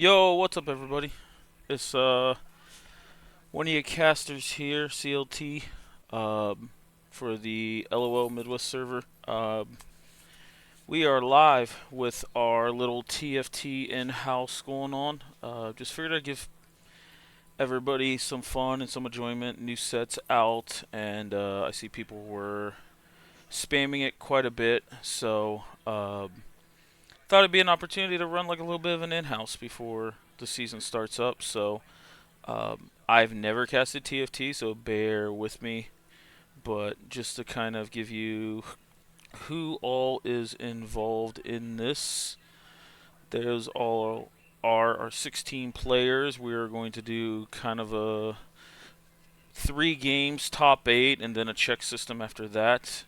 Yo, what's up, everybody? It's one of your casters here, CLT, um, for the LOLMidwest server. We are live with our little TFT in-house going on. Just figured I'd give everybody some fun and some enjoyment. New sets out, and I see people were spamming it quite a bit, so thought it'd be an opportunity to run like a little bit of an in-house before the season starts up. So. I've never casted TFT, so bear with me. But just to kind of give you who all is involved in this, those all are our 16 players. We are going to do kind of a 3 games, top 8, and then a check system after that.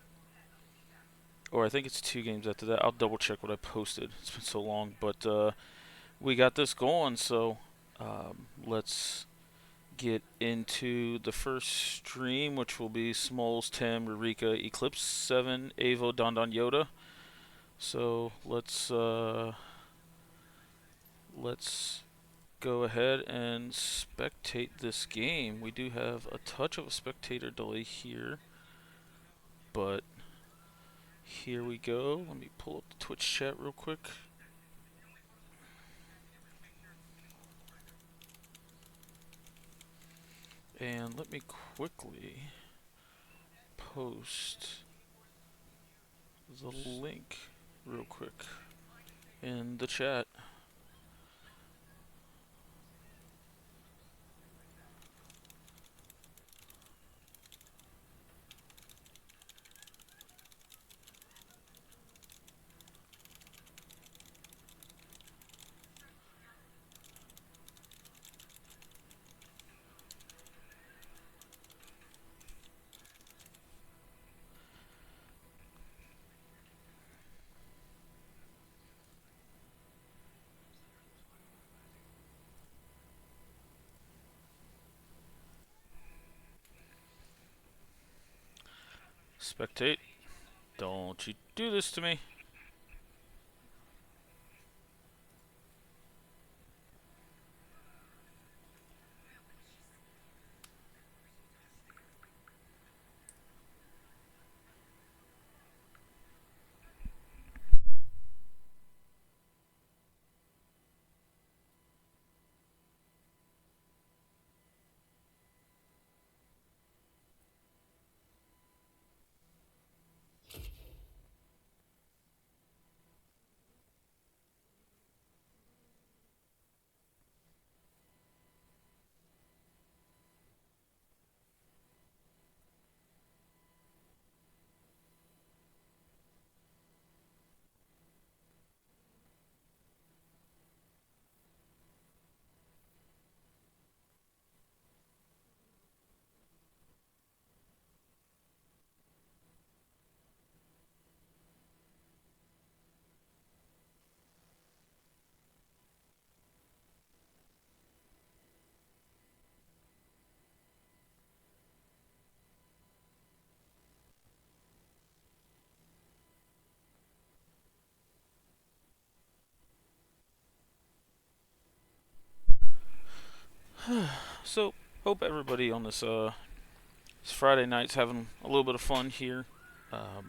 Or I think it's 2 games after that. I'll double check what I posted. It's been so long, but we got this going. So let's get into the first stream, which will be Smalls 10, Rurika, Eclipse 7, Avo, Don Don Yoda. So let's go ahead and spectate this game. We do have a touch of a spectator delay here, but here we go. Let me pull up the Twitch chat real quick. And let me quickly post the link real quick in the chat. Spectate. Don't you do this to me. So, hope everybody on this Friday night's having a little bit of fun here.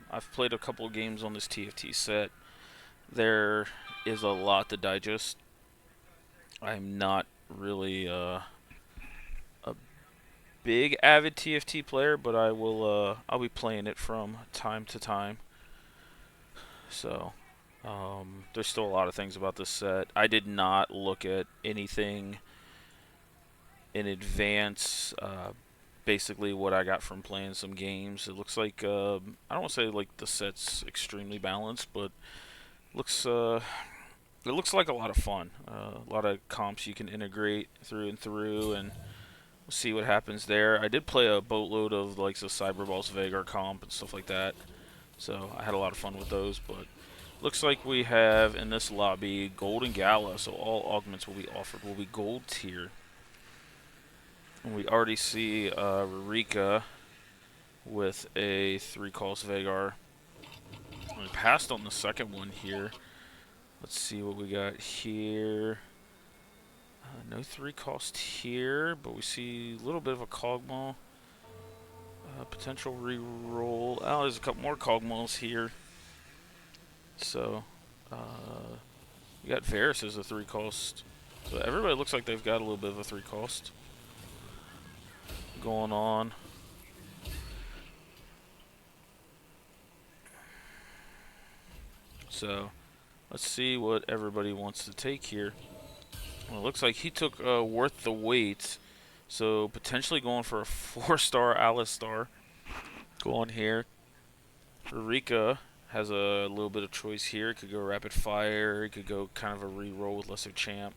I've played a couple of games on this TFT set. There is a lot to digest. I'm not really a big avid TFT player, but I'll be playing it from time to time. So, there's still a lot of things about this set. I did not look at anything in advance. Basically, what I got from playing some games. It looks like I don't want to say like the set's extremely balanced, but looks it looks like a lot of fun. A lot of comps you can integrate through and through, and we'll see what happens there. I did play a boatload of like the Cyberballs Vagar comp and stuff like that, so I had a lot of fun with those. But looks like we have in this lobby Gold and Gala, so all augments will be offered will be Gold tier. And we already see Rurika with a 3 cost Vagar. We passed on the second one here. Let's see what we got here. No 3 cost here, but we see a little bit of a Cogmaw. Potential re-roll. Oh, there's a couple more Cogmaws here. So, we got Varus as a 3 cost. So everybody looks like they've got a little bit of a 3 cost going on. So, let's see what everybody wants to take here. Well, it looks like he took Worth the Wait. So, potentially going for a 4-star Alistar. Going here. Rika has a little bit of choice here. It could go Rapid Fire. It could go kind of a re-roll with Lesser Champ.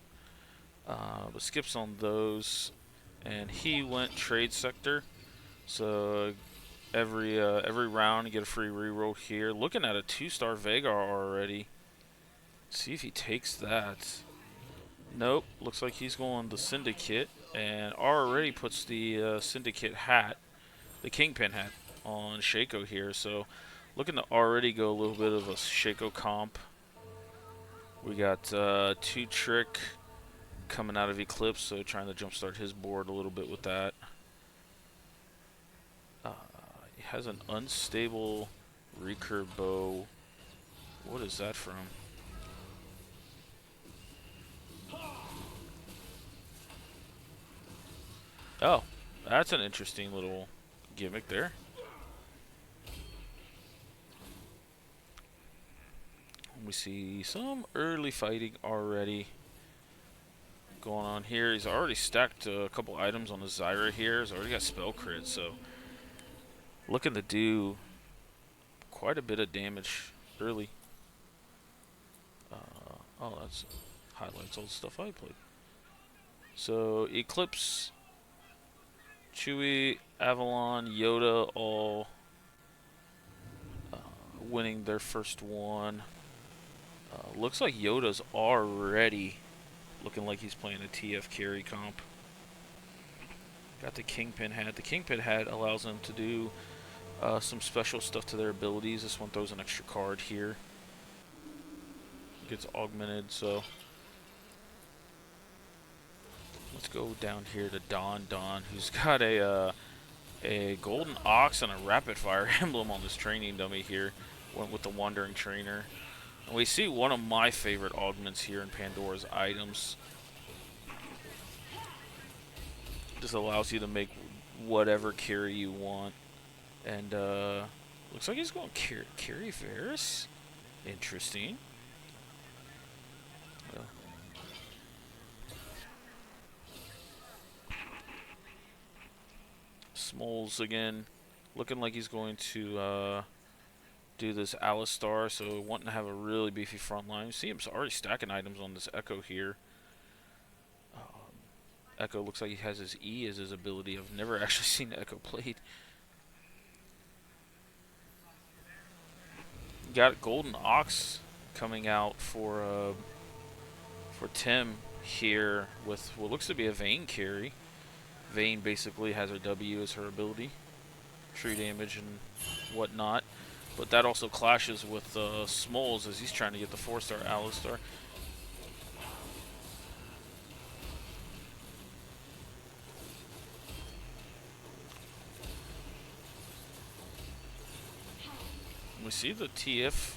But skips on those. And he went Trade Sector. So every round you get a free re-roll here. Looking at a 2-star Vagar already. See if he takes that. Nope. Looks like he's going the Syndicate. And already puts the Syndicate hat, the Kingpin hat, on Shaco here. So looking to already go a little bit of a Shaco comp. We got 2-Trick coming out of Eclipse, so trying to jumpstart his board a little bit with that. He has an unstable recurve bow. What is that from? Oh, that's an interesting little gimmick there. We see some early fighting already going on here. He's already stacked a couple items on the Zyra here. He's already got spell crit, so looking to do quite a bit of damage early. Oh, that's highlights all the stuff I played. So Eclipse, Chewie, Avalon, Yoda all winning their first one. Looks like Yoda's already looking like he's playing a TF carry comp. Got the Kingpin hat. The Kingpin hat allows them to do some special stuff to their abilities. This one throws an extra card here. Gets augmented, so let's go down here to Don, who's got a golden ox and a rapid fire emblem on this training dummy here. Went with the Wandering Trainer. And we see one of my favorite augments here in Pandora's items. Just allows you to make whatever carry you want. And looks like he's going carry Varus. Interesting. Smoles again, looking like he's going to do this Alistar, so wanting to have a really beefy front line. You see him already stacking items on this Echo here. Echo looks like he has his E as his ability. I've never actually seen Echo played. Got Golden Ox coming out for Tim here with what looks to be a Vayne carry. Vayne basically has her W as her ability, tree damage and whatnot. But that also clashes with Smoles as he's trying to get the 4-star Alistar. We see the TF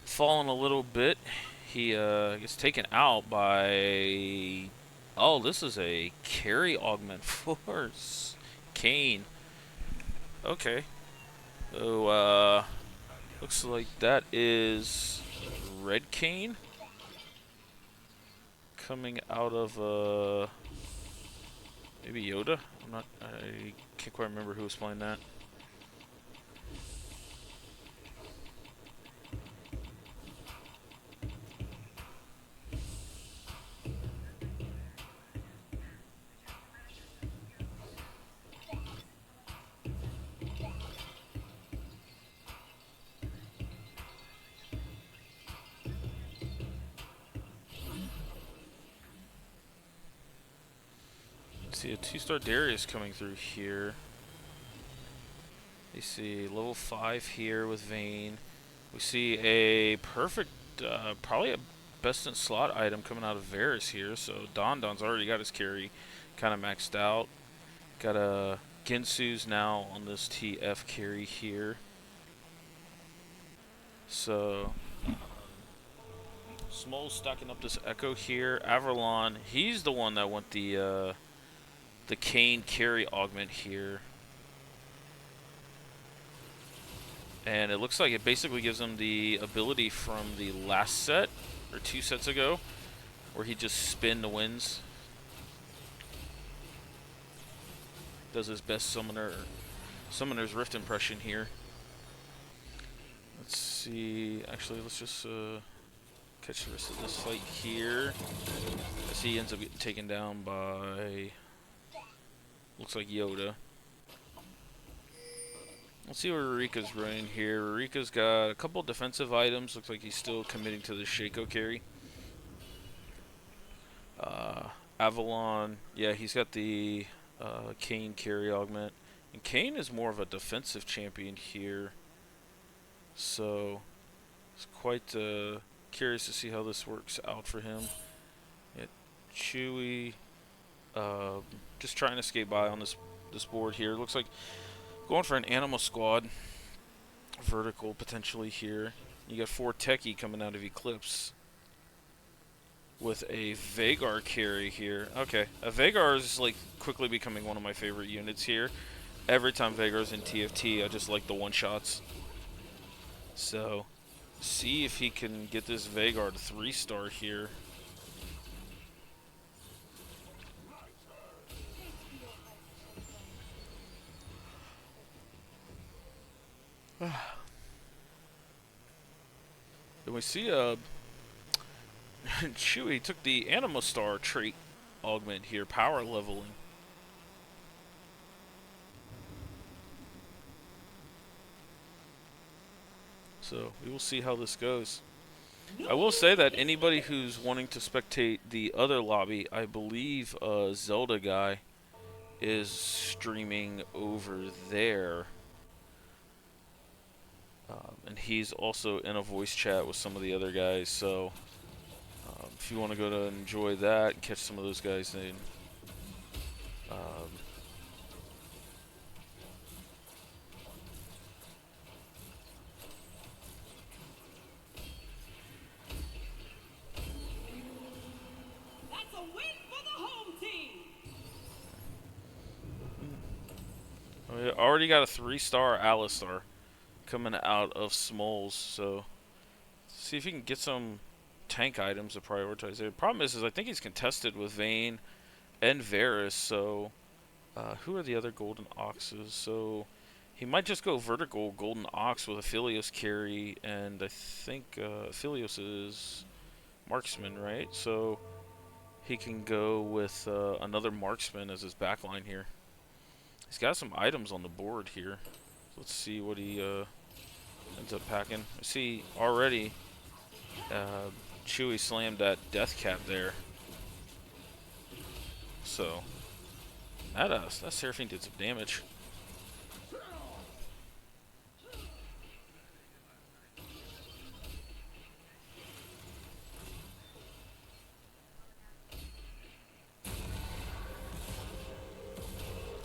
falling a little bit. He gets taken out by... Oh, this is a carry augment force. Kane. Okay. So, looks like that is Red Kane coming out of maybe Yoda. I can't quite remember who was playing that. See a 2-star Darius coming through here. You see level 5 here with Vayne. We see a perfect, probably best in slot item coming out of Varus here. So Don's already got his carry kind of maxed out. Got a Ginsu's now on this TF carry here. So Smol's stacking up this Echo here. Averlon, he's the one that went the Kane carry augment here. And it looks like it basically gives him the ability from the last set, or 2 sets ago, where he just spin the wins. Does his best Summoner's Rift impression here. Let's see, actually let's just catch the rest of this fight here. As he ends up getting taken down by, looks like Yoda. Let's see what Rurika's running here. Rurika's got a couple defensive items. Looks like he's still committing to the Shaco carry. Avalon, yeah, he's got the Kane carry augment. And Kane is more of a defensive champion here. So, it's quite curious to see how this works out for him. Yeah, Chewy, just trying to skate by on this board here. Looks like going for an Animal Squad vertical potentially here. You got 4 Techie coming out of Eclipse with a Vagar carry here. Okay, a Vagar is like quickly becoming one of my favorite units here. Every time Vagar's in TFT, I just like the one-shots. So, see if he can get this Vagar to 3-star here. Then we see Chewy took the Anima Star trait augment here, power leveling. So we will see how this goes. I will say that anybody who's wanting to spectate the other lobby, I believe Zelda guy is streaming over there. And he's also in a voice chat with some of the other guys, so if you want to go to enjoy that and catch some of those guys, then that's a win for the home team. we already got a 3-star Alistar coming out of Smoles, so see if he can get some tank items to prioritize there. The problem is I think he's contested with Vayne and Varus, so who are the other Golden Oxes? So he might just go vertical Golden Ox with Aphelios carry, and I think Aphelios is Marksman, right? So he can go with another Marksman as his backline here. He's got some items on the board here. Let's see what he ends up packing. I see already Chewy slammed that death cap there. So that Seraphine did some damage.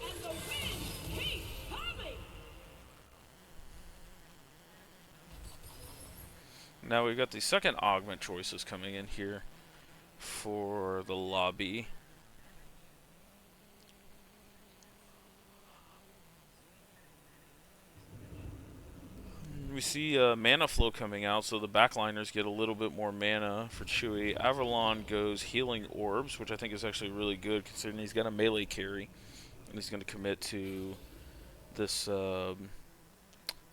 And the win keeps coming. Now we've got the second augment choices coming in here for the lobby. We see mana flow coming out, so the backliners get a little bit more mana for Chewy. Avalon goes healing orbs, which I think is actually really good considering he's got a melee carry, and he's going to commit to this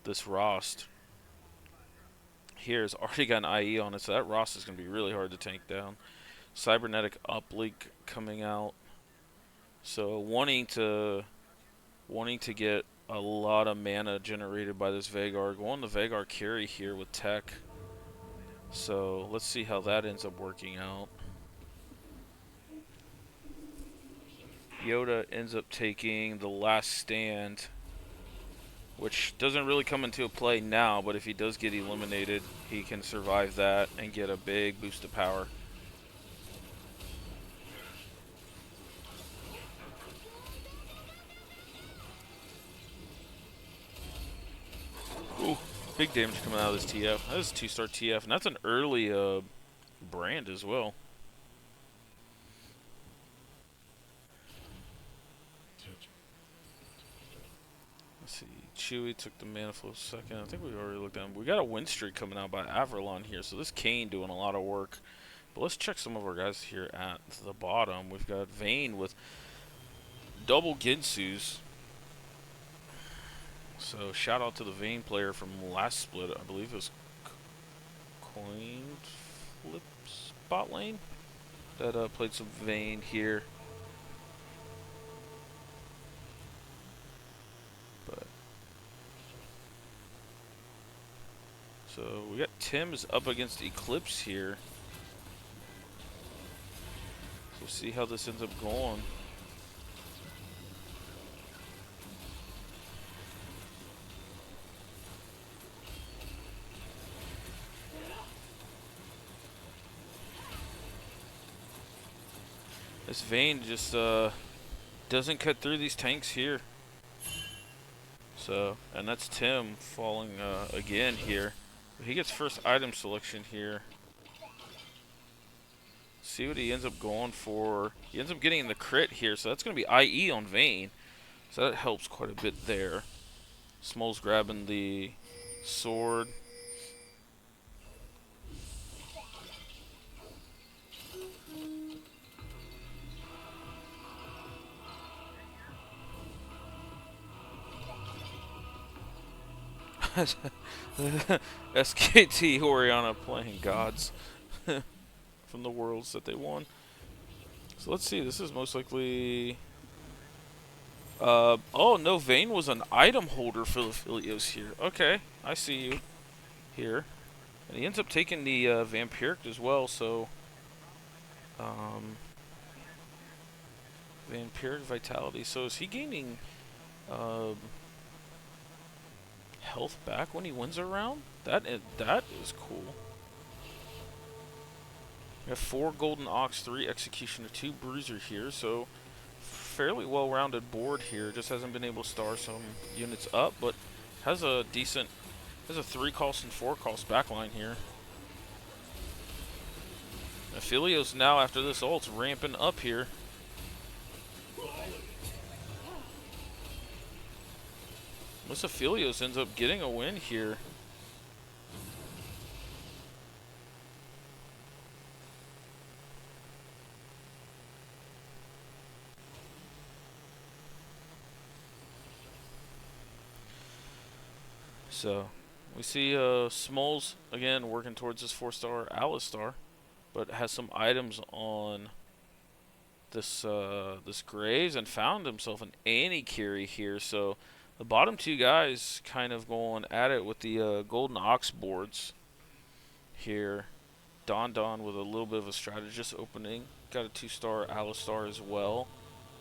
this Rost. Here's already got an IE on it, so that Rost is going to be really hard to tank down. Cybernetic uplink coming out, so wanting to get a lot of mana generated by this Vagar. Going the Vagar carry here with tech. So let's see how that ends up working out. Yoda ends up taking the last stand which doesn't really come into play now, but if he does get eliminated, he can survive that and get a big boost of power. Ooh, big damage coming out of this TF. That is a 2-star TF, and that's an early brand as well. Let's see. Chewy took the mana flow second. I think we already looked at him. We got a win streak coming out by Averlon here, so this Kane doing a lot of work. But let's check some of our guys here at the bottom. We've got Vayne with double Ginsus. So shout out to the Vayne player from last split. I believe it was Coin Flip Spot Lane that played some Vayne here. But so we got Tim's up against Eclipse here. So see how this ends up going. This Vayne just doesn't cut through these tanks here. So, and that's Tim falling again here. He gets first item selection here. See what he ends up going for. He ends up getting the crit here, so that's going to be IE on Vayne. So that helps quite a bit there. Smol's grabbing the sword. SKT Oriana playing gods from the worlds that they won. So let's see. This is most likely. Oh no, Vayne was an item holder for the Philios here. Okay, I see you here, and he ends up taking the Vampiric as well. So, Vampiric Vitality. So is he gaining health back when he wins a round? That is cool. We have 4 Golden Ox, 3 Executioner, 2 Bruiser here, so fairly well-rounded board here. Just hasn't been able to star some units up, but has a 3-cost and 4-cost backline here. Aphelios now, after this ult's ramping up here. This Aphelios ends up getting a win here. So, we see Smoles, again, working towards his 4-star Alistar, but has some items on this this Graves and found himself an Annie-Carry here. So, the bottom 2 guys kind of going at it with the Golden Ox boards here. Don with a little bit of a strategist opening. Got a 2-star Alistar as well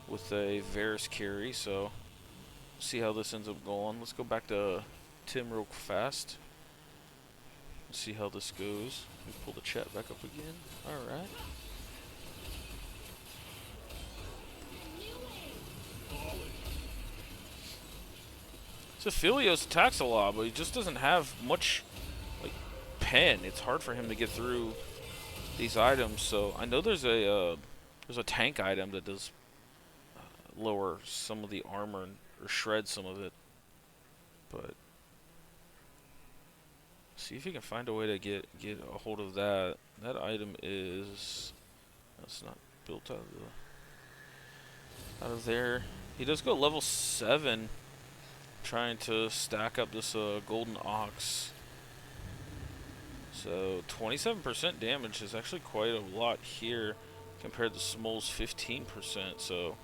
with a Varus carry. So, see how this ends up going. Let's go back to Tim real fast. Let's see how this goes. Let me pull the chat back up again. Alright. So Philios attacks a lot, but he just doesn't have much like pen. It's hard for him to get through these items. So I know there's a tank item that does lower some of the armor or shred some of it. But see if he can find a way to get a hold of that. That item is that's not built out of there. He does go level 7. Trying to stack up this Golden Ox. So 27% damage is actually quite a lot here compared to Smol's 15%. So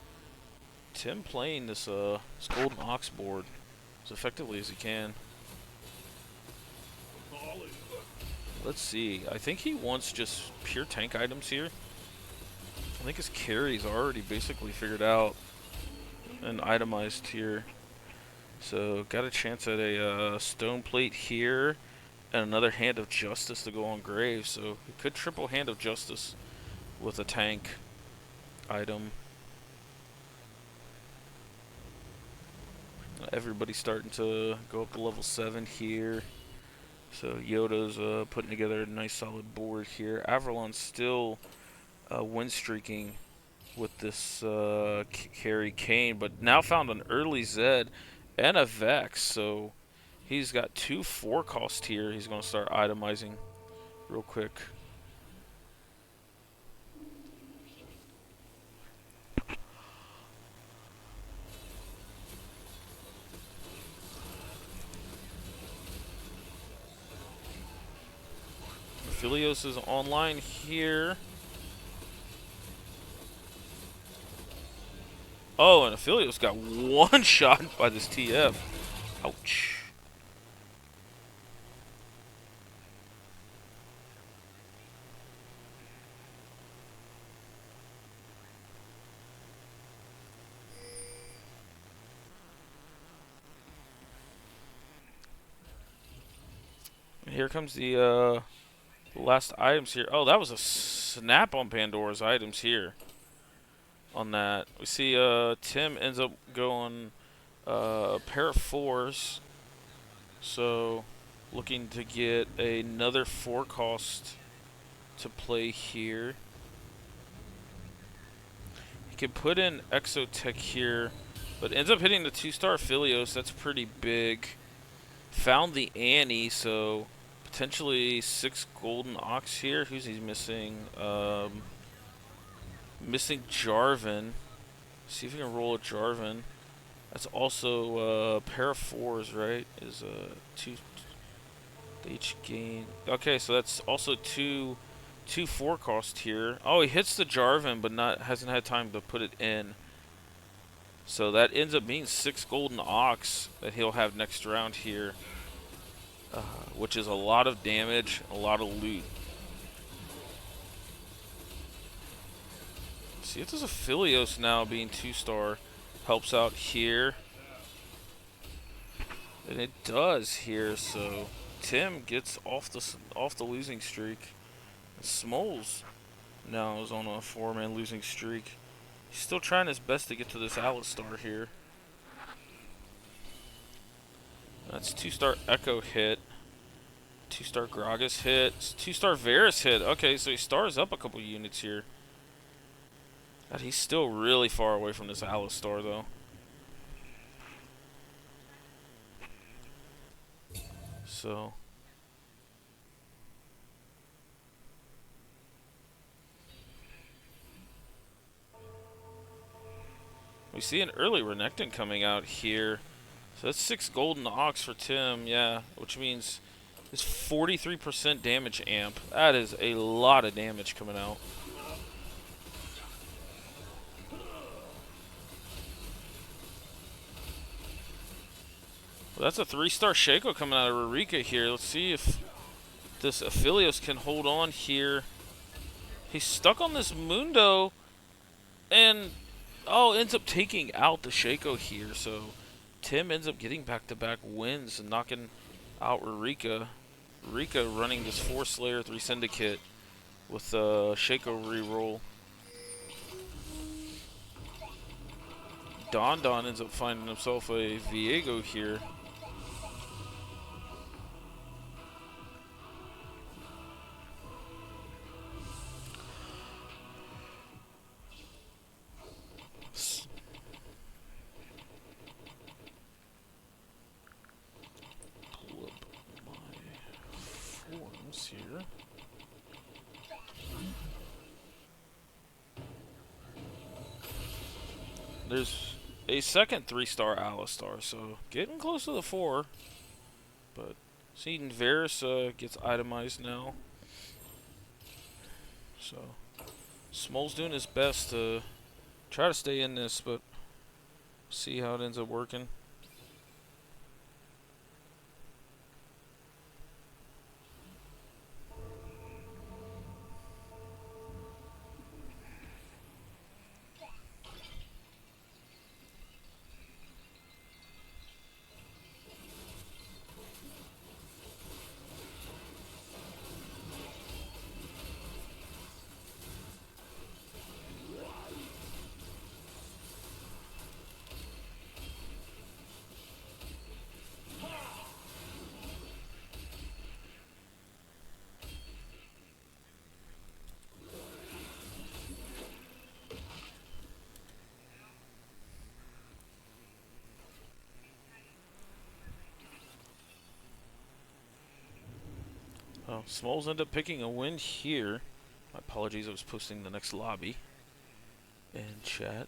Tim playing this Golden Ox board as effectively as he can. Let's see. I think he wants just pure tank items here. I think his carry's already basically figured out and itemized here. So got a chance at a stone plate here, and another Hand of Justice to go on Grave. So he could triple Hand of Justice with a tank item. Everybody's starting to go up to level 7 here. So Yoda's putting together a nice solid board here. Avralon's still win streaking with this carry Kane, but now found an early Zed and a Vex. So he's got 2 4-cost here. He's going to start itemizing real quick. Philios is online here. Oh, and Aphelios got one shot by this TF. Ouch. And here comes the last items here. Oh, that was a snap on Pandora's items here. On that, we see Tim ends up going a pair of 4s. So looking to get another 4-cost to play here. He can put in Exotech here, but ends up hitting the 2-star Philios. That's pretty big. Found the Annie, so potentially 6 golden ox here. Who's he missing? Missing Jarvan. See if we can roll a Jarvan. That's also a pair of 4s, right? Is 2 they each gain. Okay, so that's also two 4-cost here. Oh, he hits the Jarvan, but hasn't had time to put it in. So that ends up being 6 golden ox that he'll have next round here, which is a lot of damage, a lot of loot. See if there's a Philios now being 2-star helps out here. And it does here, so Tim gets off the losing streak. Smoles now is on a 4-man losing streak. He's still trying his best to get to this Alistar here. That's 2-star Echo hit. 2-star Gragas hit. 2-star Varus hit. Okay, so he stars up a couple units here. God, he's still really far away from this Alistar, though. So we see an early Renekton coming out here. So that's 6 golden ox for Tim, yeah, which means it's 43% damage amp. That is a lot of damage coming out. Well, that's a 3-star Shaco coming out of Rurika here. Let's see if this Aphelios can hold on here. He's stuck on this Mundo and ends up taking out the Shaco here. So Tim ends up getting back-to-back wins and knocking out Rurika. Rurika running this 4-Slayer 3 Syndicate with a Shaco reroll. Don ends up finding himself a Viego here. Pull up my forms here. There's a second 3-star Alistar, so getting close to the 4. But seeing Varus gets itemized now. So Smol's doing his best to try to stay in this, but see how it ends up working. Smalls end up picking a win here. My apologies, I was posting the next lobby in chat.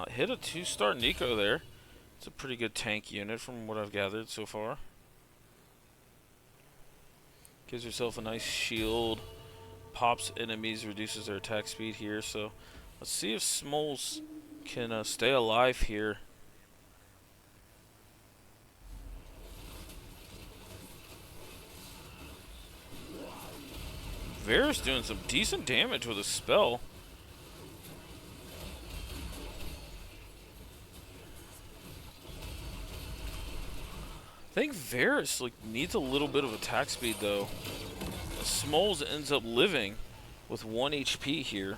Hit a 2-star Nico there. It's a pretty good tank unit from what I've gathered so far. Gives yourself a nice shield. Pops enemies, reduces their attack speed here. So let's see if Smalls can stay alive here. Varus doing some decent damage with a spell. I think Varus needs a little bit of attack speed though. Smalls ends up living with 1 HP here.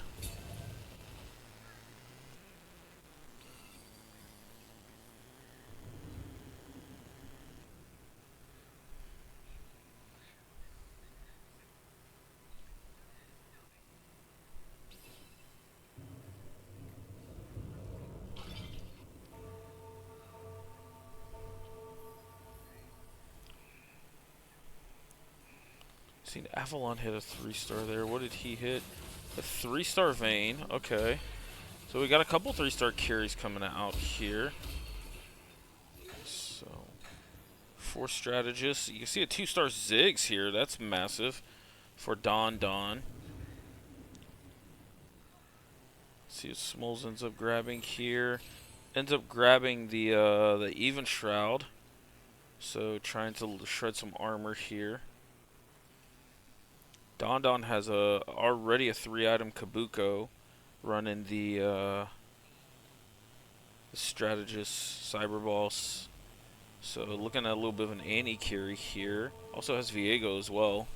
Seen Avalon hit a 3-star there. What did he hit? A 3-star Vayne. Okay. So we got a couple 3-star carries coming out here. So 4 strategists. You can see a 2-star Ziggs here. That's massive for Don. See if Smalls ends up grabbing here. Ends up grabbing the Even Shroud. So trying to shred some armor here. Don has already a 3-item Kabuko running the strategist Cyberboss. So looking at a little bit of an anti-carry here. Also has Viego as well.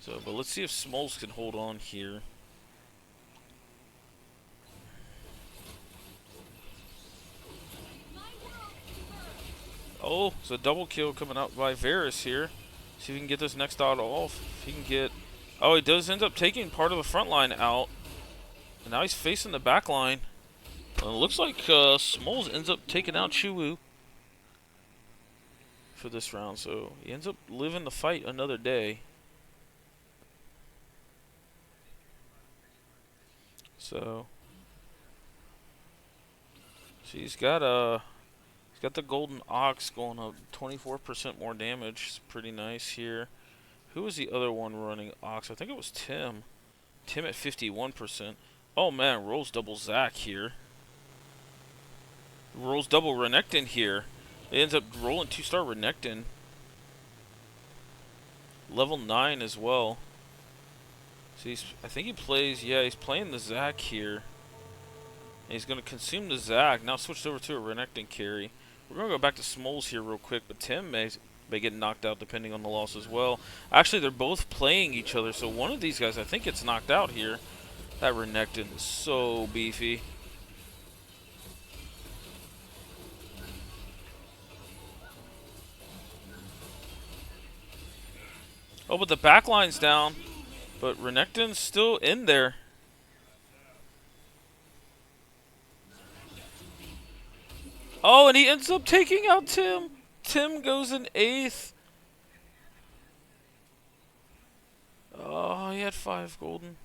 So, but let's see if Smalls can hold on here. Oh, it's a double kill coming out by Varus here. See if we can get this next dot off. If he can get... Oh, he does end up taking part of the front line out. And now he's facing the back line. And it looks like Smalls ends up taking out Chuwu for this round. So he ends up living the fight another day. So he's got the golden ox going up 24% more damage. It's pretty nice here. Who was the other one running ox? I think it was Tim. Tim at 51%. Oh man, rolls double Zac here. Rolls double Renekton here. It ends up rolling 2-star Renekton. Level 9 as well. So I think he plays, yeah, he's playing the Zac here. And he's going to consume the Zac. Now switched over to a Renekton carry. We're going to go back to Smalls here real quick, but Tim may get knocked out depending on the loss as well. Actually, they're both playing each other, so one of these guys I think gets knocked out here. That Renekton is so beefy. Oh, but the backline's down, but Renekton's still in there. Oh, and he ends up taking out Tim. Tim goes in 8th. Oh, he had 5 golden.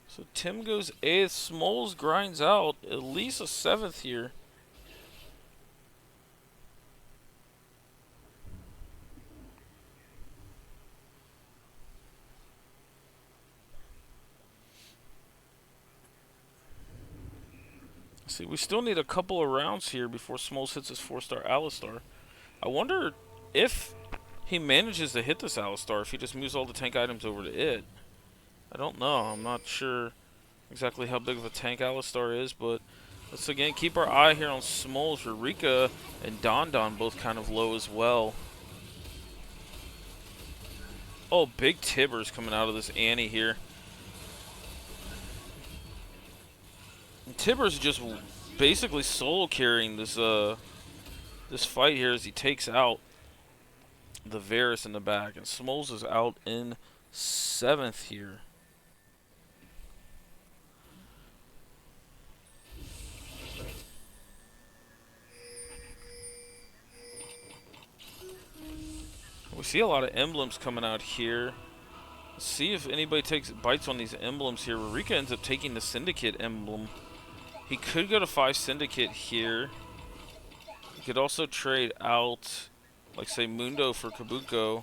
So Tim goes 8th. Smalls grinds out at least a 7th here. See, we still need a couple of rounds here before Smalls hits his 4-star Alistar. I wonder if he manages to hit this Alistar, if he just moves all the tank items over to it. I don't know. I'm not sure exactly how big of a tank Alistar is, but let's again keep our eye here on Smalls. Rika and Don both kind of low as well. Oh, big Tibbers coming out of this Annie here. And Tibbers just basically solo carrying this this fight here as he takes out the Varus in the back, and Smalls is out in 7th here. We see a lot of emblems coming out here. Let's see if anybody bites on these emblems here. Rurika ends up taking the Syndicate emblem. He could go to 5 Syndicate here. He could also trade out, like say, Mundo for Kabuko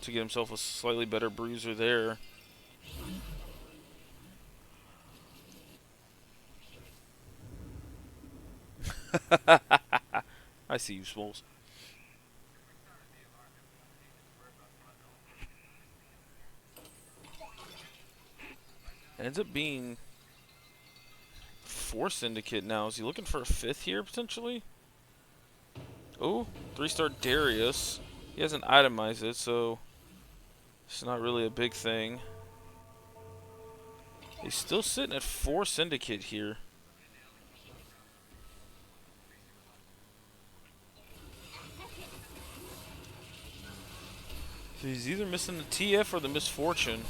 to get himself a slightly better bruiser there. I see you, Swoles. Ends up being 4 Syndicate now. Is he looking for a 5th here, potentially? Oh, 3-star Darius. He hasn't itemized it, so it's not really a big thing. He's still sitting at 4 Syndicate here. So he's either missing the TF or the Misfortune.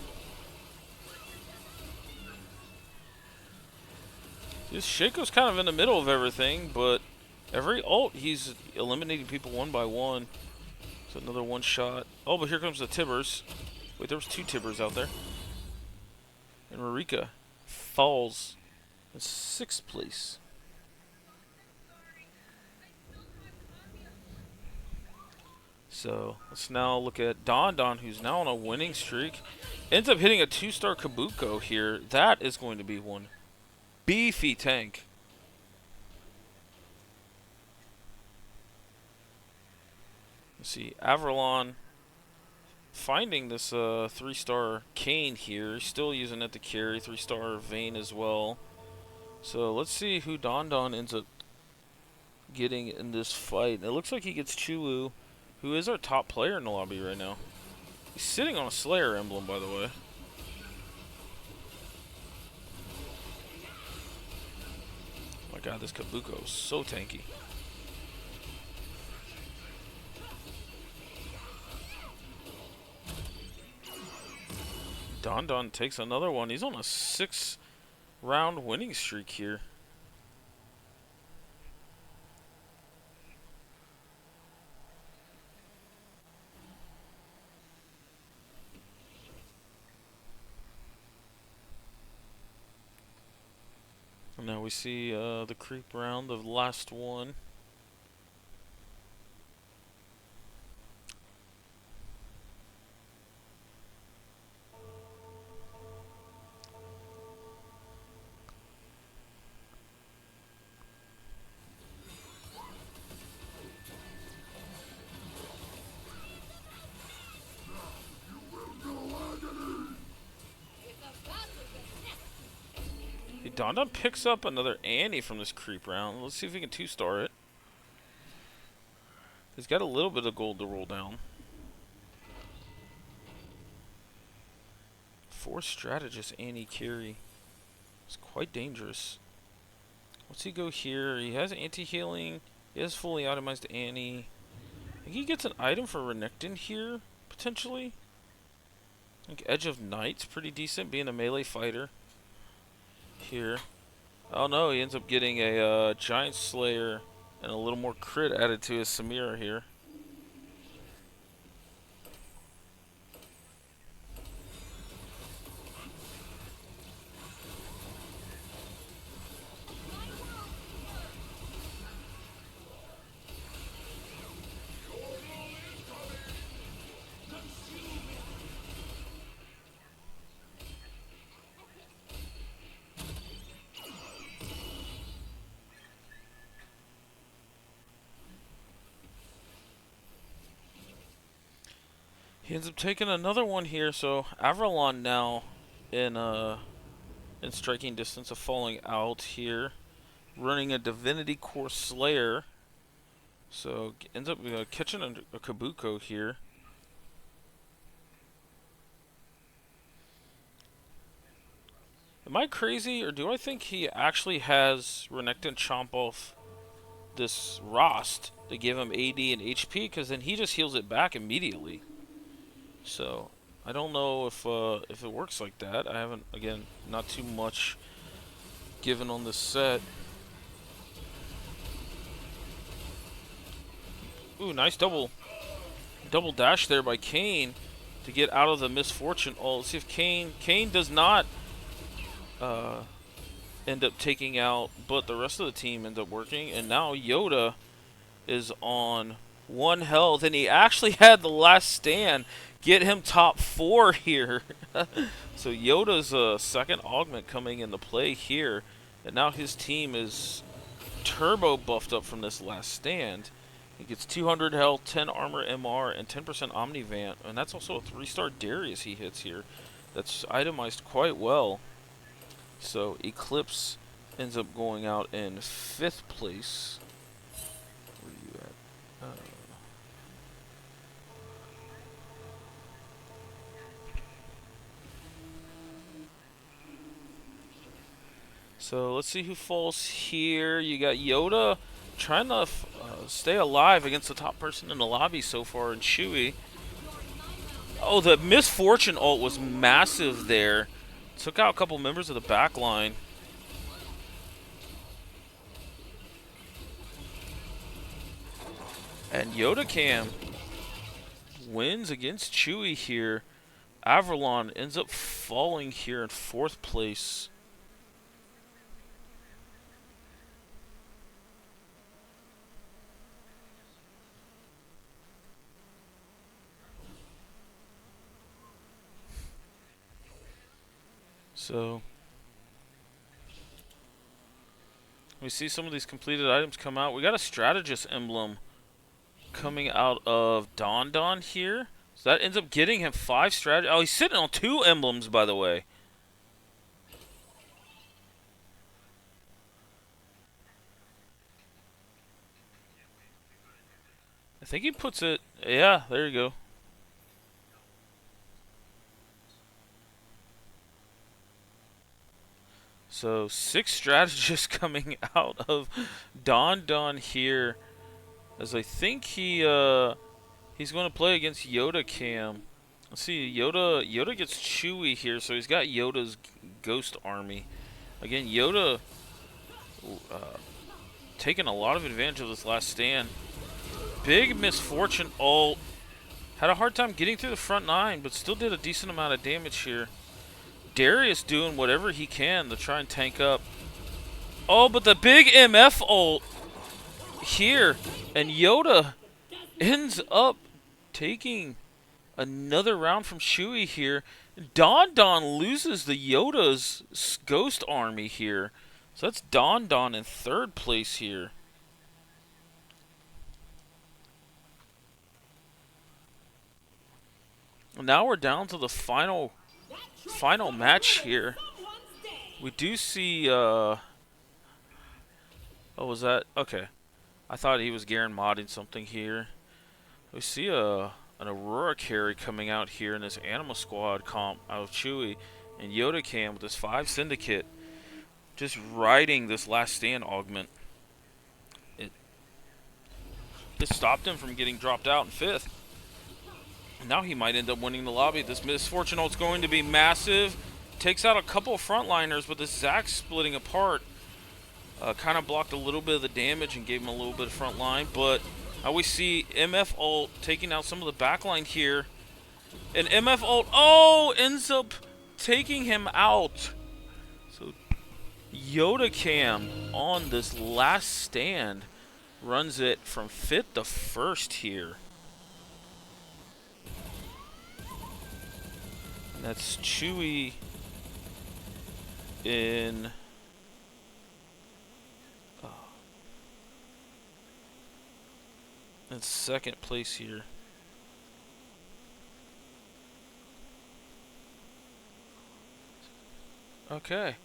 This Shaco's kind of in the middle of everything, but every ult he's eliminating people one by one. So another one shot. Oh, but here comes the Tibbers. Wait, there was 2 Tibbers out there. And Rurika falls in 6th place. So let's now look at Don, who's now on a winning streak. Ends up hitting a 2-star Kabuko here. That is going to be one beefy tank. Let's see, Avrillon finding this 3-star Kane here. Still using it to carry. 3-star Vayne as well. So let's see who Don ends up getting in this fight. And it looks like he gets Chulu, who is our top player in the lobby right now. He's sitting on a Slayer emblem, by the way. Oh my god, this Kabuko is so tanky. Don takes another one. He's on a 6-round winning streak here. And now we see the creep round, the last one. Don picks up another Annie from this creep round. Let's see if we can 2-star it. He's got a little bit of gold to roll down. 4 strategist Annie carry. It's quite dangerous. What's he go here? He has anti-healing. He has fully itemized Annie. I think he gets an item for Renekton here, potentially. I think Edge of Night's pretty decent, being a melee fighter. Here. Oh no, he ends up getting a Giant Slayer and a little more crit added to his Samira here. He ends up taking another one here, so Avrillon now in striking distance of falling out here, running a Divinity Core Slayer. So ends up catching a Kabuko here. Am I crazy, or do I think he actually has Renekton chomp off this Rost to give him AD and HP? Because then he just heals it back immediately. So I don't know if it works like that. I haven't, again, not too much given on this set. Ooh, nice double double dash there by Kane to get out of the misfortune. Oh, let's see if Kane does not end up taking out, but the rest of the team ends up working. And now Yoda is on 1 health, and he actually had the last stand get him top 4 here. So Yoda's second augment coming into play here, and now his team is turbo buffed up from this last stand. He gets 200 health, 10 armor MR, and 10% Omnivant, and that's also a 3-star Darius he hits here. That's itemized quite well. So Eclipse ends up going out in 5th place. Where are you at? So let's see who falls here. You got Yoda trying to stay alive against the top person in the lobby so far, and Chewy. Oh, the misfortune ult was massive there. Took out a couple members of the back line. And Yoda Cam wins against Chewy here. Avralon ends up falling here in 4th place. So we see some of these completed items come out. We got a strategist emblem coming out of Don Don here. So that ends up getting him 5 strategy. Oh, he's sitting on 2 emblems, by the way. I think he puts it. Yeah, there you go. So 6 strategists coming out of Don Don here, as I think he's going to play against Yoda Cam. Let's see, Yoda gets Chewy here, so he's got Yoda's Ghost Army. Again, Yoda taking a lot of advantage of this last stand. Big misfortune ult. Had a hard time getting through the front 9, but still did a decent amount of damage here. Darius doing whatever he can to try and tank up. Oh, but the big MF ult here, and Yoda ends up taking another round from Chewy here. Don Don loses the Yoda's Ghost Army here. So that's Don Don in 3rd place here. Now we're down to the final match here. We do see oh, was that okay? I thought he was Garen modding something here. We see an Aurora carry coming out here in this Animal Squad comp out of Chewy, and Yoda Cam with this 5 syndicate just riding this last stand augment. It stopped him from getting dropped out in 5th. Now he might end up winning the lobby. This misfortune ult's going to be massive. Takes out a couple of frontliners, but this Zac splitting apart kind of blocked a little bit of the damage and gave him a little bit of front line. But we see MF ult taking out some of the backline here. And MF ult, ends up taking him out. So Yoda Cam on this last stand runs it from 5th to 1st here. And that's Chewy in in 2nd place here. Okay,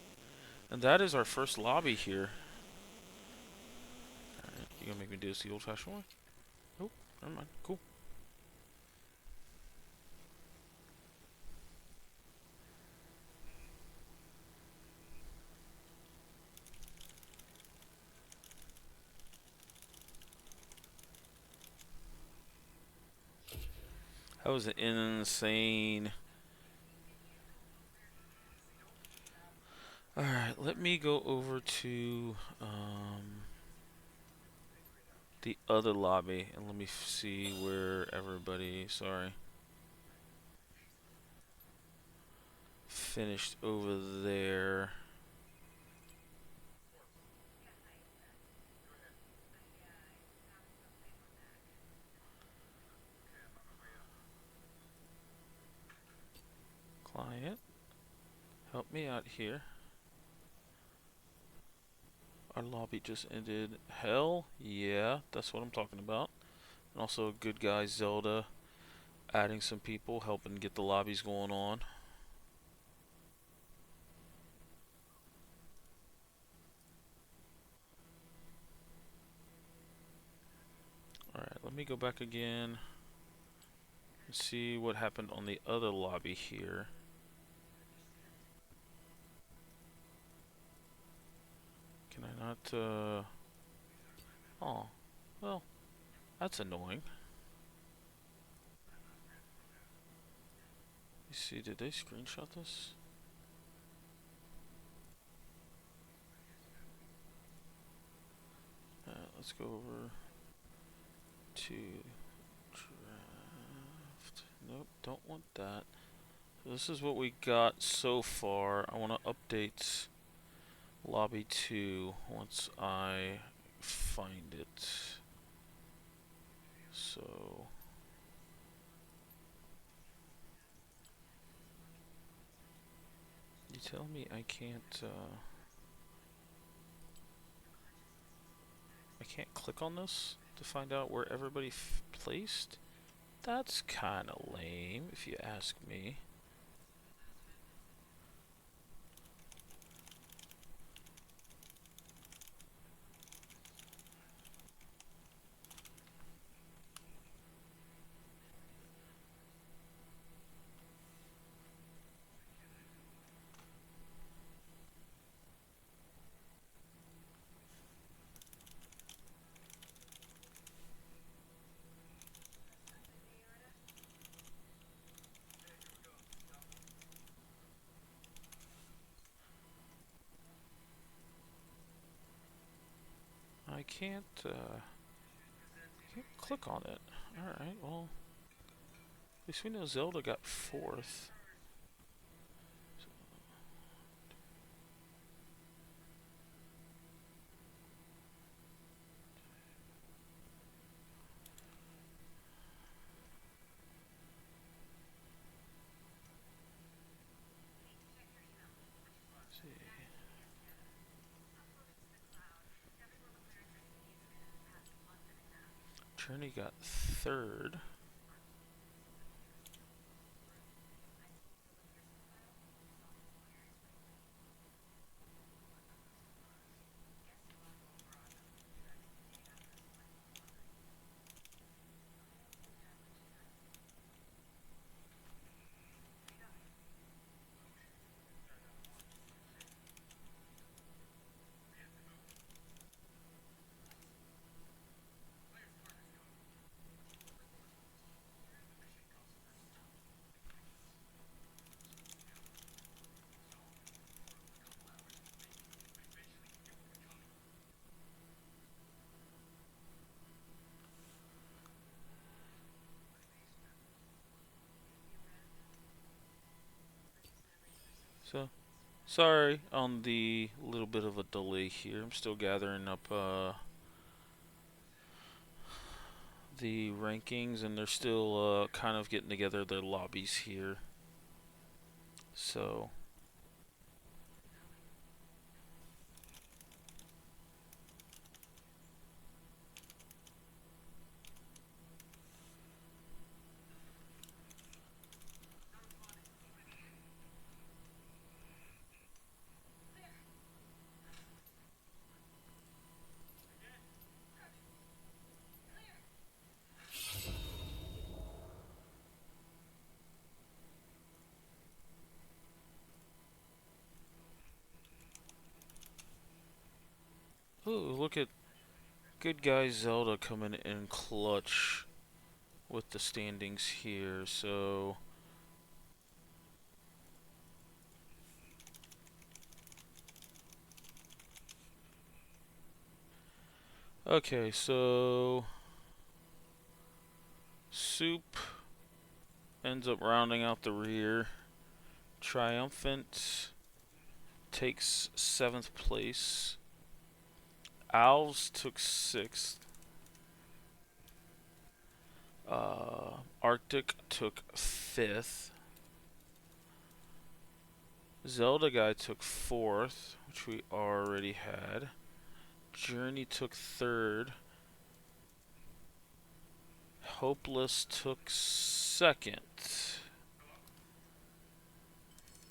and that is our first lobby here. Alright, you gonna make me do this the old-fashioned way? Oh, never mind. Cool. That was insane. Alright, let me go over to the other lobby, and let me see where everybody, sorry, finished over there. Client, help me out here. Our lobby just ended. Hell yeah, that's what I'm talking about. And also, good guy Zelda adding some people, helping get the lobbies going on. Alright, let me go back again and see what happened on the other lobby here. Can I not, oh, well, that's annoying. Let's see, did they screenshot this? Let's go over to draft. Nope, don't want that. So this is what we got so far. I want to update lobby 2 once I find it. So you tell me I can't click on this to find out where everybody placed? That's kind of lame if you ask me. I can't click on it. Alright, well, at least we know Zelda got 4th. See. Journey got 3rd. So, sorry on the little bit of a delay here. I'm still gathering up the rankings, and they're still kind of getting together their lobbies here. So, ooh, look at good guy Zelda coming in clutch with the standings here. So, Okay, so Soup ends up rounding out the rear. Triumphant takes 7th place. Alves took 6th. Arctic took 5th. Zelda Guy took 4th, which we already had. Journey took 3rd. Hopeless took 2nd.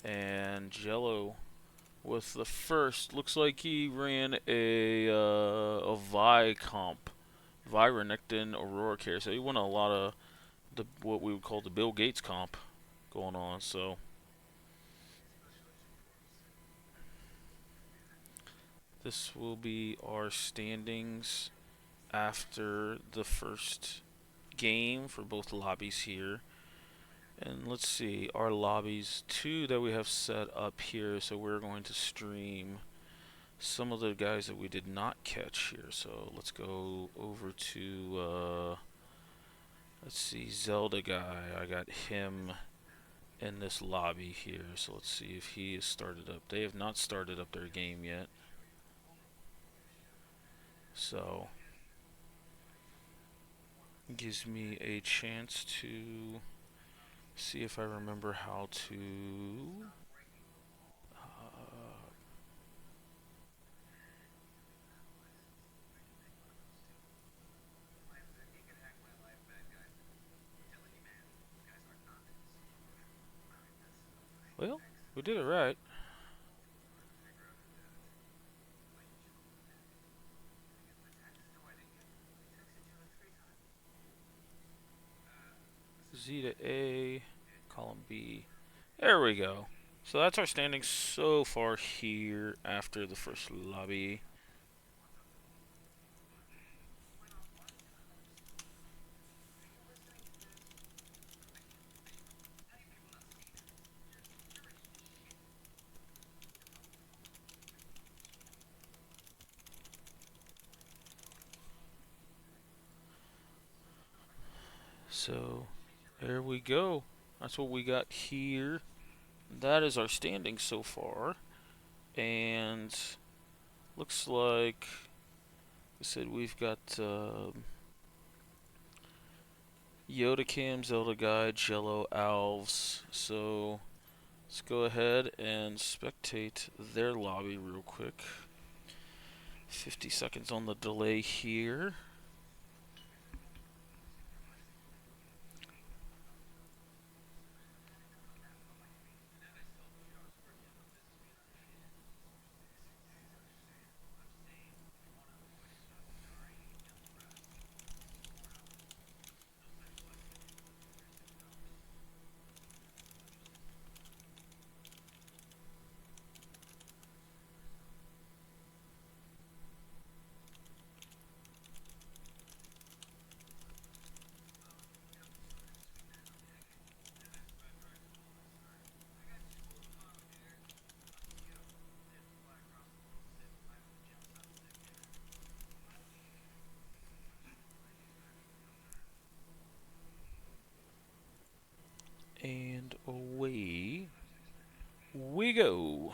And Jello with the 1st. Looks like he ran a Vi comp. Vi Renekton Aurora Care. So he won a lot of what we would call the Bill Gates comp going on. So this will be our standings after the first game for both lobbies here. And let's see, our lobbies, 2 that we have set up here, so we're going to stream some of the guys that we did not catch here. So let's go over to, let's see, Zelda Guy. I got him in this lobby here, so let's see if he is started up. They have not started up their game yet. So gives me a chance to see if I remember how to well, we did it right. Z to A, column B. There we go. So that's our standings so far here after the first lobby. So there we go. That's what we got here. That is our standings so far. And looks like I said we've got Yoda Cam, Zelda Guide, Jello, Alves. So let's go ahead and spectate their lobby real quick. 50 seconds on the delay here. And away we go.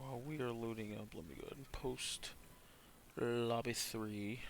While we are loading up, let me go ahead and post lobby 3.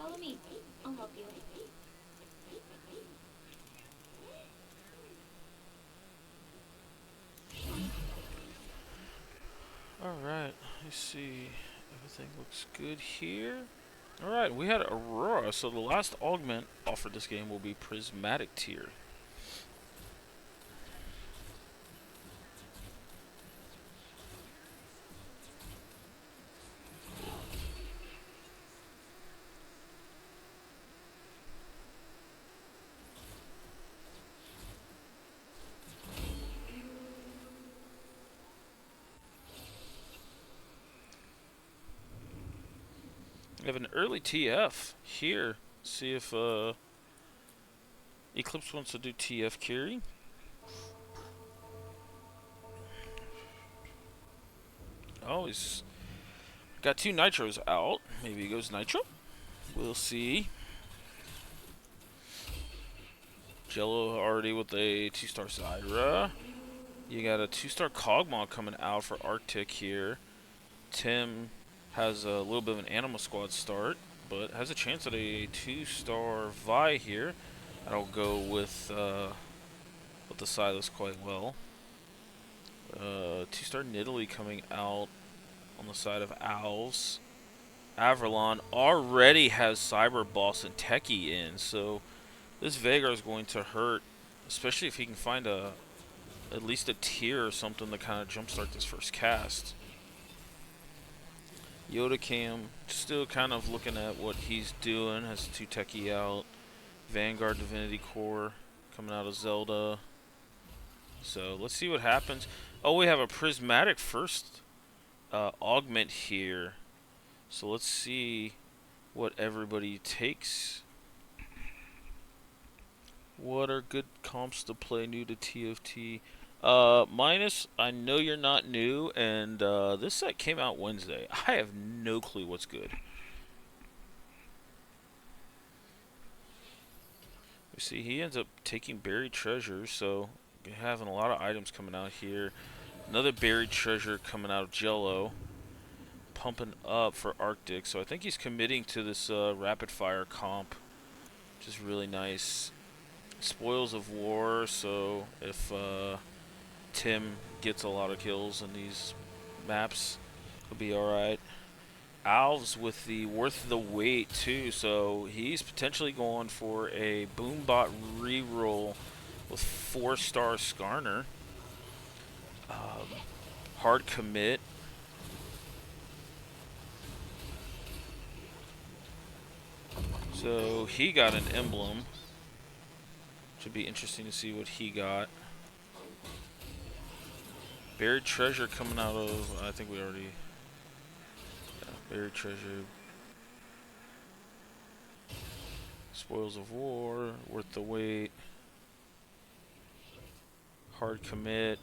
Follow me. I'll help you. Alright, let's see. Everything looks good here. Alright, we had Aurora, so the last augment offered this game will be Prismatic Tier. We have an early TF here. See if Eclipse wants to do TF carry. Oh, he's got 2 Nitros out. Maybe he goes Nitro. We'll see. Jello already with a 2-star Zyra. You got a 2-star Kog'Maw coming out for Arctic here. Tim has a little bit of an Animal Squad start, but has a chance at a 2-star Vi here. That'll go with the Silas quite well. 2-star Nidalee coming out on the side of Owls. Averlon already has Cyber Boss and Techie in, so this Veigar is going to hurt, especially if he can find at least a tier or something to kind of jumpstart this first cast. Yoda Cam still kind of looking at what he's doing. Has 2 Techie out. Vanguard Divinity Core coming out of Zelda. So let's see what happens. Oh, we have a Prismatic first augment here. So let's see what everybody takes. What are good comps to play new to TFT? Minus, I know you're not new, and this set came out Wednesday. I have no clue what's good. We see he ends up taking Buried Treasure, so we're having a lot of items coming out here. Another Buried Treasure coming out of Jello. Pumping up for Arctic, so I think he's committing to this rapid fire comp, which is really nice. Spoils of War, so if Tim gets a lot of kills in these maps, he'll be alright. Alves with the Worth the Wait too, so he's potentially going for a Boombot reroll with 4-star Skarner. Hard commit. So he got an emblem. Should be interesting to see what he got. Buried Treasure coming out of, I think we already, Buried Treasure. Spoils of War, Worth the Wait. Hard commit.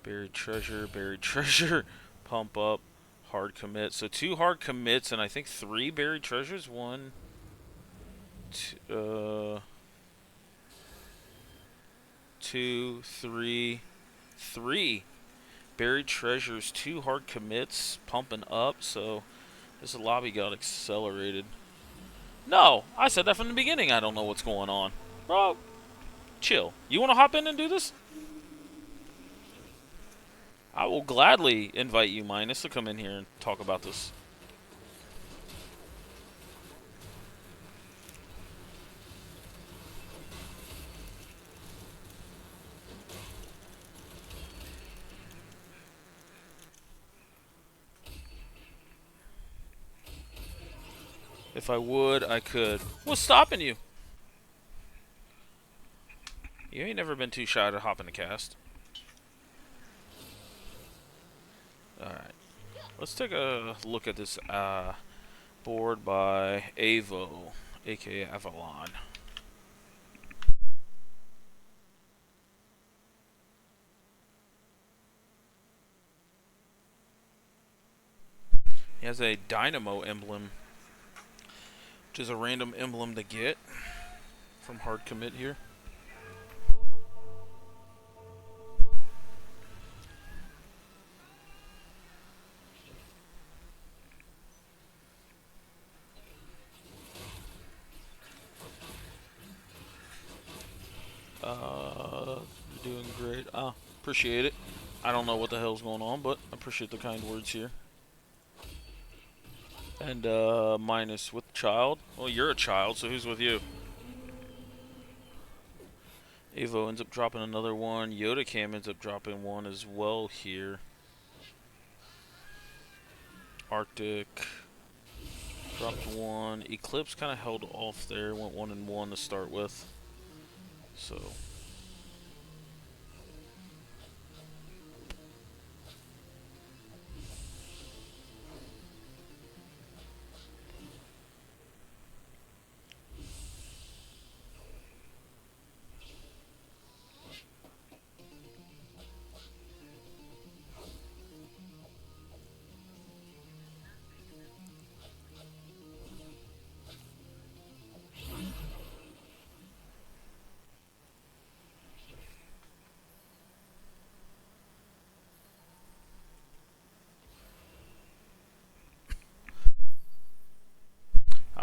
Buried Treasure, Pump up, hard commit. So 2 hard commits and I think 3 buried treasures. 1, 2, 3, 3 buried treasures, 2 hard commits, pumping up. So this lobby got accelerated. No, I said that from the beginning. I don't know what's going on, bro. Chill. You want to hop in and do this? I will gladly invite you, Minus, to come in here and talk about this. If I would, I could. What's stopping you? You ain't never been too shy to hop in the cast. Alright. Let's take a look at this board by Avo, aka Avalon. He has a Dynamo emblem, which is a random emblem to get from hard commit here. You're doing great. Appreciate it. I don't know what the hell's going on, but I appreciate the kind words here. And minus with child. Well, you're a child, so who's with you? Avo ends up dropping another one. Yoda Cam ends up dropping one as well here. Arctic dropped one. Eclipse kind of held off there. Went 1-1 to start with. So.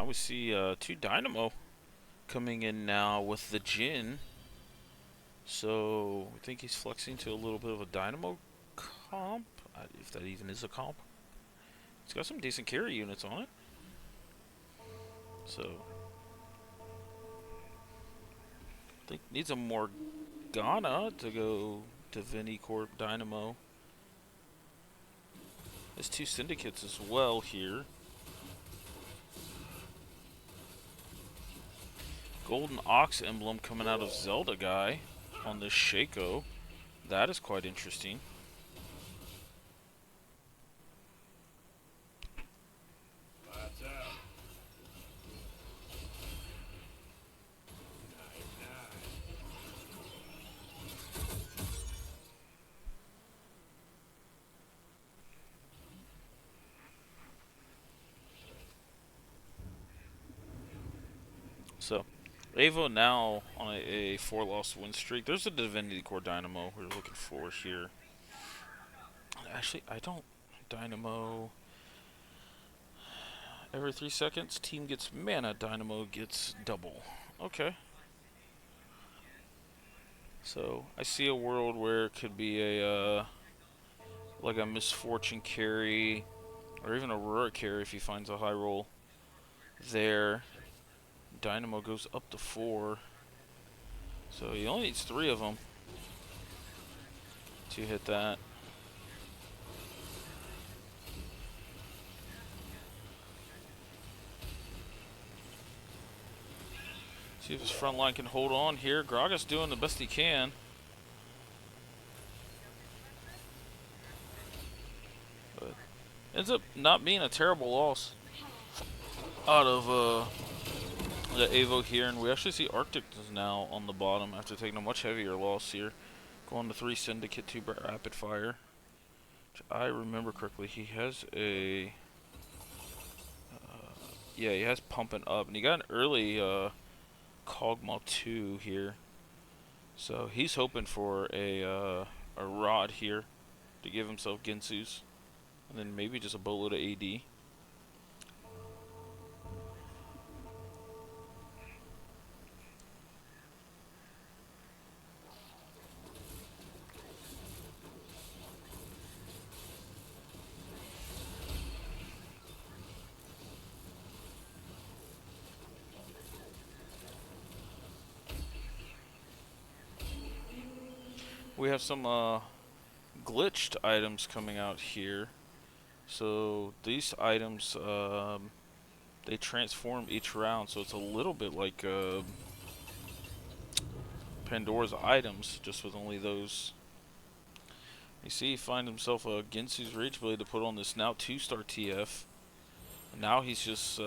We see 2 Dynamo coming in now with the Jin. So I think he's flexing to a little bit of a Dynamo comp, if that even is a comp. He's got some decent carry units on it. So I think needs a Morgana to go to Vinny Corp Dynamo. There's 2 syndicates as well here. Golden Ox emblem coming out of Zelda guy on this Shaco. That is quite interesting. So, Avo now on a 4-loss win streak. There's a Divinity Core Dynamo we're looking for here. Actually, I don't. Dynamo. Every 3 seconds, team gets mana. Dynamo gets double. Okay. So, I see a world where it could be a, like a Misfortune carry, or even a Aurora carry if he finds a high roll there. Dynamo goes up to 4. So he only needs 3 of them to hit that. See if his front line can hold on here. Gragas doing the best he can. But ends up not being a terrible loss out of the Avo here. And we actually see Arctic is now on the bottom after taking a much heavier loss here. Going to 3 Syndicate, 2 Rapid Fire. Which I remember correctly, he has a... yeah, he has Pumping Up. And he got an early Kog'Maw 2 here. So he's hoping for a Rod here to give himself Ginsu's. And then maybe just a boatload of AD. We have some glitched items coming out here. So these items, they transform each round, so it's a little bit like Pandora's items, just with only those. You see, he finds himself a Ginsu's Rage Blade to put on this now 2-star TF. Now he's just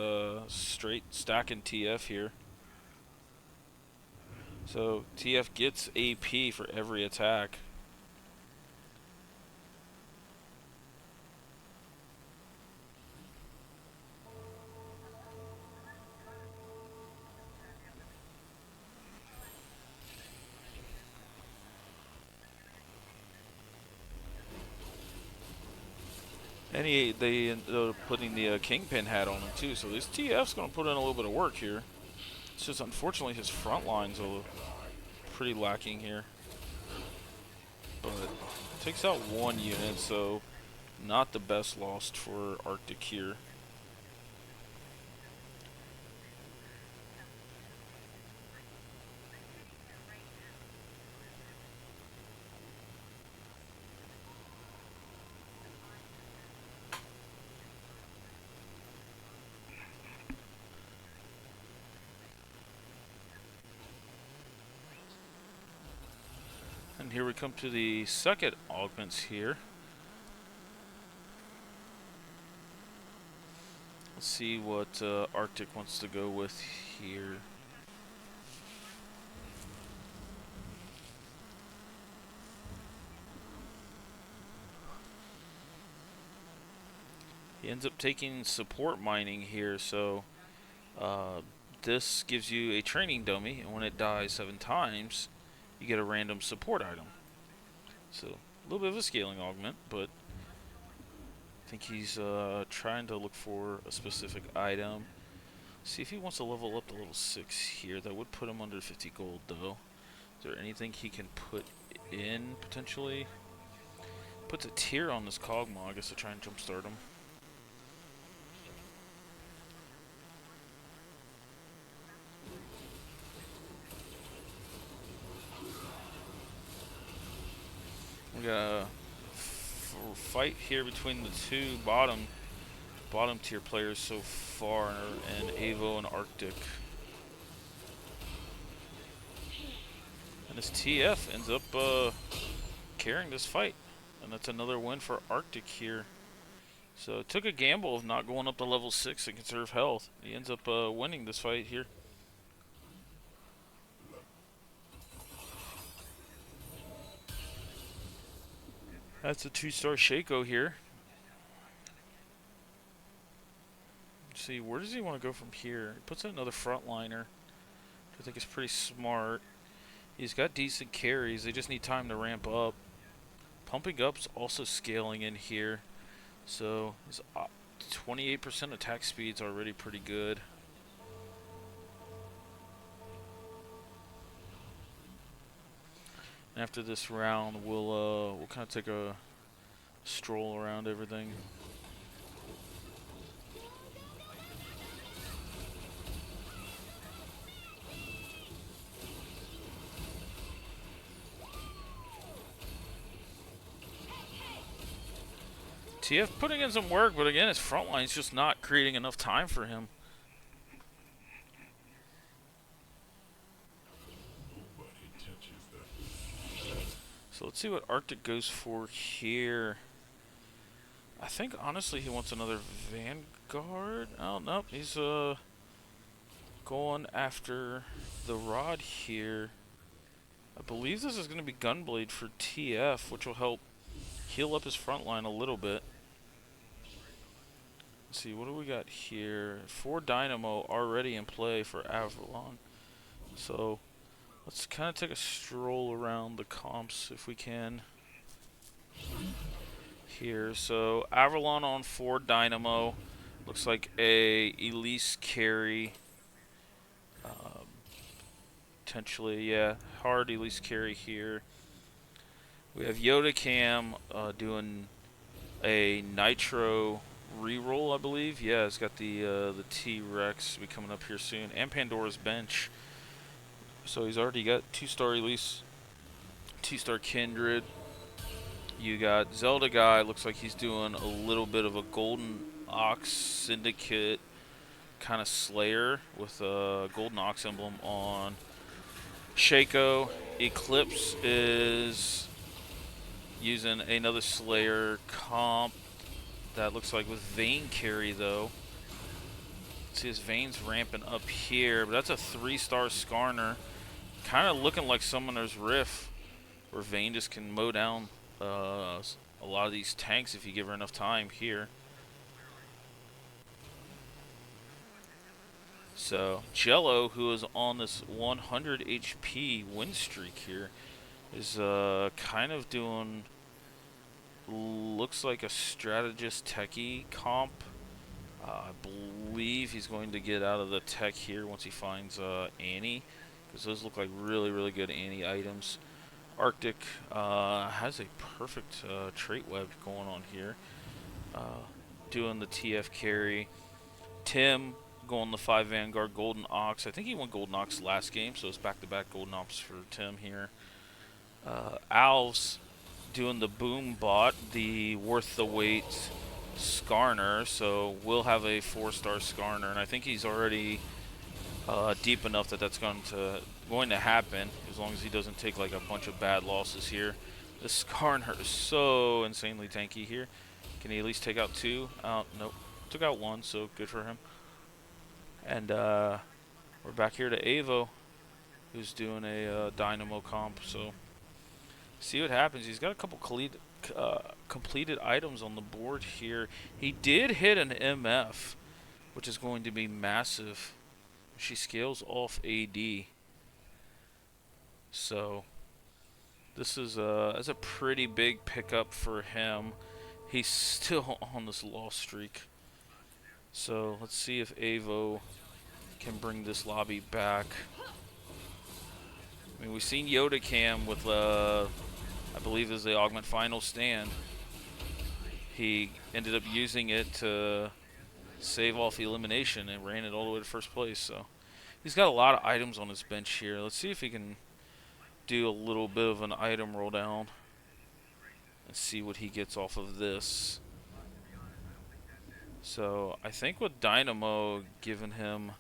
straight stacking TF here. So TF gets AP for every attack. And they ended up putting the Kingpin hat on him too. So this TF's going to put in a little bit of work here. It's just unfortunately his front line's a pretty lacking here. But takes out one unit, so not the best lost for Arctic here. And here we come to the second augments here. Let's see what Arctic wants to go with here. He ends up taking support mining here, so this gives you a training dummy, and when it dies 7 times, you get a random support item. So a little bit of a scaling augment, but I think he's trying to look for a specific item. See if he wants to level up to level 6 here. That would put him under 50 gold, though. Is there anything he can put in, potentially? Puts a tier on this Cogma, I guess, to try and jumpstart him. We got a fight here between the two bottom tier players so far, and Avo and Arctic. And this TF ends up carrying this fight, and that's another win for Arctic here. So it took a gamble of not going up to level 6 and conserve health. He ends up winning this fight here. That's a 2-star Shaco here. Let's see, where does he want to go from here? He puts in another frontliner, which I think is pretty smart. He's got decent carries. They just need time to ramp up. Pumping up's also scaling in here. So his 28% attack speed's already pretty good. After this round, we'll kind of take a stroll around everything. TF putting in some work, but again, his front line's just not creating enough time for him. So let's see what Arctic goes for here. I think honestly he wants another Vanguard. Oh nope, he's going after the rod here. I believe this is going to be Gunblade for TF, which will help heal up his front line a little bit. Let's see, what do we got here? 4 Dynamo already in play for Avalon. So let's kind of take a stroll around the comps if we can here. So Avalon on 4 Dynamo. Looks like a Elise carry. Potentially, yeah, hard Elise carry here. We have Yoda Cam doing a Nitro reroll, I believe. Yeah, it's got the T-Rex be coming up here soon, and Pandora's Bench. So he's already got 2-star Elise, 2-star Kindred. You got Zelda guy. Looks like he's doing a little bit of a Golden Ox Syndicate kind of Slayer with a Golden Ox emblem on Shaco. Eclipse is using another Slayer comp that looks like with Vayne carry though. See his Vayne's ramping up here, but that's a 3-star Skarner. Kind of looking like Summoner's Rift, where Vayne just can mow down a lot of these tanks if you give her enough time here. So Jello, who is on this 100 HP win streak here, is kind of doing, looks like a strategist techie comp. I believe he's going to get out of the tech here once he finds Annie, because those look like really, really good anti-items. Arctic has a perfect trait web going on here. Doing the TF carry. Tim going the 5 Vanguard Golden Ox. I think he won Golden Ox last game, so it's back-to-back Golden Ox for Tim here. Alves doing the Boom Bot, the worth the wait Skarner, so we'll have a 4-star Skarner, and I think he's already deep enough that that's going to happen, as long as he doesn't take like a bunch of bad losses here. This Skarner is so insanely tanky here. Can he at least take out 2? Nope. Took out 1, so good for him. And we're back here to Avo, who's doing a Dynamo comp, so see what happens. He's got a couple completed items on the board here. He did hit an MF, which is going to be massive. She scales off AD. So this is a pretty big pickup for him. He's still on this loss streak. So let's see if Avo can bring this lobby back. I mean, we've seen Yoda Cam with, I believe this is the Augment Final Stand. He ended up using it to save off elimination and ran it all the way to first place. So he's got a lot of items on his bench here. Let's see if he can do a little bit of an item roll down and see what he gets off of this. So I think with Dynamo giving him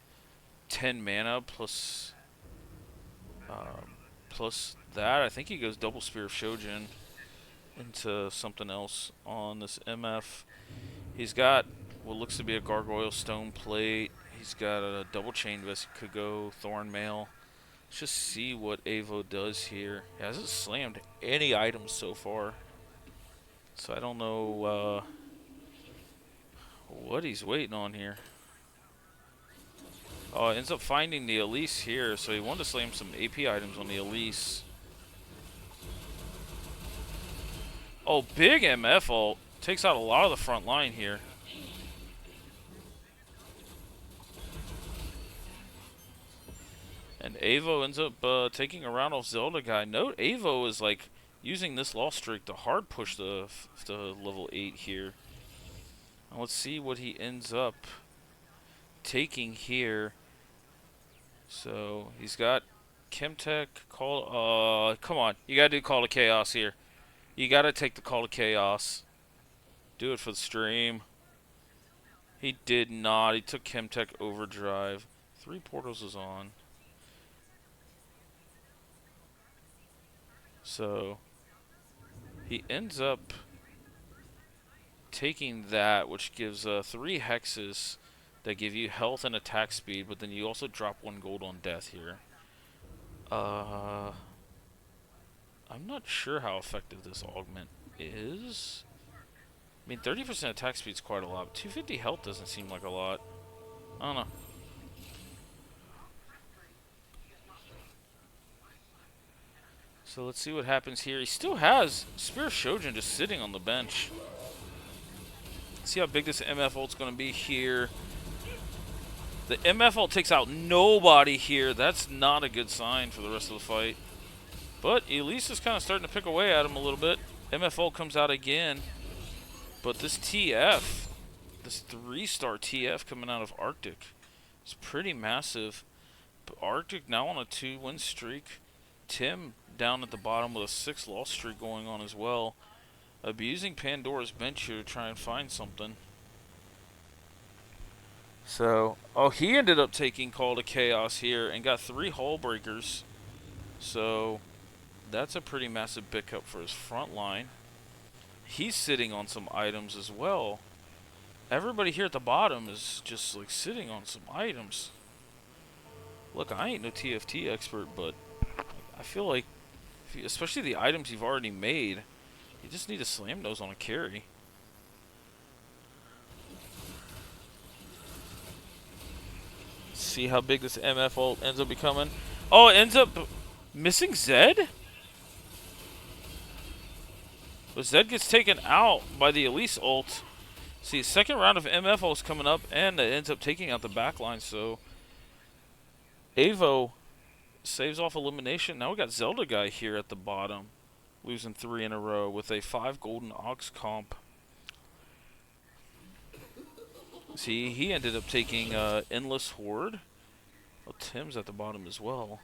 10 mana plus that, I think he goes double Spear of Shojin into something else on this MF. He's got what looks to be a Gargoyle Stone Plate. He's got a double Chain Vest. He could go Thorn Mail. Let's just see what Avo does here. He hasn't slammed any items so far, so I don't know what he's waiting on here. Oh, ends up finding the Elise here, so he wanted to slam some AP items on the Elise. Oh, big MF ult. Takes out a lot of the front line here. And Avo ends up taking a round off Zelda guy. Note Avo is like using this loss streak to hard push the level 8 here. Now let's see what he ends up taking here. So he's got Chemtech, Call. Come on, you gotta do Call to Chaos here. You gotta take the Call to Chaos. Do it for the stream. He did not. He took Chemtech Overdrive. 3 portals is on. So he ends up taking that, which gives 3 hexes that give you health and attack speed, but then you also drop 1 gold on death here. I'm not sure how effective this augment is. I mean, 30% attack speed is quite a lot, but 250 health doesn't seem like a lot. I don't know. So let's see what happens here. He still has Spear of Shojin just sitting on the bench. See how big this MF ult's going to be here. The MF ult takes out nobody here. That's not a good sign for the rest of the fight. But Elise is kind of starting to pick away at him a little bit. MF ult comes out again. But this TF, this 3-star TF coming out of Arctic, is pretty massive. But Arctic now on a 2-win streak. Tim down at the bottom with a 6-loss streak going on as well. Abusing Pandora's bench here to try and find something. So, oh, he ended up taking Call to Chaos here and got 3 Hull Breakers. So, that's a pretty massive pickup for his front line. He's sitting on some items as well. Everybody here at the bottom is just like sitting on some items. Look, I ain't no TFT expert, but I feel like, especially the items you've already made, you just need to slam those on a carry. See how big this MF ult ends up becoming. Oh, it ends up missing Zed? But Zed gets taken out by the Elise ult. See, second round of MF ults coming up, and it ends up taking out the backline. So Avo saves off elimination. Now we got Zelda guy here at the bottom, losing 3 in a row with a 5 golden ox comp. See, he ended up taking Endless Horde. Oh, Tim's at the bottom as well.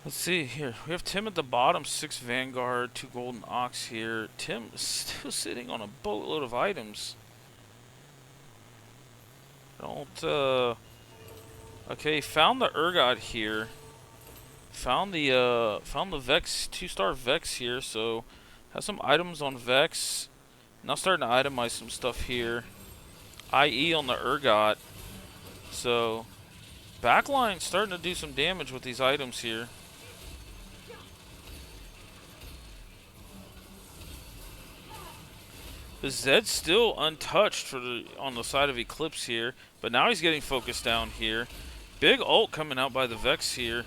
Let's see here. We have Tim at the bottom, 6 Vanguard, 2 Golden Ox here. Tim is still sitting on a boatload of items. Don't, okay, found the Urgot here. Found the Vex, 2-star Vex here, so has some items on Vex. Now starting to itemize some stuff here. IE on the Urgot. So, backline starting to do some damage with these items here. The Zed's still untouched on the side of Eclipse here, but now he's getting focused down here. Big ult coming out by the Vex here.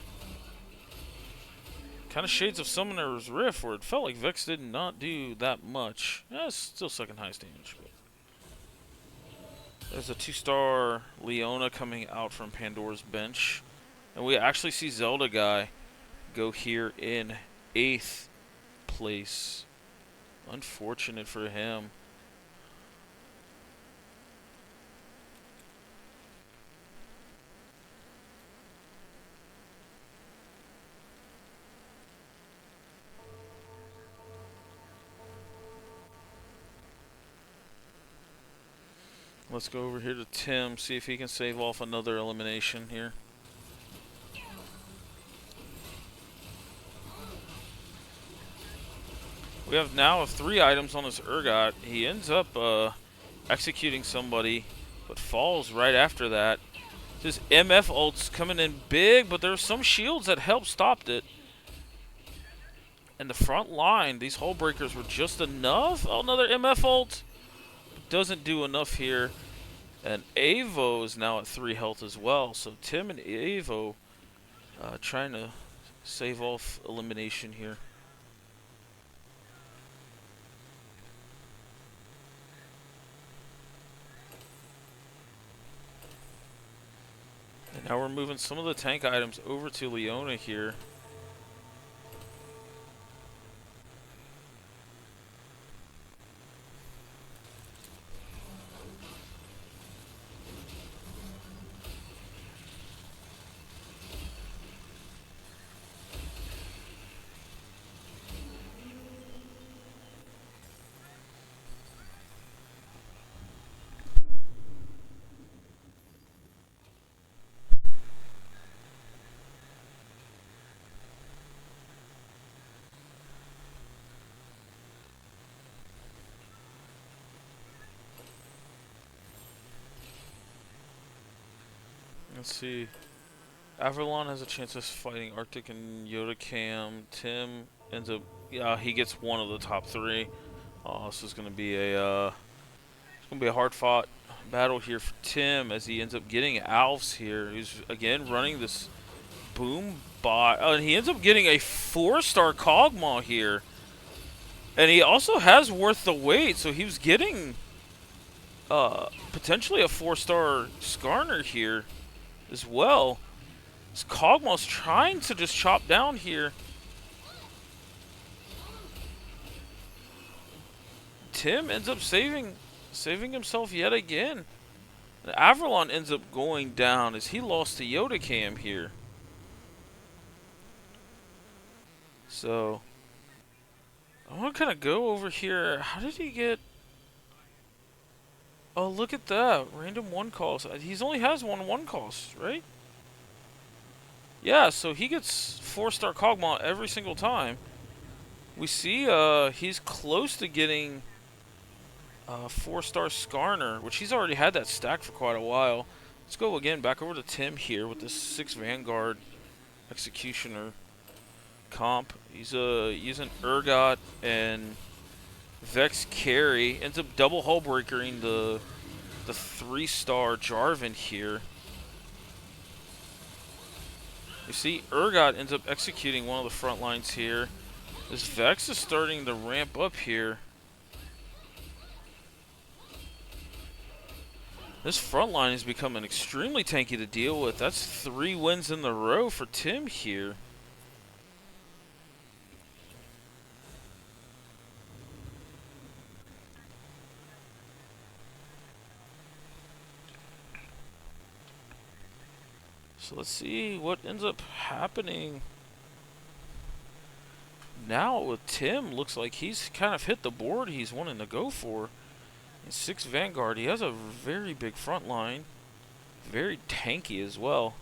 Kind of shades of Summoner's Rift, where it felt like Vex did not do that much. Yeah, it's still second highest damage. But there's a 2-star Leona coming out from Pandora's bench. And we actually see Zelda guy go here in 8th place. Unfortunate for him. Let's go over here to Tim, see if he can save off another elimination here. We have now 3 items on this Urgot. He ends up executing somebody, but falls right after that. His MF ult's coming in big, but there's some shields that help stop it. And the front line, these hull breakers were just enough. Oh, another MF ult. Doesn't do enough here. And Avo is now at 3 health as well. So Tim and Avo trying to save off elimination here. And now we're moving some of the tank items over to Leona here. Let's see. Avalon has a chance of fighting Arctic and Yoda Cam. Tim ends up, yeah, he gets one of the top 3. This is gonna be a hard fought battle here for Tim as he ends up getting Alves here. He's again running this boom bot. Oh, and he ends up getting a 4-star Kog'Maw here. And he also has worth the wait, so he was getting potentially a 4-star Skarner here as well. This Kog'Maw's trying to just chop down here. Tim ends up saving himself yet again. And Avalon ends up going down as he lost to Yoda Cam here. So I want to kind of go over here. How did he get? Oh, look at that. Random 1 cost. He only has 1 cost, right? Yeah, so he gets 4-star Kog'Maw every single time. We see he's close to getting 4-star Skarner, which he's already had that stack for quite a while. Let's go again back over to Tim here with this 6 Vanguard Executioner comp. He's using Urgot and Vex carry. Ends up double hull breakering the 3-star Jarvan here. You see Urgot ends up executing one of the front lines here. This Vex is starting to ramp up here. This front line is becoming extremely tanky to deal with. That's 3 wins in a row for Tim here. So let's see what ends up happening. Now with Tim, looks like he's kind of hit the board he's wanting to go for. In 6 Vanguard, he has a very big front line. Very tanky as well.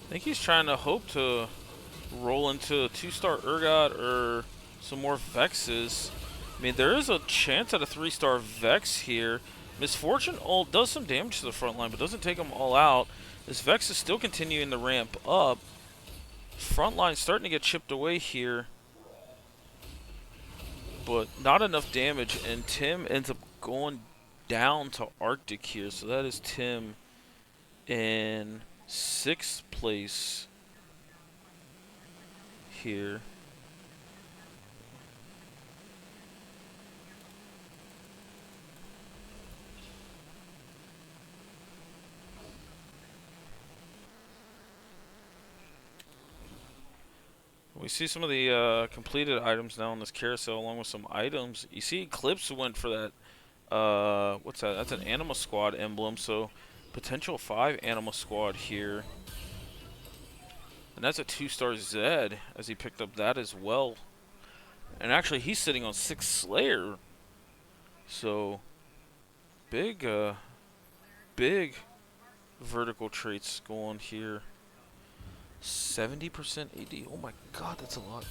I think he's trying to hope to roll into a 2-star Urgot or some more Vexes. I mean, there is a chance at a 3-star Vex here. Misfortune ult does some damage to the front line, but doesn't take them all out. This Vex is still continuing to ramp up. Front line starting to get chipped away here, but not enough damage, and Tim ends up going down to Arctic here. So that is Tim in 6th place here. We see some of the completed items now on this carousel, along with some items. You see Eclipse went for that, what's that? That's an Anima Squad emblem, so potential 5 Anima Squad here. And that's a 2-star Zed, as he picked up that as well. And actually, he's sitting on 6 Slayer. So, big vertical traits going here. 70% AD. Oh my god, that's a lot.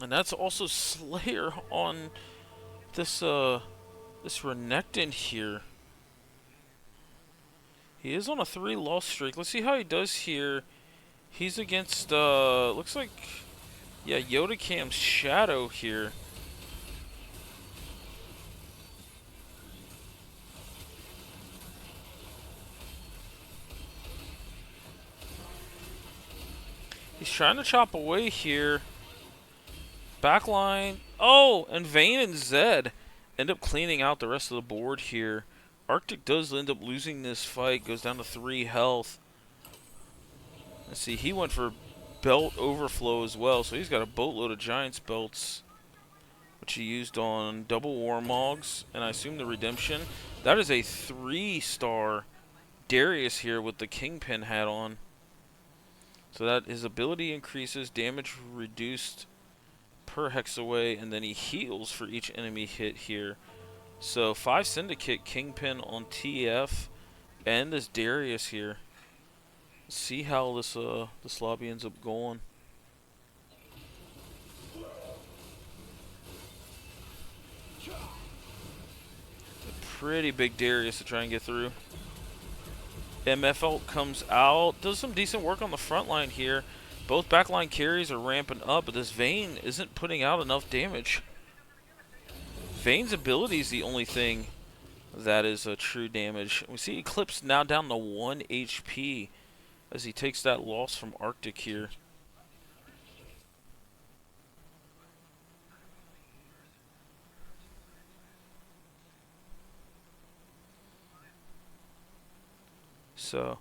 And that's also Slayer on this this Renekton here. He is on a 3-loss streak. Let's see how he does here. He's against looks like, yeah, Yodacam's Shadow here. He's trying to chop away here. Backline. Oh, and Vayne and Zed end up cleaning out the rest of the board here. Arctic does end up losing this fight. Goes down to 3 health. Let's see. He went for belt overflow as well. So he's got a boatload of Giants belts, which he used on double Warmogs. And I assume the Redemption. That is a 3-star Darius here with the Kingpin hat on. So that his ability increases, damage reduced per hex away, and then he heals for each enemy hit here. So 5 Syndicate, Kingpin on TF, and this Darius here. Let's see how this lobby ends up going. A pretty big Darius to try and get through. MF ult comes out, does some decent work on the front line here. Both backline carries are ramping up, but this Vayne isn't putting out enough damage. Vayne's ability is the only thing that is true damage. We see Eclipse now down to 1 HP as he takes that loss from Arctic here. So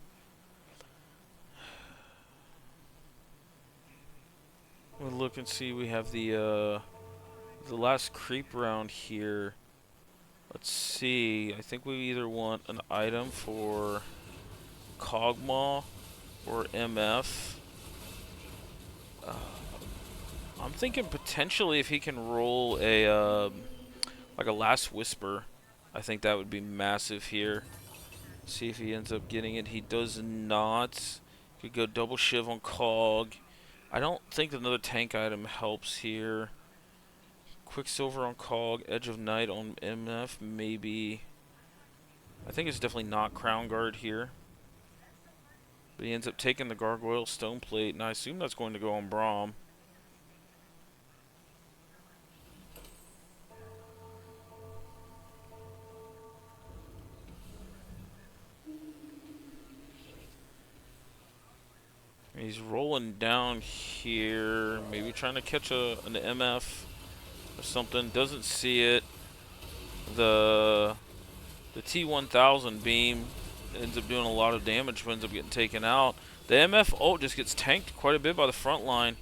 we'll look and see. We have the last creep round here. Let's see. I think we either want an item for Kog'Maw or MF. I'm thinking potentially if he can roll a like a Last Whisper, I think that would be massive here. See if he ends up getting it. He does not. Could go double shiv on Cog. I don't think another tank item helps here. Quicksilver on Cog, Edge of Night on MF, maybe. I think it's definitely not Crown Guard here. But he ends up taking the Gargoyle Stone Plate, and I assume that's going to go on Braum. He's rolling down here, maybe trying to catch an MF or something. Doesn't see it. The T1000 beam ends up doing a lot of damage, ends up getting taken out. The MF ult just gets tanked quite a bit by the front line.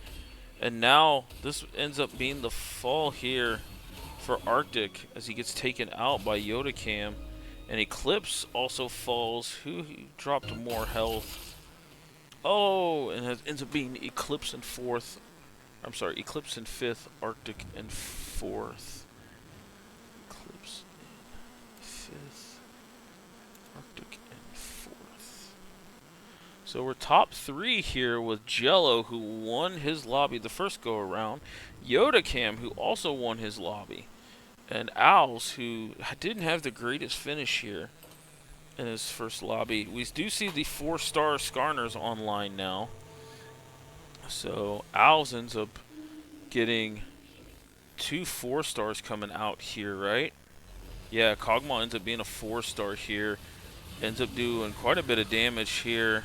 And now this ends up being the fall here for Arctic as he gets taken out by Yoda Cam. And Eclipse also falls. Who dropped more health? Oh, and it ends up being Eclipse in fourth. I'm sorry, Eclipse in fifth, Arctic in fourth. Eclipse in fifth, Arctic in fourth. So we're top three here with Jello, who won his lobby the first go around, Yoda Cam, who also won his lobby, and Owls, who didn't have the greatest finish here in his first lobby. We do see the 4-star Skarners online now. So Owls ends up getting 2 4-stars coming out here, right? Yeah, Kog'Maw ends up being a 4-star here. Ends up doing quite a bit of damage here.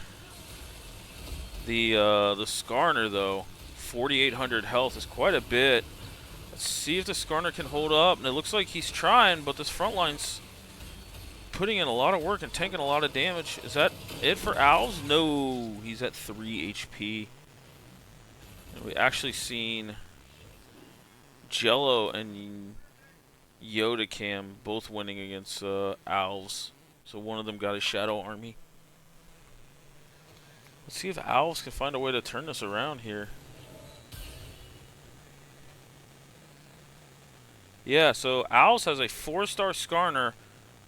The Skarner though, 4,800 health is quite a bit. Let's see if the Skarner can hold up, and it looks like he's trying, but this front line's putting in a lot of work and taking a lot of damage. Is that it for Owls? No, he's at 3 HP. And we actually seen Jello and Yoda Cam both winning against Owls. So one of them got a Shadow Army. Let's see if Owls can find a way to turn this around here. Yeah, so Owls has a 4-star Skarner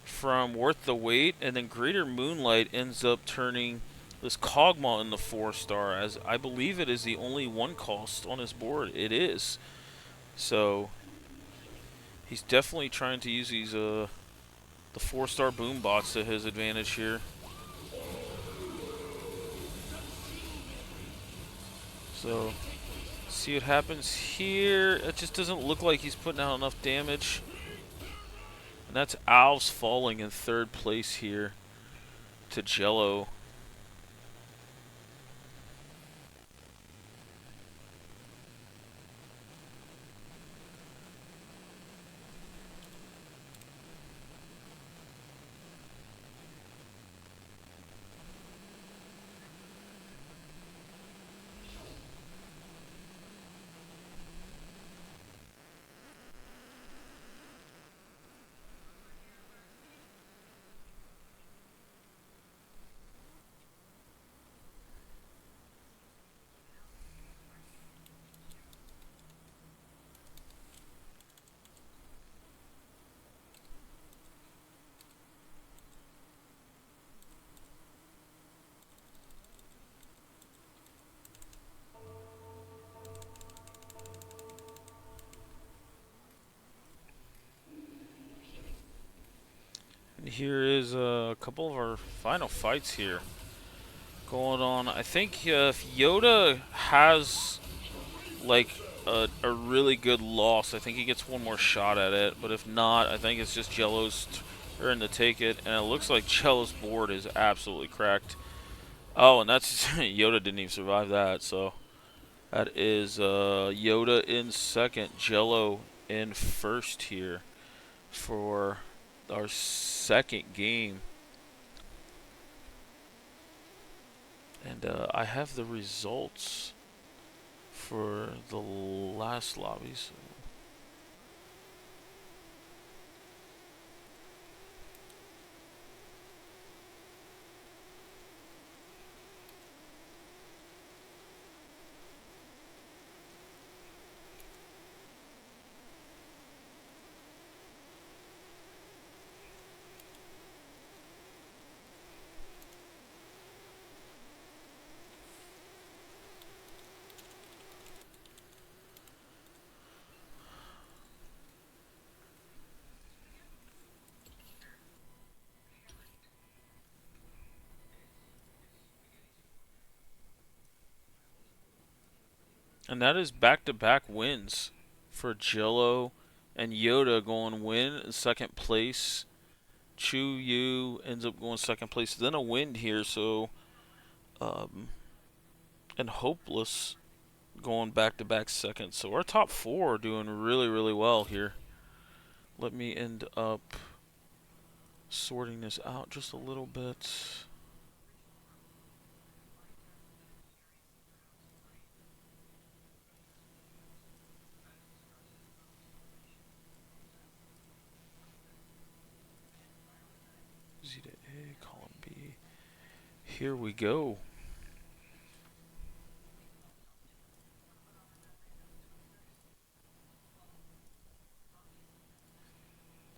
from Worth the Wait, and then Greater Moonlight ends up turning this Kog'Maw in the 4-star, as I believe it is the only 1 cost on his board. It is. So he's definitely trying to use these the 4-star boom bots to his advantage here. So see what happens here. It just doesn't look like he's putting out enough damage. And that's Owls falling in 3rd place here to Jello. And here is a couple of our final fights here going on. I think if Yoda has like a really good loss, I think he gets one more shot at it. But if not, I think it's just Jello's turn to take it. And it looks like Jello's board is absolutely cracked. Oh, and that's Yoda didn't even survive that. So that is Yoda in second, Jello in first here for our second game. And I have the results for the last lobbies. And that is back-to-back wins for Jello and Yoda going win in second place. Chu Yu ends up going second place. Then a win here, so um, and Hopeless going back-to-back second. So our top four are doing really, really well here. Let me end up sorting this out just a little bit. Z to A, column B. Here we go.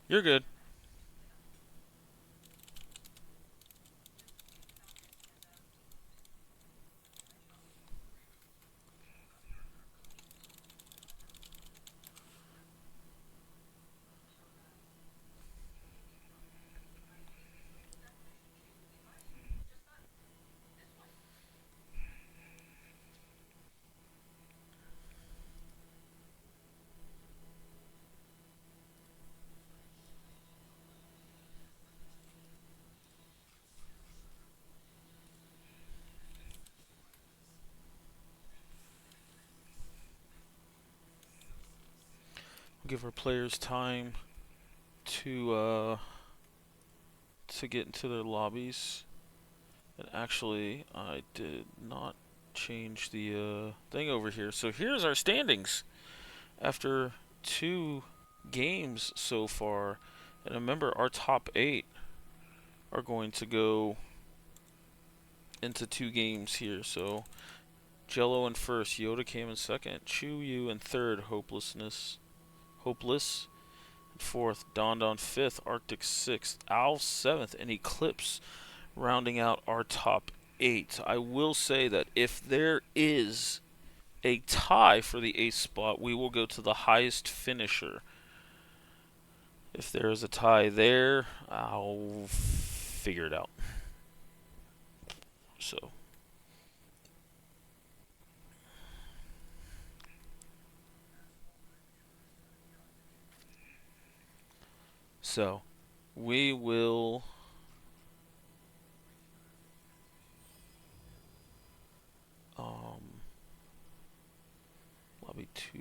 You're good. We'll give our players time to get into their lobbies. And actually, I did not change the thing over here. So here's our standings after 2 games so far. And remember, our top 8 are going to go into 2 games here. So Jello in first, Yoda came in second, Chu Yu in third, Hopeless in fourth, Don Don fifth, Arctic sixth, Owl seventh, and Eclipse rounding out our top 8. I will say that if there is a tie for the 8th spot, we will go to the highest finisher. If there is a tie there, I'll figure it out. So, so we will lobby 2.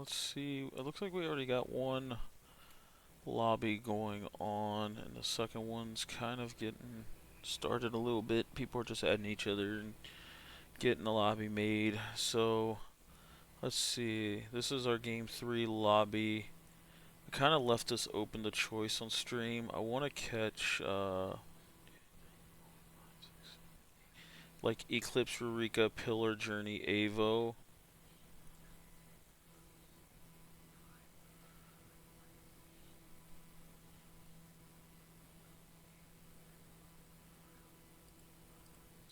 let's see. It looks like we already got one lobby going on, and the second one's kind of getting started a little bit. People are just adding each other and getting the lobby made. So let's see. This is our game 3 lobby. It kind of left us open to choice on stream. I want to catch like Eclipse, Eureka, Pillar, Journey, Avo.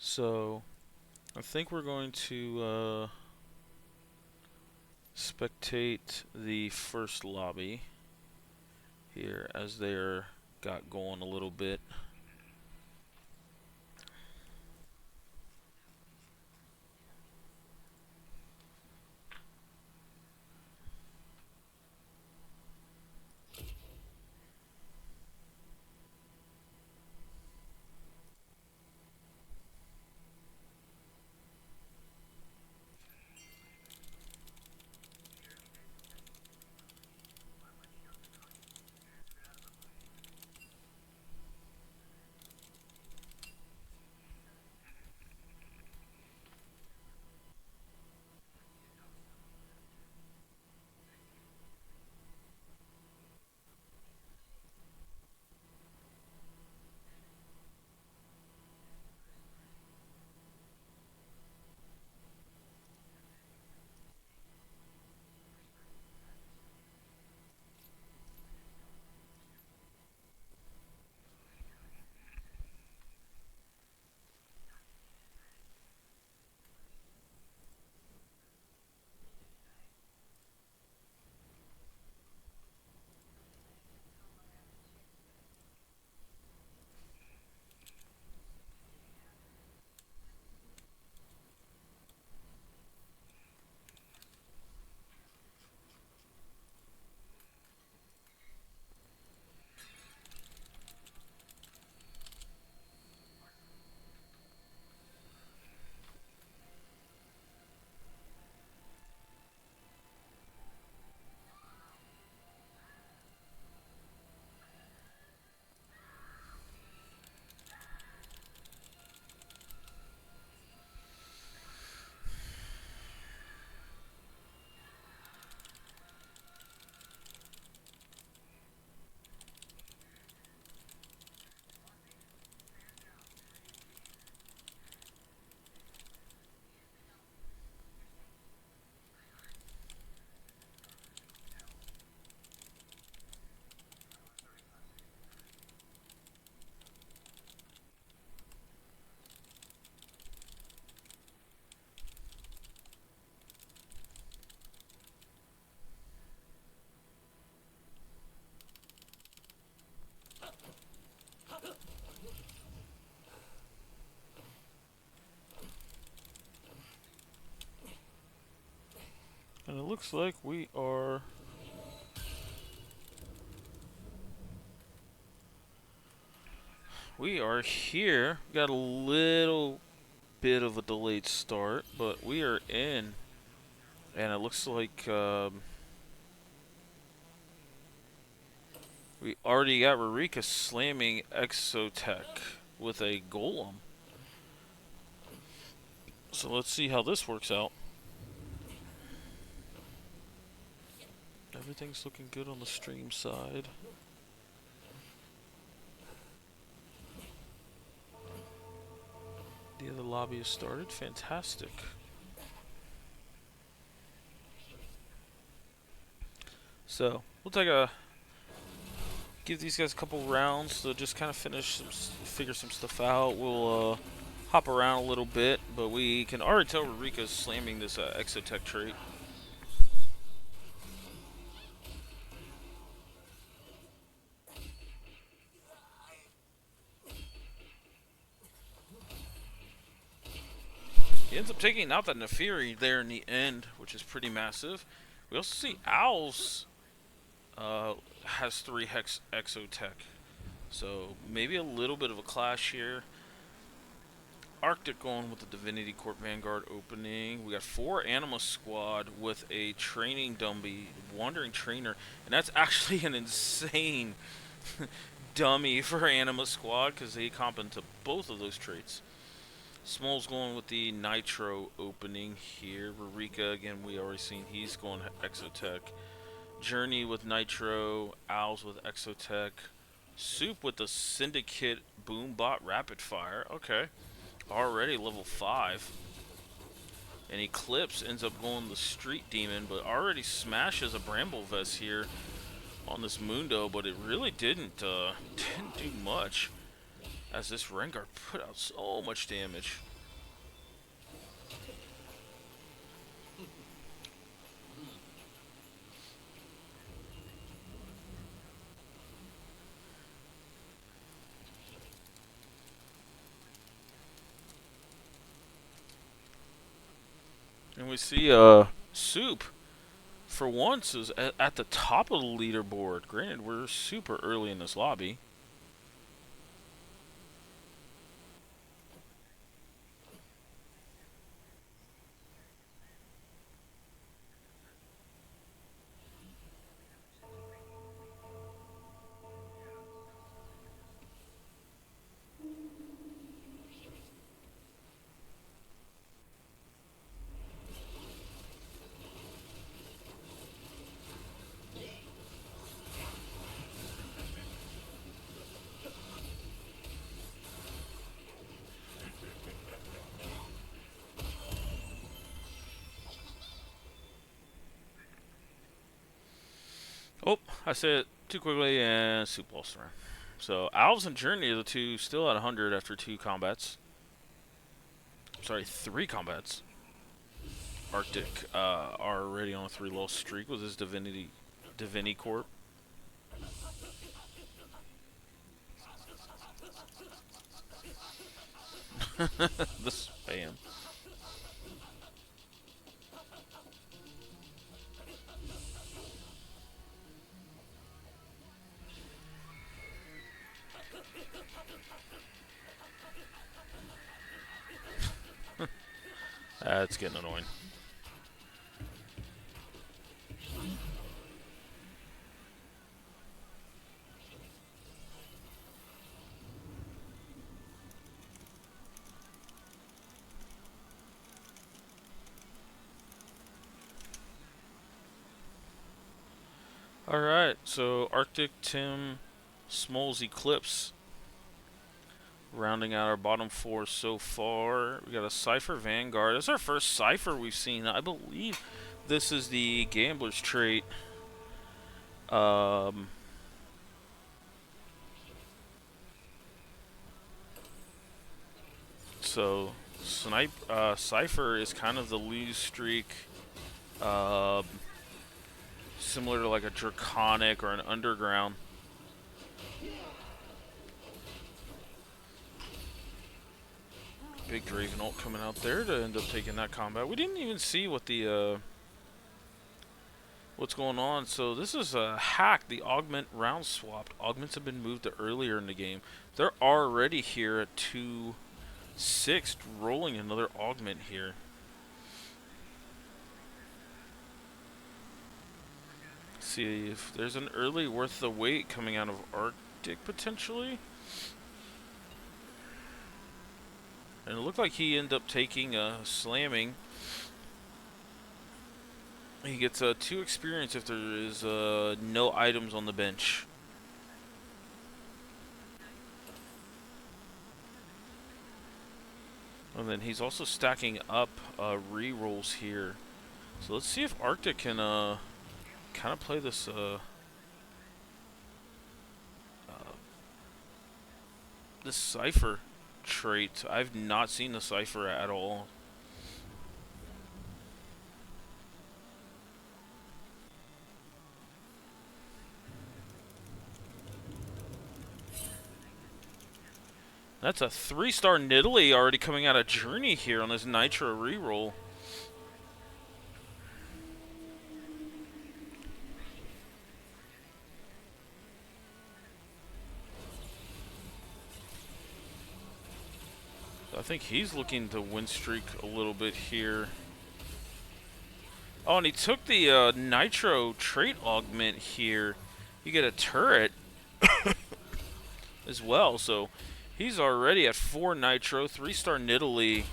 So I think we're going to spectate the first lobby here as they're got going a little bit. And it looks like we are here. We got a little bit of a delayed start, but we are in. And it looks like we already got Rurika slamming Exotech with a golem. So let's see how this works out. Everything's looking good on the stream side. The other lobby has started. Fantastic. So we'll give these guys a couple rounds to just kind of figure some stuff out. We'll hop around a little bit, but we can already tell Rurika's slamming this Exotech trait. He ends up taking out that Neferi there in the end, which is pretty massive. We also see Owls has 3 Hex Exotech. So maybe a little bit of a clash here. Arctic going with the Divinity Corp Vanguard opening. We got 4 Anima Squad with a training dummy, Wandering Trainer, and that's actually an insane dummy for Anima Squad because they comp into both of those traits. Small's going with the Nitro opening here. Rurika, again, we already seen he's going Exotech. Journey with Nitro. Owls with Exotech. Soup with the Syndicate Boombot Rapid Fire. Okay. Already level 5. And Eclipse ends up going the Street Demon, but already smashes a Bramble Vest here on this Mundo, but it really didn't do much, as this Rengar put out so much damage. And we see Soup, for once, is at the top of the leaderboard. Granted, we're super early in this lobby. Oh, I said it too quickly, and Soup lost around. So, Owls and Journey are the two still at 100 after 2 combats. Sorry, 3 combats. Arctic already on a 3-loss streak with his Divinity Corp. The spam. That's getting annoying. Alright, so Arctic, Tim, Smalls, Eclipse. Rounding out our bottom 4 so far. We got a Cypher Vanguard. This is our first Cypher we've seen. I believe this is the Gambler's trait. So, Cypher is kind of the lose streak. Similar to like a Draconic or an Underground. Big Draven ult coming out there to end up taking that combat. We didn't even see what the what's going on. So this is a hack. The augment round swapped. Augments have been moved to earlier in the game. They're already here at 2-6, rolling another augment here. See if there's an early worth the wait coming out of Arctic potentially. And it looked like he ended up taking slamming. He gets 2 experience if there is no items on the bench. And then he's also stacking up re-rolls here. So let's see if Arctic can kind of play this this Cypher trait. I've not seen the Cypher at all. That's a 3-star Nidalee already coming out of Journey here on this Nitro reroll. I think he's looking to win streak a little bit here. Oh, and he took the Nitro trait augment here. You get a turret as well, so he's already at 4 Nitro, 3-star Nidalee.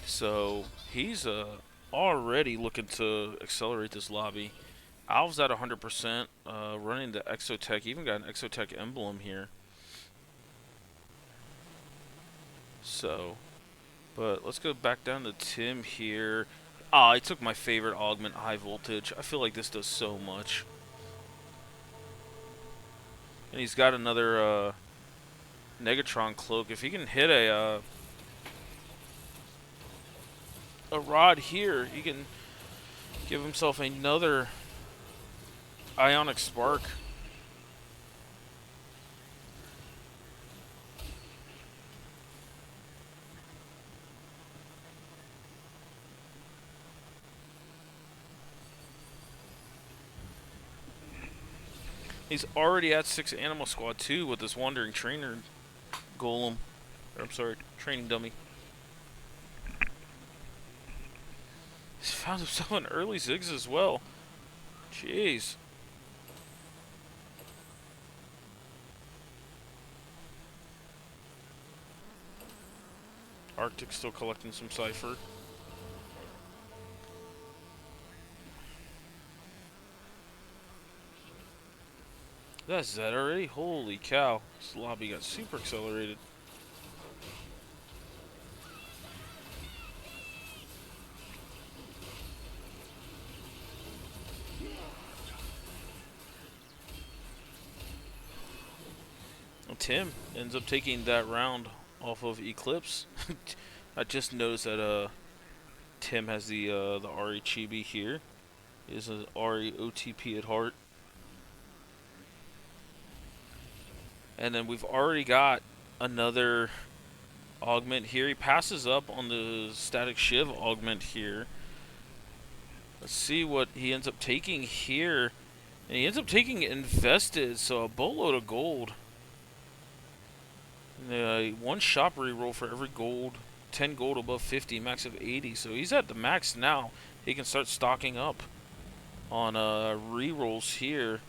So he's already looking to accelerate this lobby. Alv's at 100%, running the Exotech, even got an Exotech emblem here. So, but let's go back down to Tim here. Ah, I took my favorite augment, High Voltage. I feel like this does so much. And he's got another Negatron cloak. If he can hit a rod here, he can give himself another Ionic Spark. He's already at 6 Animal Squad too with this Wandering Trainer Golem. Or, I'm sorry, Training Dummy. He's found himself an early Ziggs as well. Jeez. Arctic still collecting some Cypher. That's that already? Holy cow. This lobby got super accelerated. Well, Tim ends up taking that round off of Eclipse. I just noticed that Tim has the Ari Chibi here. He is an Ari OTP at heart. And then we've already got another augment here. He passes up on the Static Shiv augment here. Let's see what he ends up taking here. And he ends up taking Invested, so a boatload of gold. And, one shop reroll for every gold. 10 gold above 50, max of 80. So he's at the max now. He can start stocking up on rerolls here.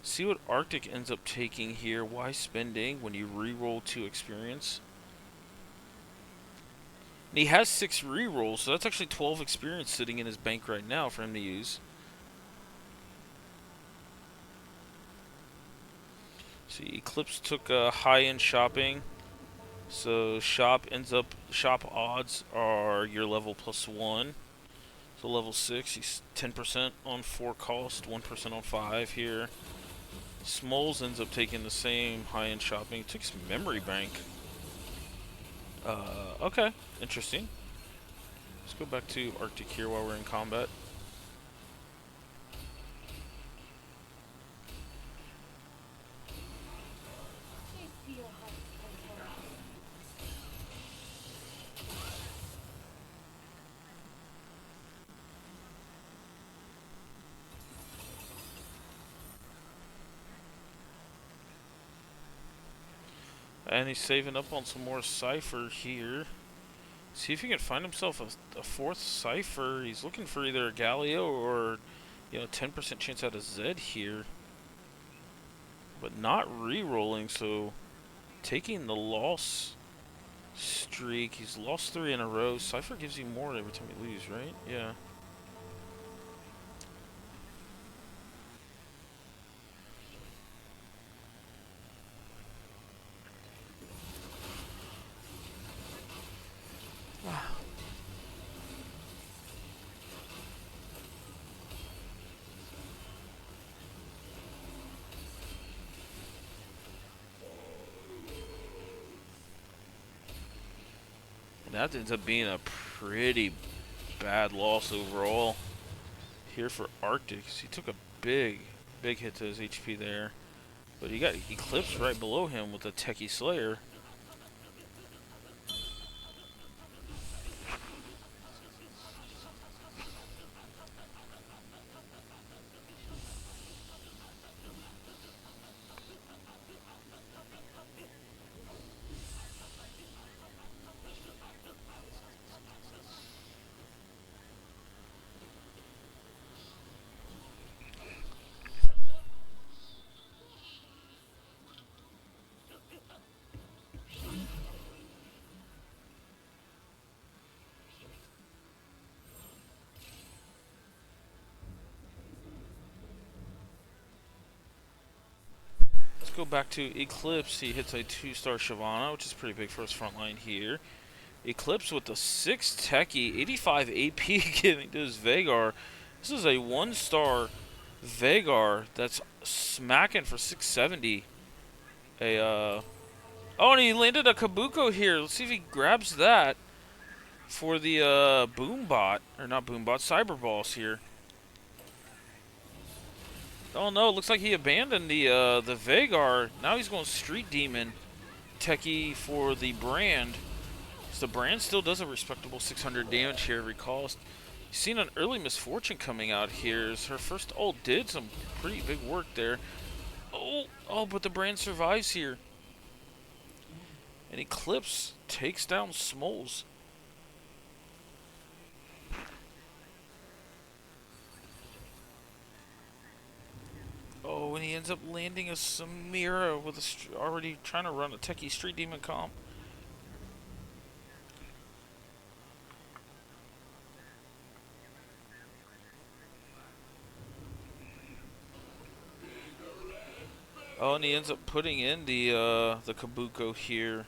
See what Arctic ends up taking here. Why spending when you reroll 2 experience? And he has 6 rerolls, so that's actually 12 experience sitting in his bank right now for him to use. See, Eclipse took high-end shopping. So shop odds are your level +1. So level 6, he's 10% on 4 cost, 1% on 5 here. Smoles ends up taking the same high-end shopping. Took some memory bank. Okay, interesting. Let's go back to Arctic here while we're in combat. And he's saving up on some more Cypher here. See if he can find himself a 4th Cypher. He's looking for either a Galio or, 10% chance at a Zed here. But not re-rolling, so taking the loss streak. He's lost 3 in a row. Cypher gives you more every time you lose, right? Yeah. That ends up being a pretty bad loss overall here for Arctic. He took a big hit to his HP there. But he got Eclipse right below him with a Techie Slayer. Let's go back to Eclipse. He hits a 2-star Shyvana, which is pretty big for his front line here. Eclipse with the 6 techie, 85 AP getting to his Vagar. This is a 1-star Vagar that's smacking for 670. Oh, and he landed a Kabuko here. Let's see if he grabs that for the Boombot, or not Boombot, Cyberballs here. Oh no, it looks like he abandoned the Vagar. Now he's going Street Demon techie for the Brand. So the Brand still does a respectable 600 damage here every cost. You've seen an early Misfortune coming out here. As her first ult did some pretty big work there. Oh, but the Brand survives here. And Eclipse takes down Smoles. Oh, and he ends up landing a Samira with already trying to run a techie Street Demon comp. Oh, and he ends up putting in the Kabuko here.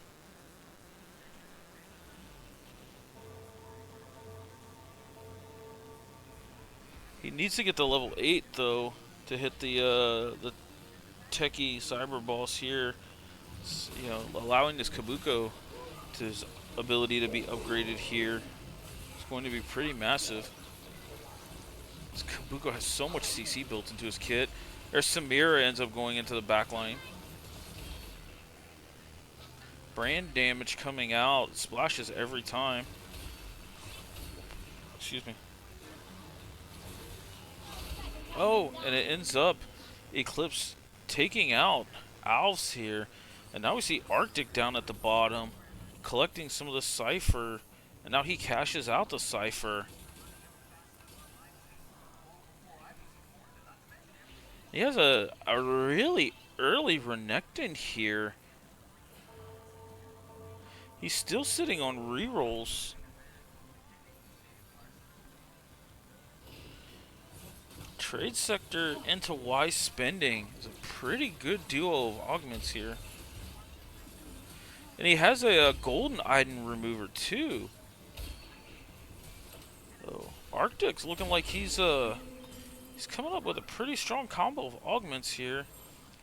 He needs to get to level 8 though to hit the techie cyber boss here. You know, allowing this Kabuko to his ability to be upgraded here is going to be pretty massive. This Kabuko has so much CC built into his kit. There's Samira ends up going into the backline. Brand damage coming out. Splashes every time. Excuse me. Oh, and it ends up Eclipse taking out Alves here. And now we see Arctic down at the bottom, collecting some of the Cypher. And now he cashes out the Cypher. He has a really early Renekton here. He's still sitting on rerolls. Trade Sector into Wise Spending is a pretty good duo of augments here. And he has a golden item remover too. Oh, Arctic's looking like he's coming up with a pretty strong combo of augments here.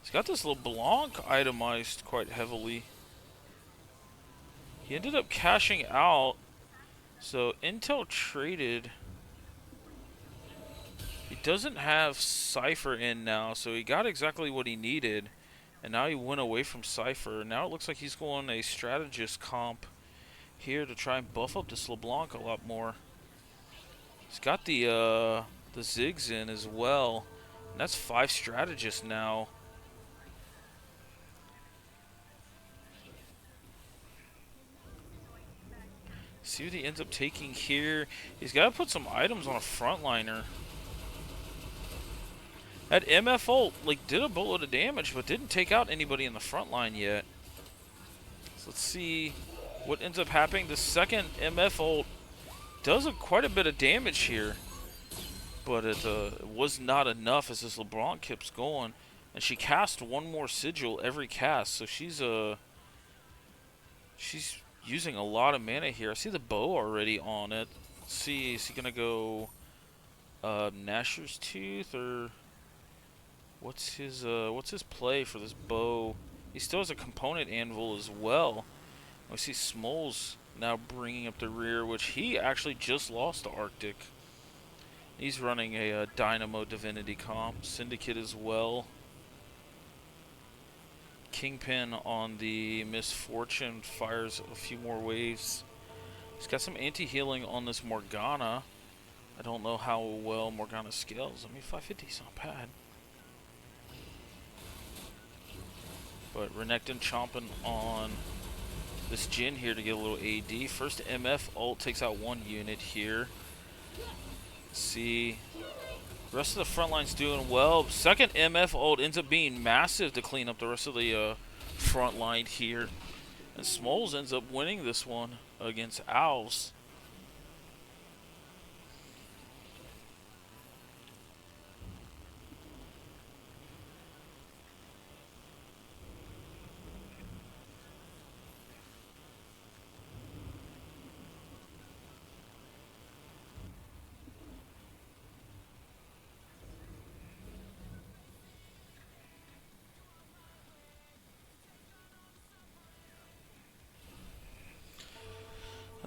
He's got this LeBlanc itemized quite heavily. He ended up cashing out. So Intel traded. He doesn't have Cypher in now, so he got exactly what he needed. And now he went away from Cypher. Now it looks like he's going a strategist comp here to try and buff up this LeBlanc a lot more. He's got the Ziggs in as well. And that's 5 strategists now. See what he ends up taking here. He's got to put some items on a frontliner. That MF ult, like, did a boatload of damage, but didn't take out anybody in the front line yet. So let's see what ends up happening. The second MF ult does quite a bit of damage here, but it was not enough as this LeBlanc keeps going. And she cast one more sigil every cast, so she's using a lot of mana here. I see the bow already on it. Let's see, is he gonna go Nashor's Tooth, or what's his play for this bow? He still has a component anvil as well. We see Smoles now bringing up the rear, which he actually just lost to Arctic. He's running a Dynamo Divinity comp. Syndicate as well. Kingpin on the Misfortune fires a few more waves. He's got some anti-healing on this Morgana. I don't know how well Morgana scales. I mean, 550 is not bad. But Renekton chomping on this Jhin here to get a little AD. First MF ult takes out one unit here. Let's see. The rest of the front line's doing well. Second MF ult ends up being massive to clean up the rest of the front line here. And Smoles ends up winning this one against Owls.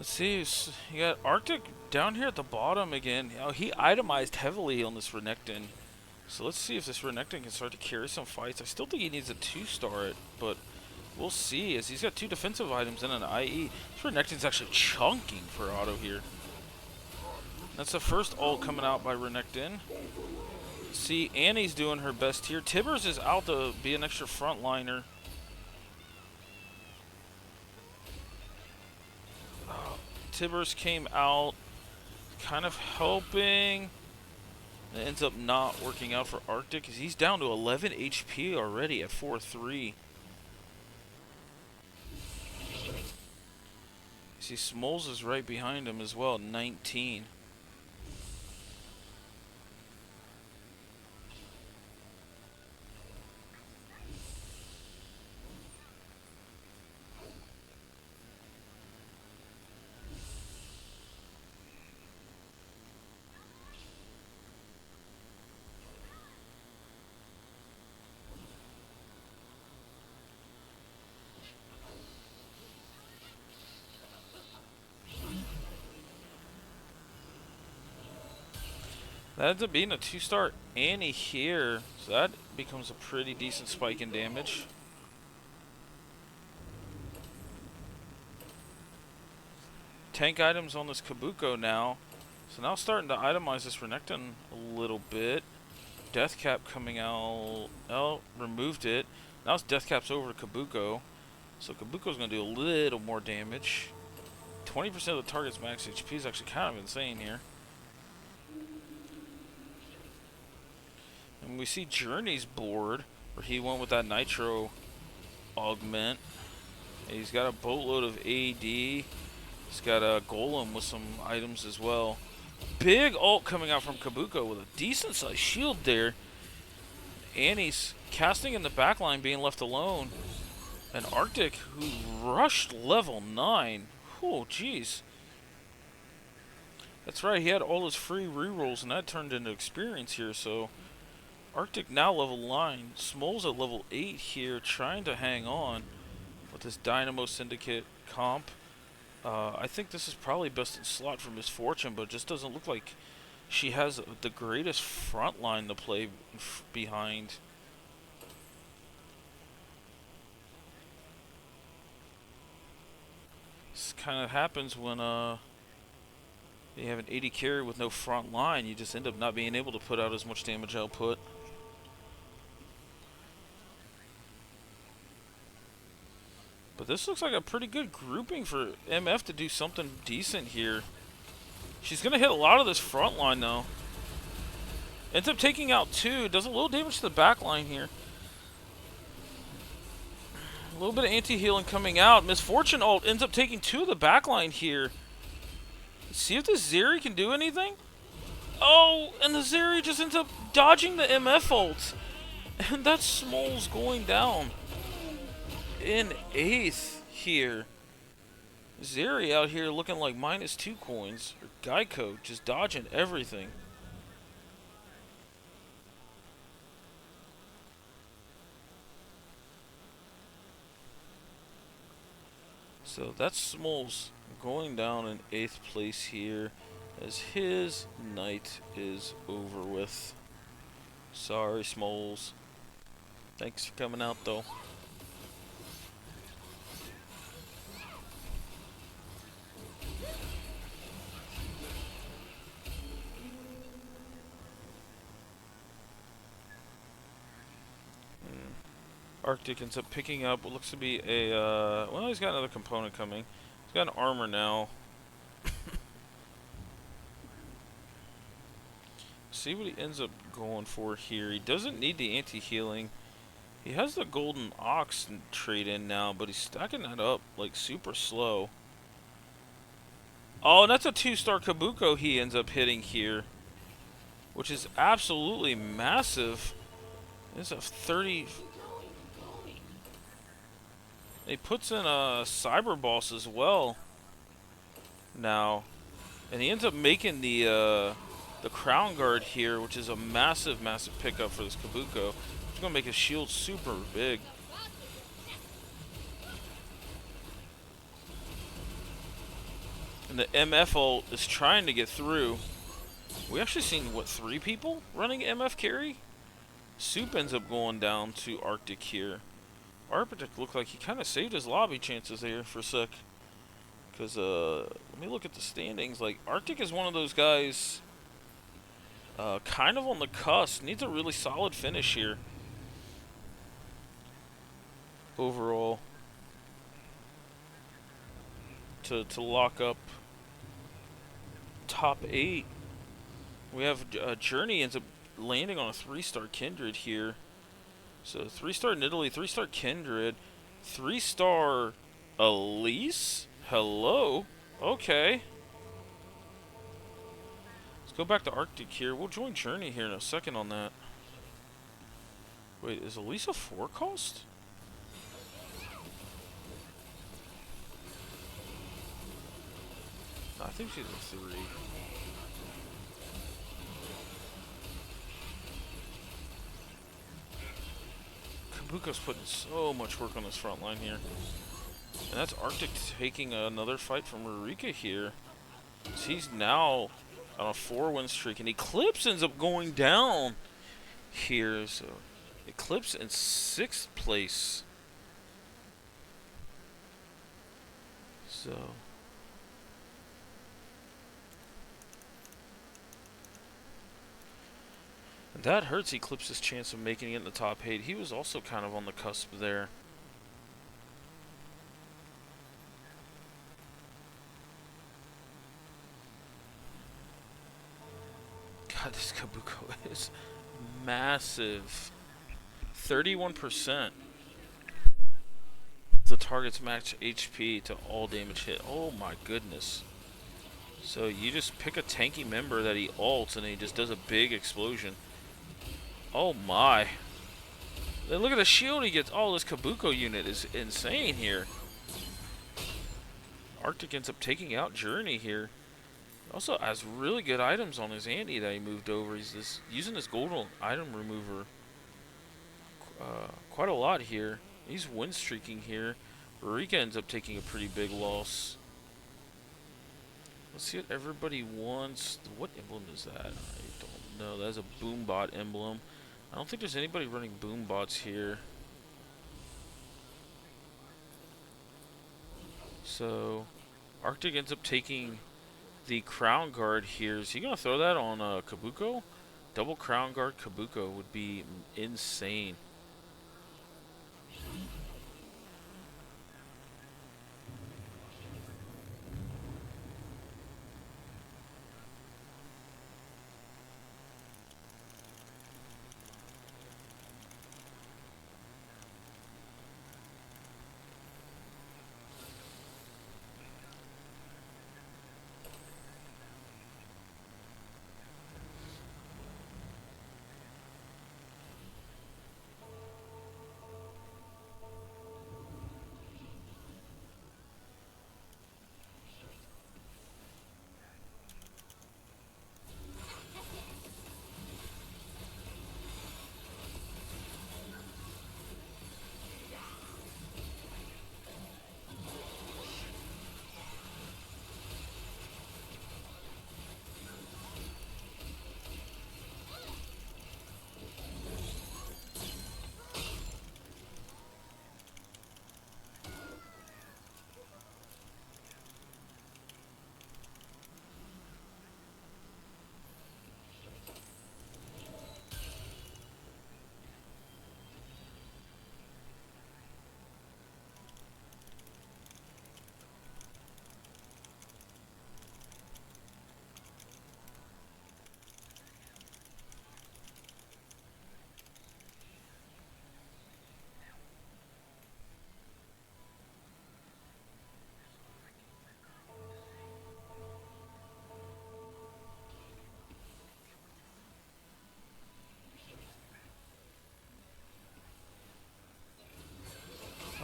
Let's see. You got Arctic down here at the bottom again. You know, he itemized heavily on this Renekton. So let's see if this Renekton can start to carry some fights. I still think he needs a 2-star it, but we'll see, as he's got 2 defensive items and an IE. This Renekton's actually chunking for auto here. That's the first ult coming out by Renekton. See, Annie's doing her best here. Tibbers is out to be an extra frontliner. Tibbers came out, kind of helping. It ends up not working out for Arctic, because he's down to 11 HP already at 4-3. See, Smoles is right behind him as well, 19. That ends up being a 2-star Annie here, so that becomes a pretty decent spike in damage. Tank items on this Kabuko now, so now starting to itemize this Renekton a little bit. Deathcap coming out, oh, removed it. Now it's Deathcap's over to Kabuko, so Kabuko's going to do a little more damage. 20% of the target's max HP is actually kind of insane here. And we see Journey's board, where he went with that Nitro augment. And he's got a boatload of AD. He's got a Golem with some items as well. Big ult coming out from Kabuko with a decent sized shield there. Annie's casting in the backline, being left alone. And Arctic, who rushed level 9. Oh, jeez. That's right, he had all his free rerolls, and that turned into experience here, so... Arctic now level 9. Smoles at level 8 here, trying to hang on with this Dynamo Syndicate comp. I think this is probably best in slot for Misfortune, but it just doesn't look like she has the greatest front line to play behind. This kind of happens when you have an 80 carry with no front line. You just end up not being able to put out as much damage output. But this looks like a pretty good grouping for MF to do something decent here. She's going to hit a lot of this front line, though. Ends up taking out 2. Does a little damage to the back line here. A little bit of anti-healing coming out. Misfortune ult ends up taking 2 of the back line here. Let's see if this Zeri can do anything. Oh, and the Zeri just ends up dodging the MF ult. And that's Smoles going down. In 8th here. Zeri out here looking like -2 coins. Or Geico just dodging everything. So that's Smoles going down in 8th place here, as his night is over with. Sorry, Smoles. Thanks for coming out, though. Arctic ends up picking up what looks to be a, well, he's got another component coming. He's got an armor now. See what he ends up going for here. He doesn't need the anti-healing. He has the golden ox trade in now, but he's stacking that up like super slow. Oh, and that's a 2-star Kabuko he ends up hitting here, which is absolutely massive. It's a 30... He puts in a Cyber Boss as well now, and he ends up making the Crown Guard here, which is a massive pickup for this Kabuko. It's gonna make his shield super big. And the MF ult is trying to get through. We actually seen, what, 3 people running MF carry? Soup ends up going down to Arctic here. Arctic looked like he kind of saved his lobby chances there for a sec. Because, let me look at the standings. Like, Arctic is one of those guys, kind of on the cusp. Needs a really solid finish here. Overall. To lock up top 8. We have Journey ends up landing on a 3-star Kindred here. So 3-star Nidalee, 3-star Kindred, 3-star Elise? Hello? Okay. Let's go back to Arctic here. We'll join Journey here in a second on that. Wait, is Elise a 4 cost? I think she's a 3. Kabuko's putting so much work on this front line here. And that's Arctic taking another fight from Rurika here. So he's now on a 4-win streak, and Eclipse ends up going down here. So Eclipse in 6th place. So that hurts Eclipse's chance of making it in the top 8. He was also kind of on the cusp there. God, this Kabuko is massive. 31%. The target's max HP to all damage hit. Oh my goodness. So you just pick a tanky member that he ults and he just does a big explosion. Oh my. Then look at the shield he gets. Oh, this Kabuko unit is insane here. Arctic ends up taking out Journey here. Also has really good items on his Andy that he moved over. He's using his golden item remover quite a lot here. He's win streaking here. Rurika ends up taking a pretty big loss. Let's see what everybody wants. What emblem is that? I don't know. That's a Boombot emblem. I don't think there's anybody running Boombots here. So, Arctic ends up taking the Crown Guard here. Is he going to throw that on Kabuko? Double Crown Guard Kabuko would be insane.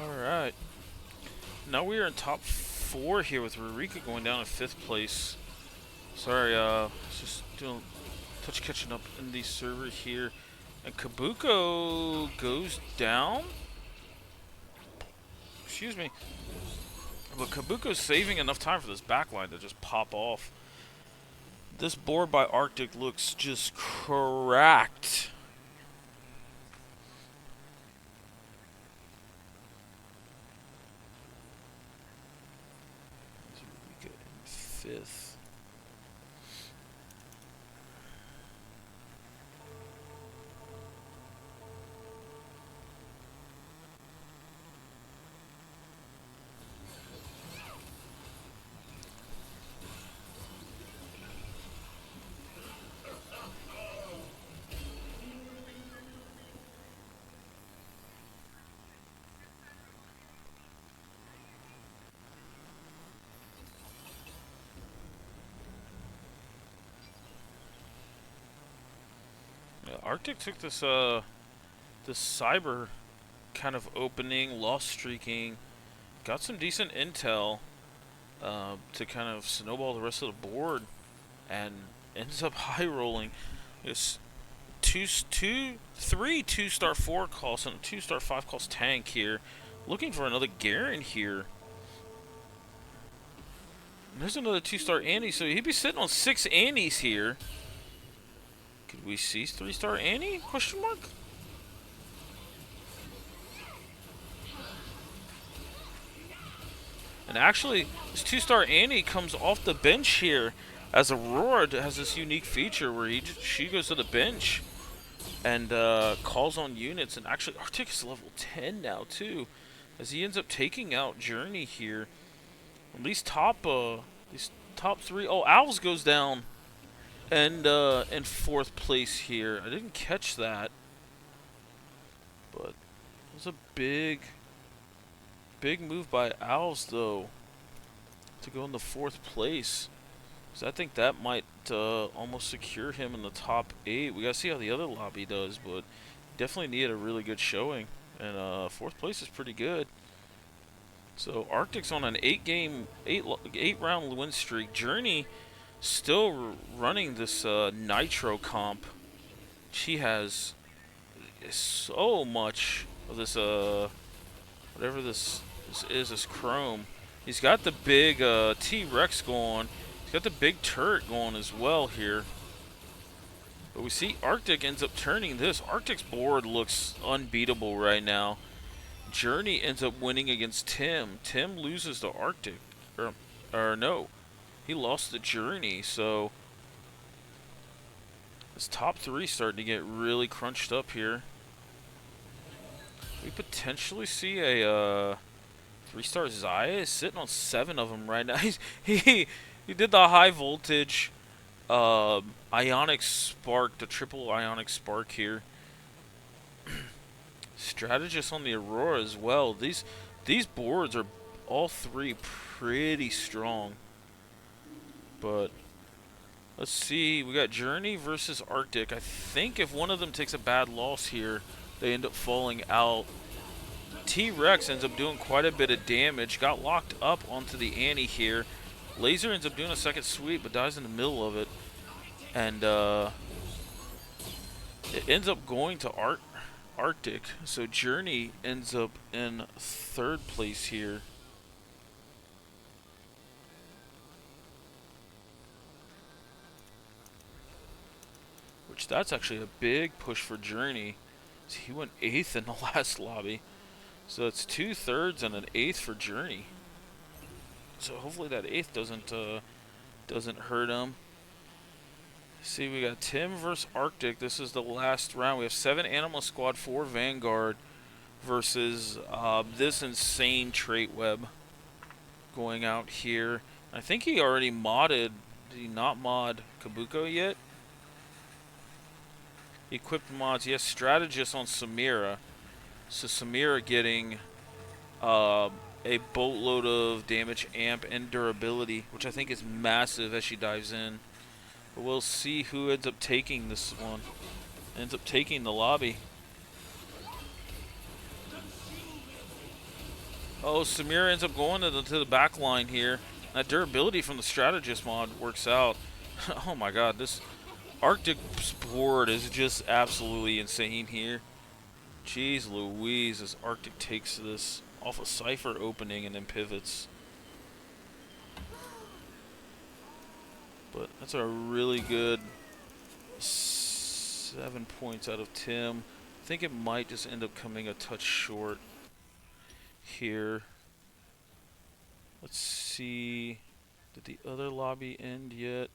Alright. Now we are in top 4 here with Rurika going down in 5th place. Sorry, just doing touch catching up in the server here. And Kabuko goes down. Excuse me. But Kabuko's saving enough time for this backline to just pop off. This board by Arctic looks just cracked. Fifth. Yeah, Arctic took this cyber kind of opening, lost streaking, got some decent intel to kind of snowball the rest of the board, and ends up high rolling. It's three 2-star 4 calls and a 2-star 5 calls tank here. Looking for another Garen here. And there's another 2-star Annie, so he'd be sitting on 6 Annies here. Could we see 3-star Annie? Question mark? And actually, this 2-star Annie comes off the bench here, as Aurora has this unique feature where she goes to the bench and calls on units. And actually, Arctic is level 10 now too, as he ends up taking out Journey here. At least top 3. Oh, Owls goes down and in 4th place here. I didn't catch that, but it was a big move by Owls though to go in the 4th place. So I think that might almost secure him in the top 8. We gotta see how the other lobby does, but definitely needed a really good showing, and 4th place is pretty good. So Arctic's on an 8-round win streak. Journey still running this Nitro comp. She has so much of this whatever this is, this Chrome. He's got the big T-Rex going. He's got the big turret going as well here. But we see Arctic ends up turning this. Arctic's board looks unbeatable right now. Journey ends up winning against Tim. Tim loses to Arctic. Or no. He lost to Journey, so this top 3 starting to get really crunched up here. We potentially see a 3-star Zaya sitting on 7 of them right now. He did the high voltage Ionic Spark, the triple Ionic Spark here. Strategist on the Aurora as well. These boards are all 3 pretty strong. But let's see. We got Journey versus Arctic. I think if one of them takes a bad loss here, they end up falling out. T-Rex ends up doing quite a bit of damage. Got locked up onto the Annie here. Laser ends up doing a second sweep, but dies in the middle of it. And it ends up going to Arctic. So Journey ends up in 3rd place here. Which that's actually a big push for Journey. So he went 8th in the last lobby. So it's 2/3 and an 8th for Journey. So hopefully that 8th doesn't hurt him. See, we got Tim versus Arctic. This is the last round. We have 7 Animal Squad, 4 Vanguard versus this insane trait web going out here. I think he already modded. Did he not mod Kabuko yet? Equipped mods. Yes, strategist on Samira. So Samira getting a boatload of damage, amp, and durability, which I think is massive as she dives in. But we'll see who ends up taking this one. Ends up taking the lobby. Oh, Samira ends up going to the back line here. That durability from the strategist mod works out. Oh my god, this Arctic's board is just absolutely insane here. Jeez Louise, as Arctic takes this off a Cypher opening and then pivots. But that's a really good 7 points out of Tim. I think it might just end up coming a touch short here. Let's see. Did the other lobby end yet?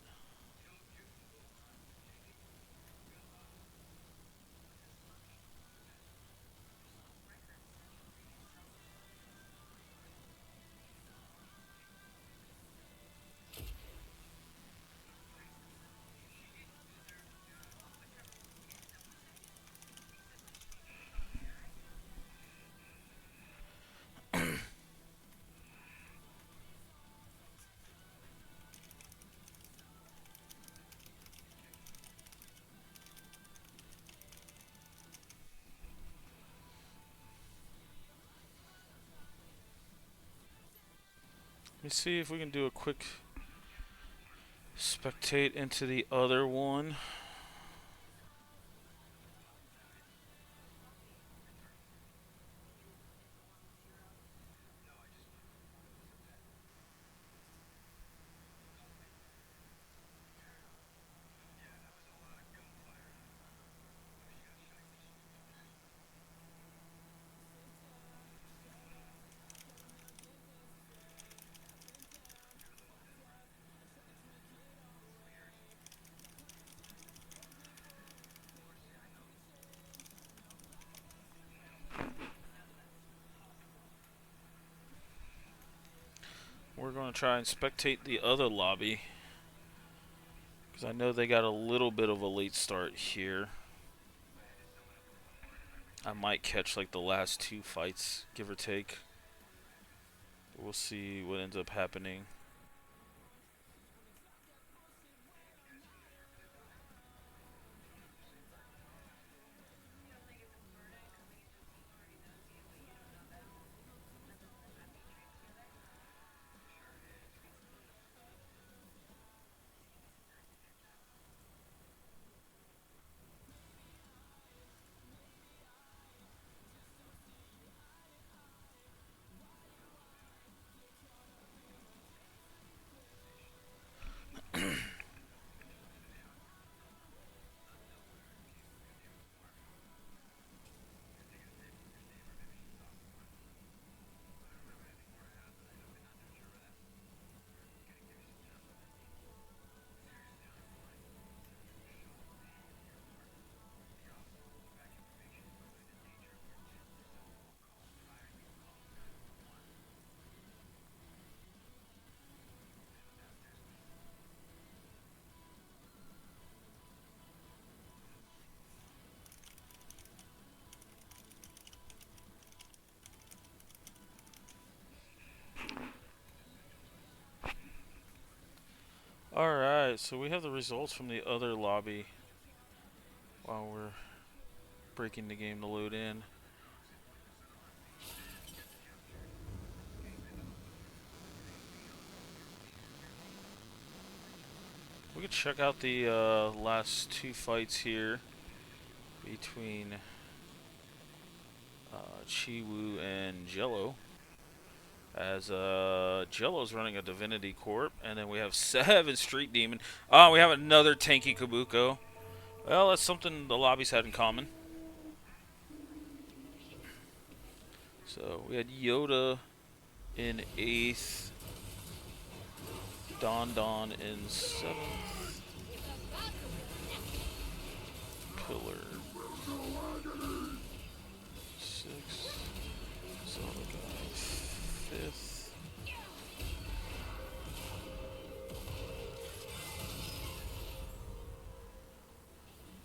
Let me see if we can do a quick spectate into the other one. We're going to try and spectate the other lobby, because I know they got a little bit of a late start here. I might catch like the last 2 fights, give or take. We'll see what ends up happening. Alright, so we have the results from the other lobby while we're breaking the game to load in. We could check out the last 2 fights here between Chiwu and Jello. As Jello's running a Divinity Corp, and then we have 7 Street Demon. Oh, we have another tanky Kabuko. Well, that's something the lobbies had in common. So we had Yoda in 8th, Don in 7th, Pillar 6th, Zelda Guy 5th.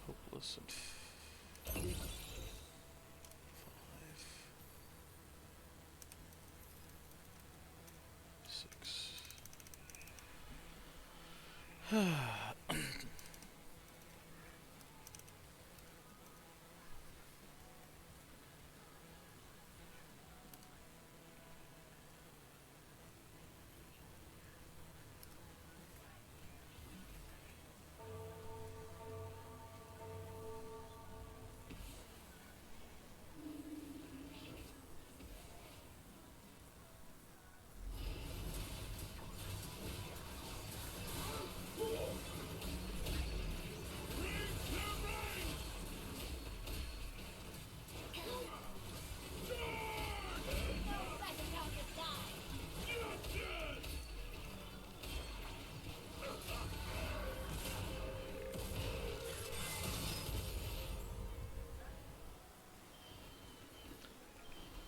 Hopeless in 5. 6.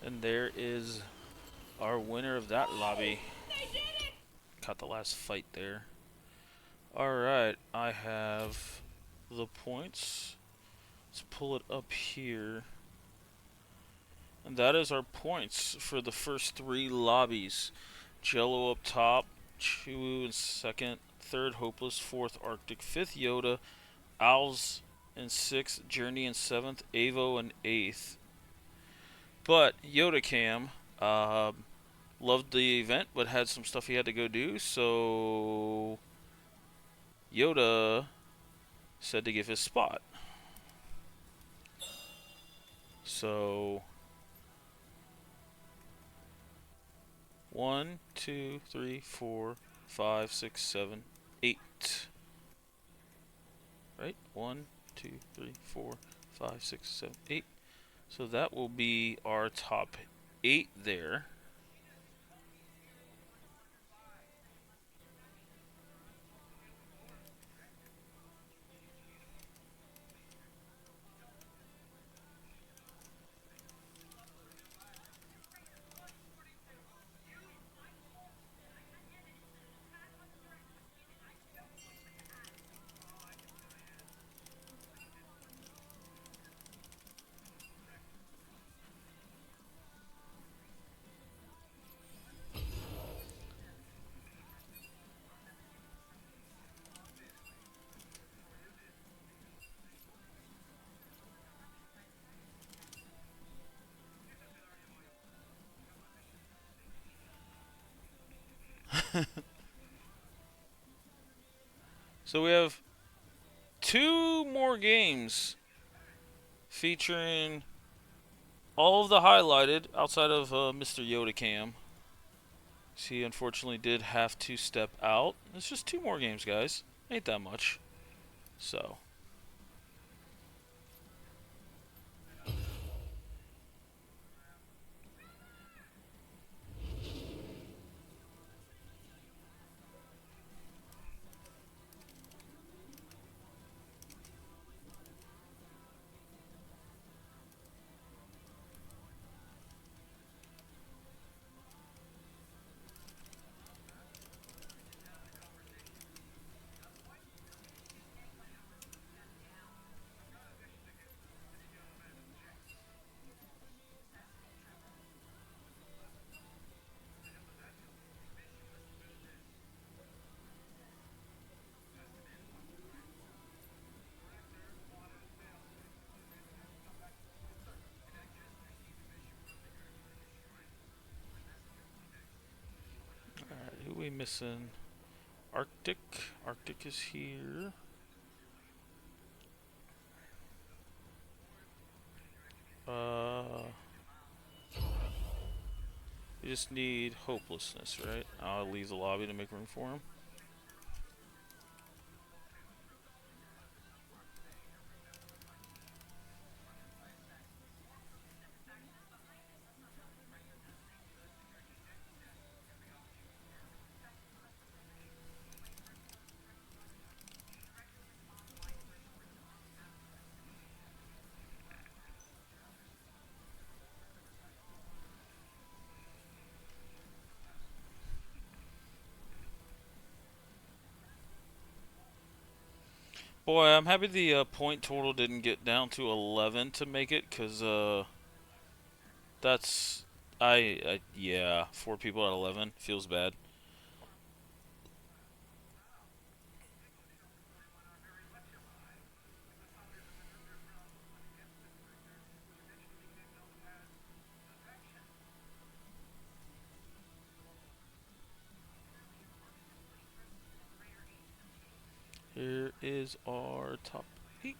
And there is our winner of that lobby. They did it! Caught the last fight there. Alright, I have the points. Let's pull it up here. And that is our points for the first 3 lobbies. Jello up top, Chewu in second, third Hopeless, fourth Arctic, fifth Yoda, Owls in sixth, Journey in seventh, Avo in eighth. But Yoda Cam loved the event, but had some stuff he had to go do, so Yoda said to give his spot. So 1, 2, 3, 4, 5, 6, 7, 8. Right? 1, 2, 3, 4, 5, 6, 7, 8. So that will be our top 8 there. So we have 2 more games featuring all of the highlighted outside of Mr. Yoda Cam. He unfortunately did have to step out. It's just 2 more games, guys. Ain't that much. So. Alright, who we missing? Arctic. Arctic is here. We just need hopelessness, right? I'll leave the lobby to make room for him. Boy, I'm happy the point total didn't get down to 11 to make it, because that's yeah, 4 people at 11 feels bad. Here is our top 8.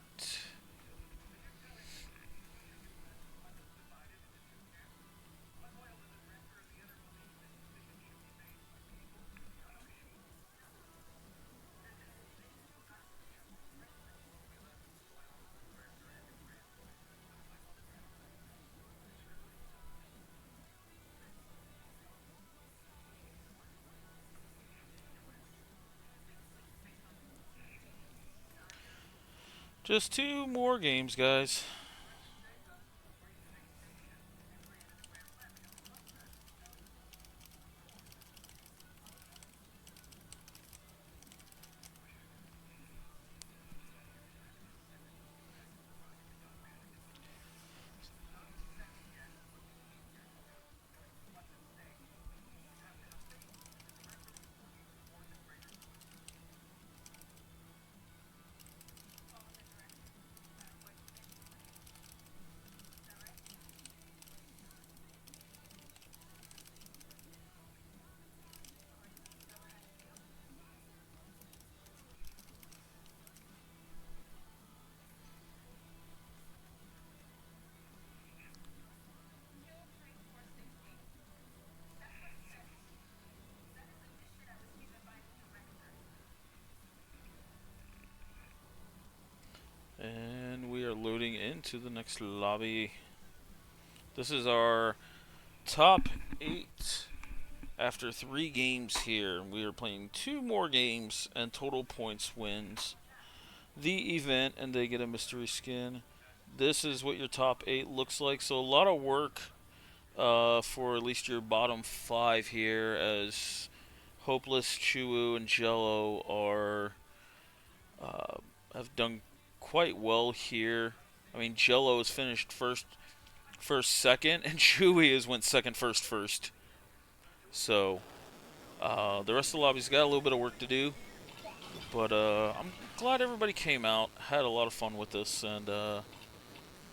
Just 2 more games, guys. to the next lobby. This is our top 8 after 3 games here. We are playing 2 more games and total points wins the event, and they get a mystery skin. This is what your top 8 looks like. So a lot of work for at least your bottom 5 here, as Hopeless, Chuwu, and Jello are uh, have done quite well here. I mean, Jello has finished first, second, and Chewy has went second, first. So the rest of the lobby's got a little bit of work to do, but I'm glad everybody came out, had a lot of fun with this, and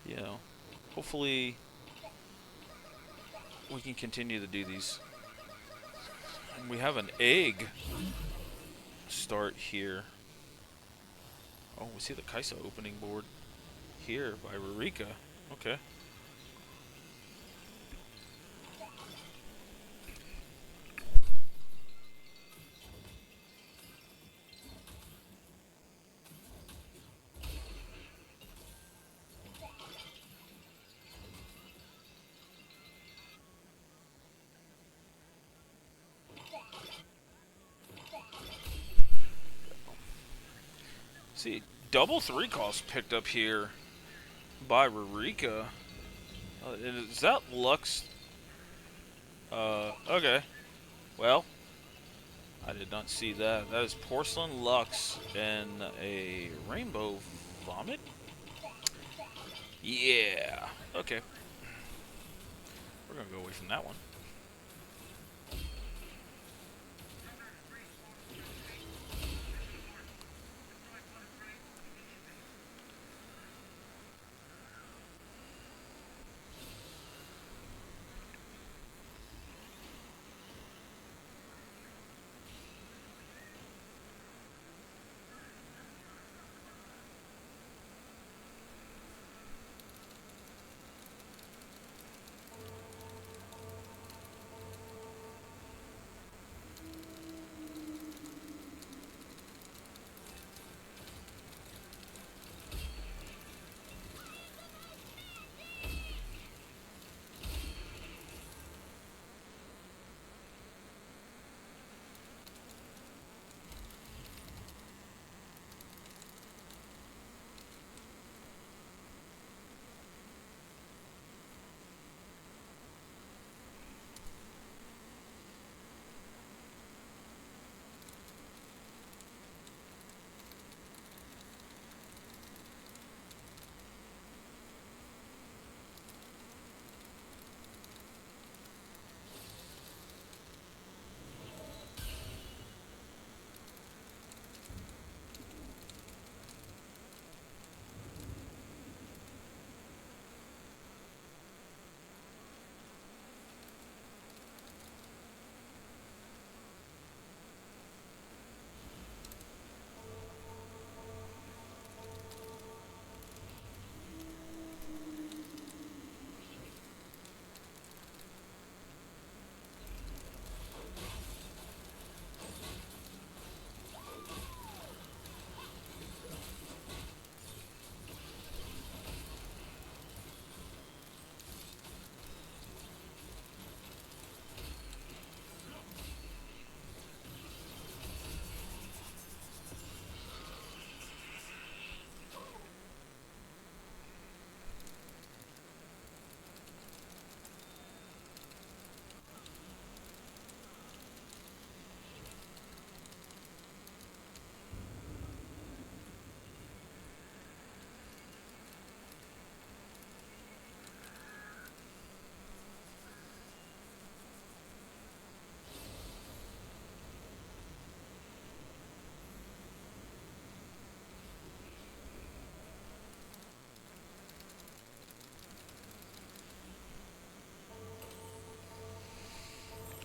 you know, hopefully we can continue to do these. And we have an egg start here. Oh, we see the Kaisa opening board here by Rurika. Okay. See, double 3 calls picked up here by Rurika. Is that Lux? Okay. Well, I did not see that. That is Porcelain Lux and a Rainbow Vomit? Yeah. Okay. We're going to go away from that one.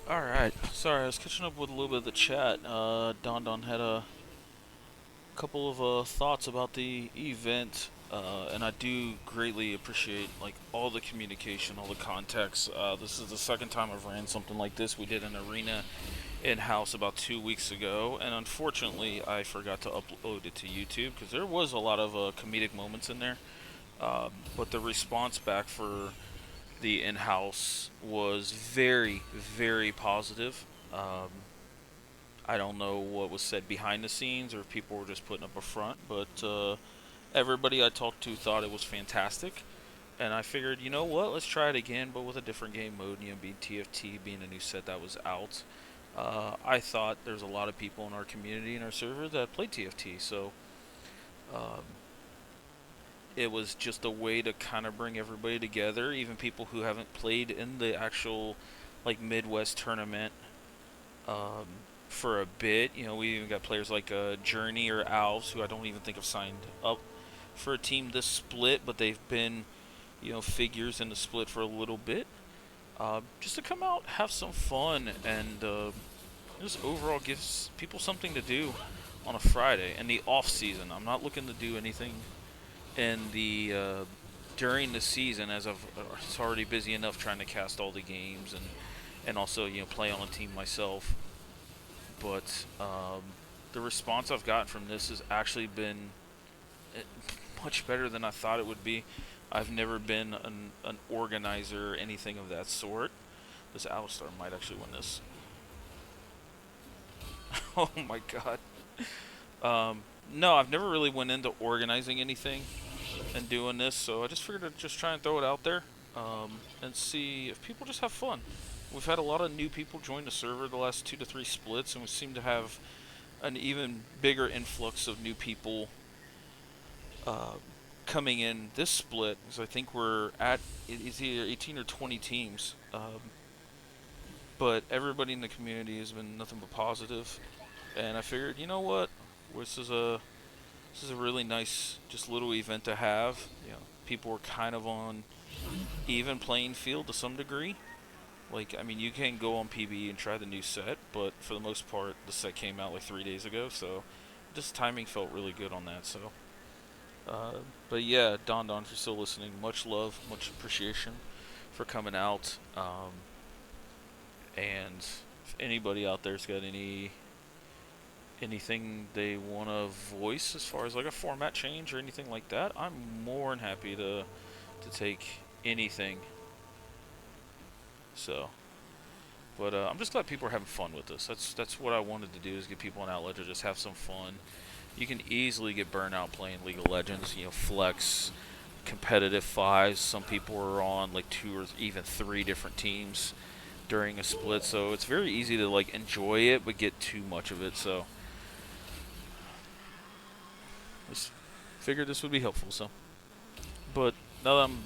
Alright. Sorry, I was catching up with a little bit of the chat. Don had a couple of thoughts about the event, and I do greatly appreciate like all the communication, all the context. This is the second time I've ran something like this. We did an arena in-house about 2 weeks ago, and unfortunately I forgot to upload it to YouTube because there was a lot of comedic moments in there. But the response back for the in-house was very, very positive. I don't know what was said behind the scenes or if people were just putting up a front, but everybody I talked to thought it was fantastic. And I figured, you know what, let's try it again, but with a different game mode, being TFT, being a new set that was out. I thought there's a lot of people in our community and our server that play TFT, so um, it was just a way to kind of bring everybody together, even people who haven't played in the actual like Midwest tournament um, for a bit. We even got players like Journey or Alves, who I don't even think have signed up for a team this split, but they've been figures in the split for a little bit. Just to come out, have some fun, and just overall gives people something to do on a Friday and the off season. I'm not looking to do anything in the during the season, as it's already busy enough trying to cast all the games and also play on a team myself. But the response I've gotten from this has actually been eh, much better than I thought it would be. I've never been an organizer or anything of that sort. This Alistar might actually win this. Oh my god. No, I've never really went into organizing anything and doing this, so I just figured I'd just try and throw it out there and see if people just have fun. We've had a lot of new people join the server the last 2 to 3 splits, and we seem to have an even bigger influx of new people uh, coming in this split. Because I think we're at it's either 18 or 20 teams, but everybody in the community has been nothing but positive. And I figured, you know what, this is a really nice, just little event to have. People were kind of on even playing field to some degree. Like, I mean, you can go on PB and try the new set, but for the most part, the set came out like 3 days ago, so just timing felt really good on that. So, uh, but yeah, Don, if you're still listening, much love, much appreciation for coming out. And if anybody out there's got anything they want to voice as far as like a format change or anything like that, I'm more than happy to take anything. So, but I'm just glad people are having fun with this. That's what I wanted to do, is give people an outlet to just have some fun. You can easily get burnt out playing League of Legends. Flex, competitive fives. Some people are on like 2 or even 3 different teams during a split, so it's very easy to like enjoy it but get too much of it. So just figured this would be helpful. So, but now that I'm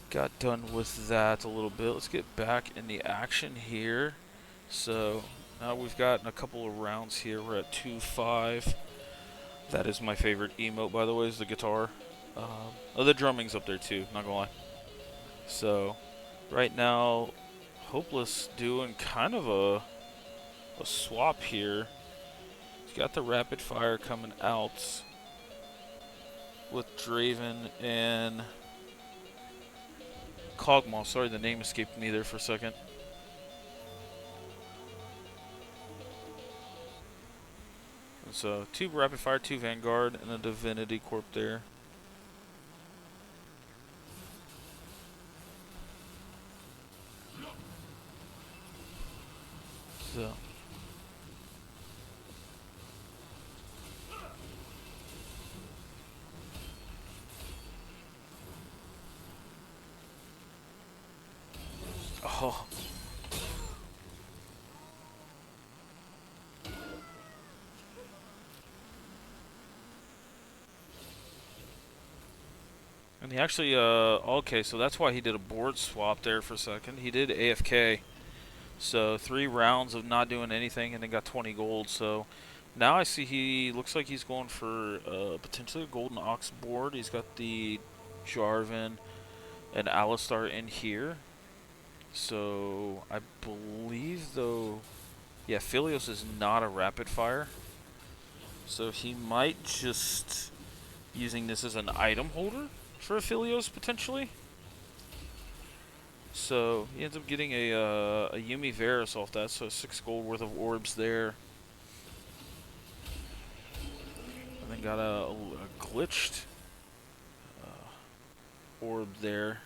got done with that a little bit, let's get back in the action here. So now we've gotten a couple of rounds here. We're at 2-5. That is my favorite emote, by the way, is the guitar. The drumming's up there too, not gonna lie. So right now, Hopeless doing kind of a swap here. He's got the rapid fire coming out with Draven and Kog'Maw. Sorry, the name escaped me there for a second. So 2 rapid fire, 2 Vanguard, and a Divinity Corp there. So oh, and he actually okay, so that's why he did a board swap there for a second. He did AFK. So 3 rounds of not doing anything and then got 20 gold. So now I see he looks like he's going for potentially a golden ox board. He's got the Jarvan and Alistar in here. So I believe though, yeah, Philios is not a rapid fire. So he might just using this as an item holder for Philios potentially. So he ends up getting a Yumi Varus off that, so 6 gold worth of orbs there. And then got a glitched orb there.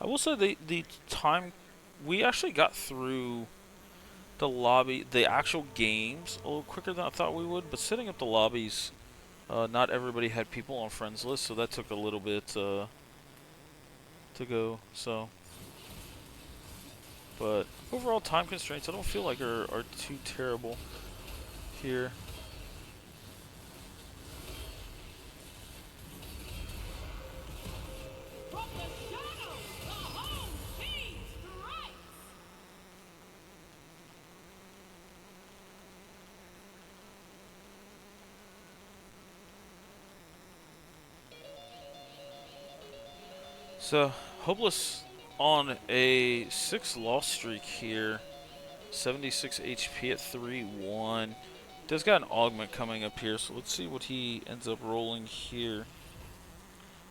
I will say the time we actually got through the lobby, the actual games, a little quicker than I thought we would. But setting up the lobbies, not everybody had people on friends list, so that took a little bit to go. So, but overall time constraints, I don't feel like are too terrible here. From the shadows, the home team strikes. So Hopeless on a 6 loss streak here. 76 HP at 3-1. Does got an augment coming up here, so let's see what he ends up rolling here.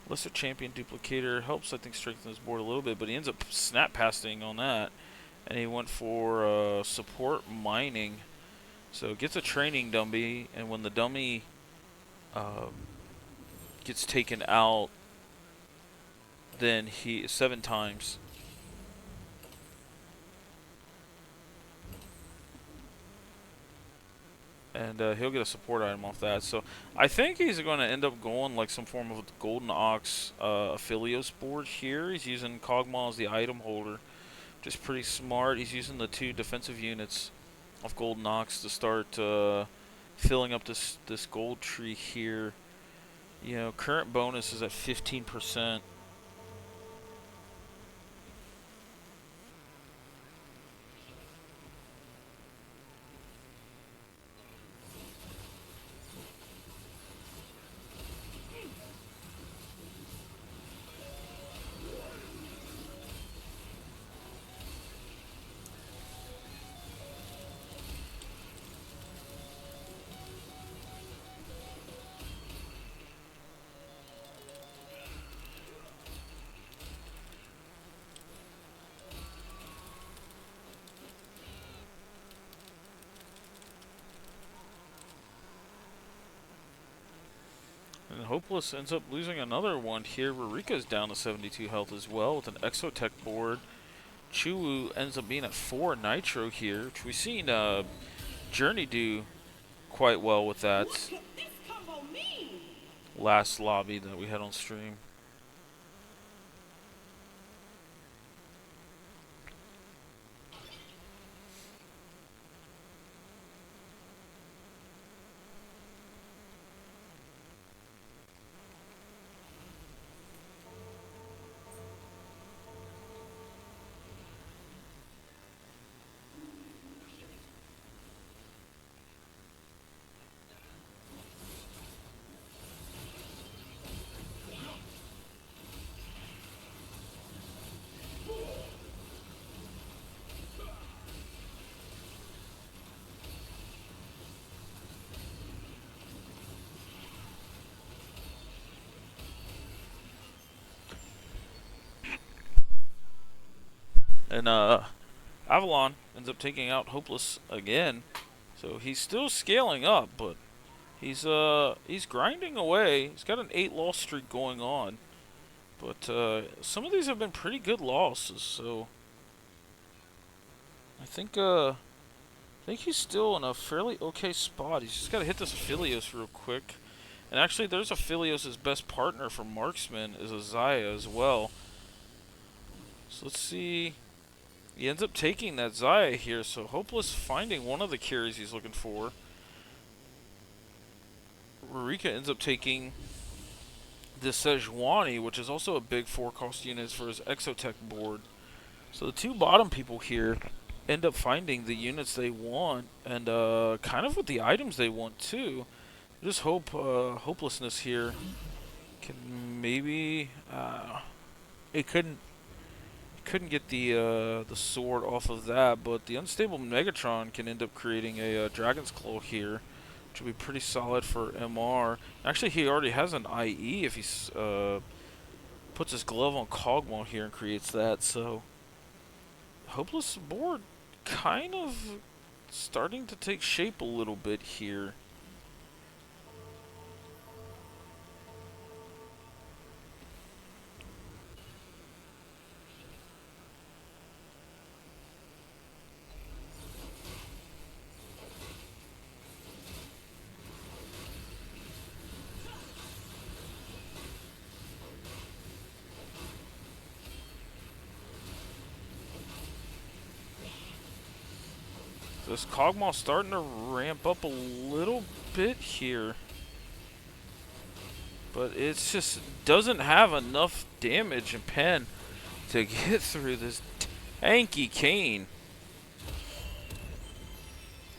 Lesser Champion Duplicator helps, I think, strengthen his board a little bit, but he ends up snap passing on that. And he went for support mining. So gets a training dummy, and when the dummy gets taken out, then he 7 times. And he'll get a support item off that. So I think he's going to end up going like some form of Golden Ox Aphelios board here. He's using Kog'Maw as the item holder, which is pretty smart. He's using the 2 defensive units of Golden Ox to start filling up this gold tree here. You know, current bonus is at 15%. And Hopeless ends up losing another one here. Rurika's down to 72 health as well with an Exotech board. Chuwu ends up being at 4 Nitro here, which we've seen Journey do quite well with that What could this combo mean? last lobby that we had on stream. And Avalon ends up taking out Hopeless again. So he's still scaling up, but he's grinding away. He's got an 8 loss streak going on. But some of these have been pretty good losses, so I think he's still in a fairly okay spot. He's just got to hit this Aphelios real quick. And actually, there's Aphelios' best partner for Marksman is Zaya as well. So let's see. He ends up taking that Zaya here, so Hopeless finding one of the carries he's looking for. Rurika ends up taking the Sejuani, which is also a big 4-cost unit for his Exotech board. So the 2 bottom people here end up finding the units they want, and kind of with the items they want too. Just hope Hopelessness here can maybe it couldn't get the sword off of that, but the unstable Megatron can end up creating a Dragon's Claw here which will be pretty solid for MR. Actually, he already has an IE if he puts his glove on Kog'Maw here and creates that. So, Hopeless board kind of starting to take shape a little bit here. This Kog'Maw starting to ramp up a little bit here. But it just doesn't have enough damage and pen to get through this tanky Kane.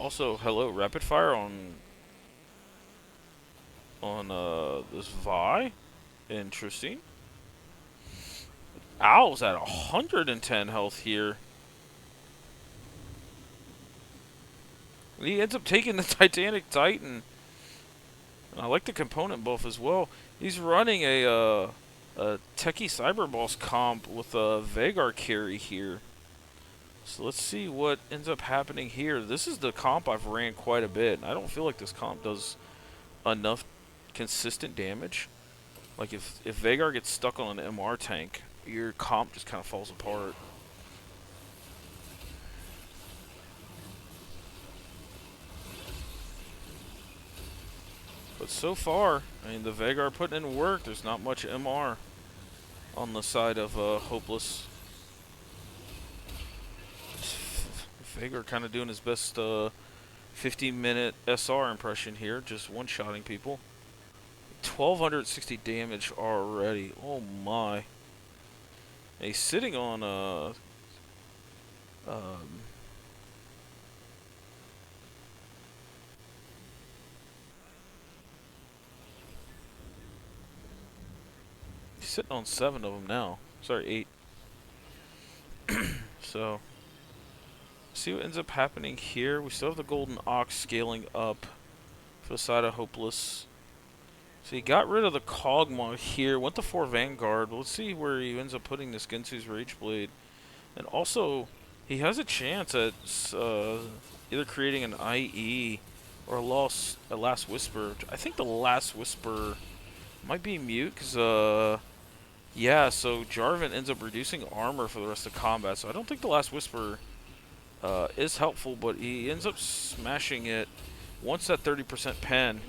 Also, hello, rapid fire on this Vi. Interesting. Owl's at 110 health here. He ends up taking the Titanic Titan. And I like the component buff as well. He's running a Techie Cyber Boss comp with a Veigar carry here. So let's see what ends up happening here. This is the comp I've ran quite a bit. I don't feel like this comp does enough consistent damage. Like if Veigar gets stuck on an MR tank, your comp just kind of falls apart. But so far, I mean, the Veigar putting in work. There's not much MR on the side of Hopeless. Veigar kind of doing his best 15-minute SR impression here, just one-shotting people. 1,260 damage already. Oh my. And he's sitting on he's sitting on 7 of them now. Sorry, 8. So, see what ends up happening here. We still have the Golden Ox scaling up for the side of Hopeless. So he got rid of the Kog'Maw here, went to 4 Vanguard. Let's see where he ends up putting this Gensu's Rage Blade. And also, he has a chance at either creating an IE or a Last Whisper. I think the Last Whisper might be mute, because, yeah, so Jarvan ends up reducing armor for the rest of combat. So I don't think the Last Whisper is helpful, but he ends up smashing it once that 30% pen.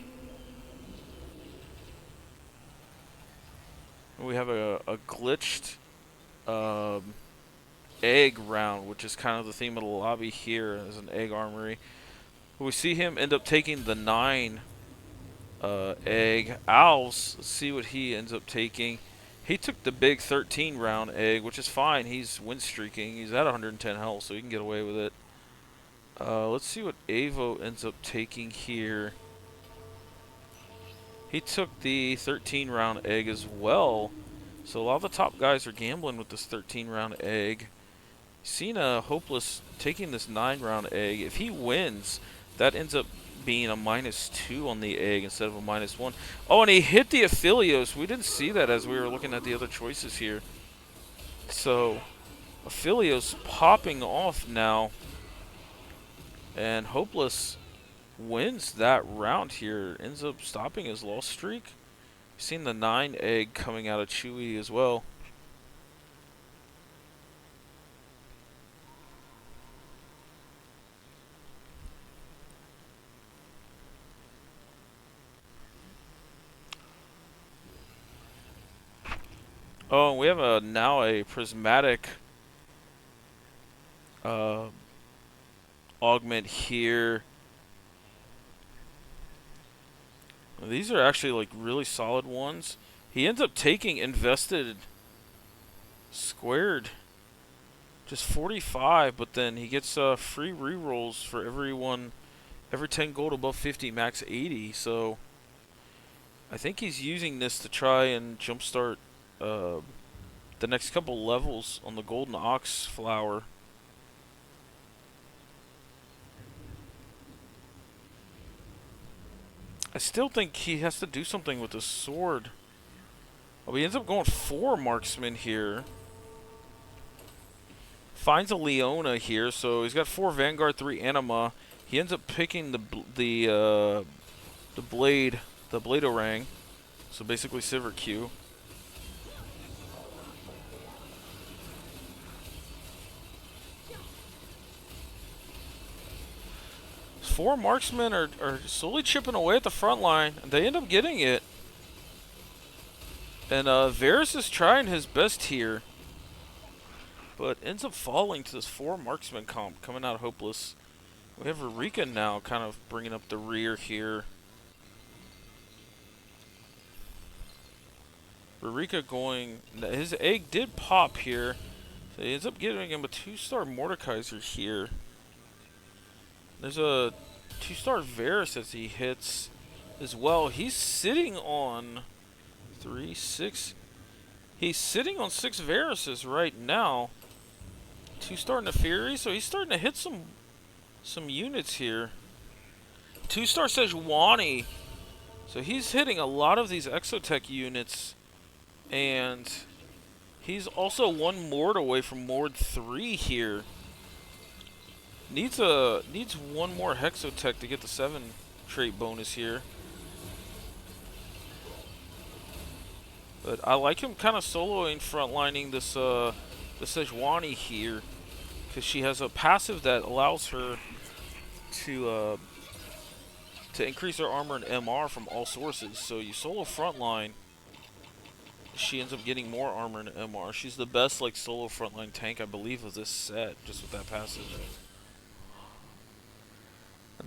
We have a glitched egg round, which is kind of the theme of the lobby here as an egg armory. We see him end up taking the 9 egg. Owls, let's see what he ends up taking. He took the big 13 round egg, which is fine. He's win streaking. He's at 110 health, so he can get away with it. Let's see what Avo ends up taking here. He took the 13 round egg as well. So a lot of the top guys are gambling with this 13 round egg. Cena Hopeless taking this 9 round egg. If he wins, that ends up being a -2 on the egg instead of a -1. Oh, and he hit the Aphelios. We didn't see that as we were looking at the other choices here. So Aphelios popping off now. And Hopeless wins that round here. Ends up stopping his loss streak. Seen the 9 egg coming out of Chewy as well. Oh, we have now a prismatic augment here. These are actually like really solid ones. He ends up taking invested squared, just 45, but then he gets free rerolls for every 10 gold above 50, max 80. So I think he's using this to try and jumpstart the next couple levels on the Golden Ox flower. I still think he has to do something with his sword. Oh, he ends up going 4 marksman here. Finds a Leona here, so he's got 4 Vanguard, 3 Anima. He ends up picking the blade, the Bladeorang. So basically Silver Q. Four marksmen are slowly chipping away at the front line. They end up getting it. And Varus is trying his best here. But ends up falling to this 4 marksman comp, coming out hopeless. We have Eureka now kind of bringing up the rear here. Eureka going... His egg did pop here. So he ends up giving him a 2-star Mordekaiser here. There's a 2-star Varus as he hits as well. He's sitting on 3, 6. He's sitting on 6 Varuses right now. 2-star Neferi, so he's starting to hit some units here. 2-star Sejuani. So he's hitting a lot of these Exotech units. And he's also 1 Mord away from Mord 3 here. Needs 1 more Hexotech to get the 7 trait bonus here. But I like him kind of soloing, frontlining this the Sejuani here, because she has a passive that allows her to increase her armor and MR from all sources. So you solo frontline, she ends up getting more armor and MR. She's the best like solo frontline tank, I believe, of this set, just with that passive.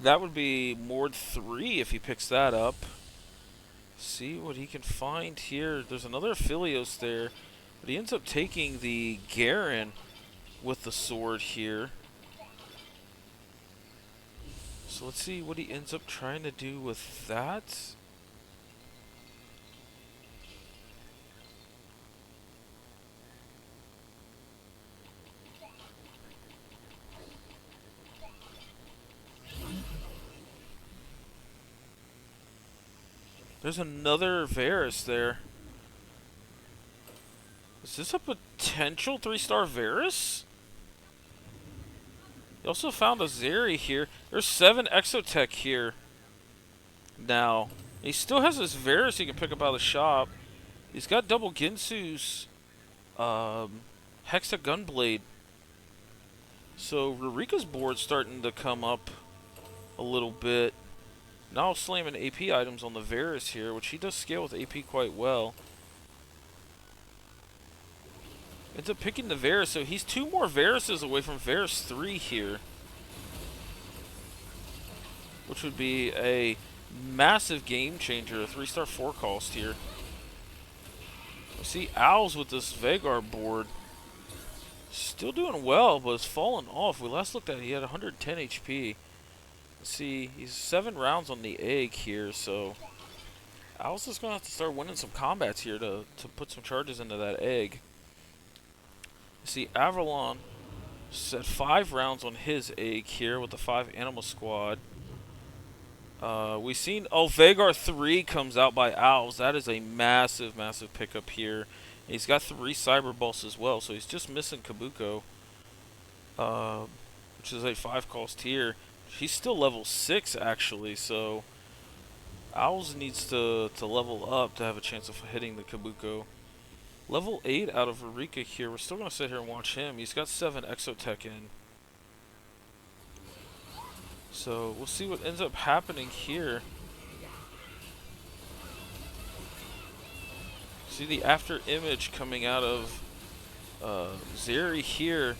That would be Mord 3 if he picks that up. See what he can find here. There's another Aphelios there, but he ends up taking the Garen with the sword here. So let's see what he ends up trying to do with that. There's another Varus there. Is this a potential 3-star Varus? He also found a Zeri here. There's 7 Exotech here. Now, he still has this Varus he can pick up out of the shop. He's got double Ginsu's Hexa Gunblade. So Rurika's board's starting to come up a little bit. Now slamming AP items on the Varus here, which he does scale with AP quite well. Ends up picking the Varus, so he's 2 more Varuses away from Varus 3 here. Which would be a massive game changer, a 3-star 4 cost here. We see Owls with this Vagar board. Still doing well, but it's fallen off. We last looked at it, he had 110 HP. Let's see, he's 7 rounds on the egg here, so Owl's just going to have to start winning some combats here to put some charges into that egg. See, Avalon set 5 rounds on his egg here with the 5 Animal Squad. We've seen, Vagar 3 comes out by Owls. That is a massive, massive pickup here. And he's got 3 Cyber Bolts as well, so he's just missing Kabuko, which is a 5 cost here. He's still level 6 actually, so Owls needs to level up to have a chance of hitting the Kabuko. Level 8 out of Eureka here. We're still going to sit here and watch him. He's got 7 Exotech in. So we'll see what ends up happening here. See the after image coming out of Zeri here.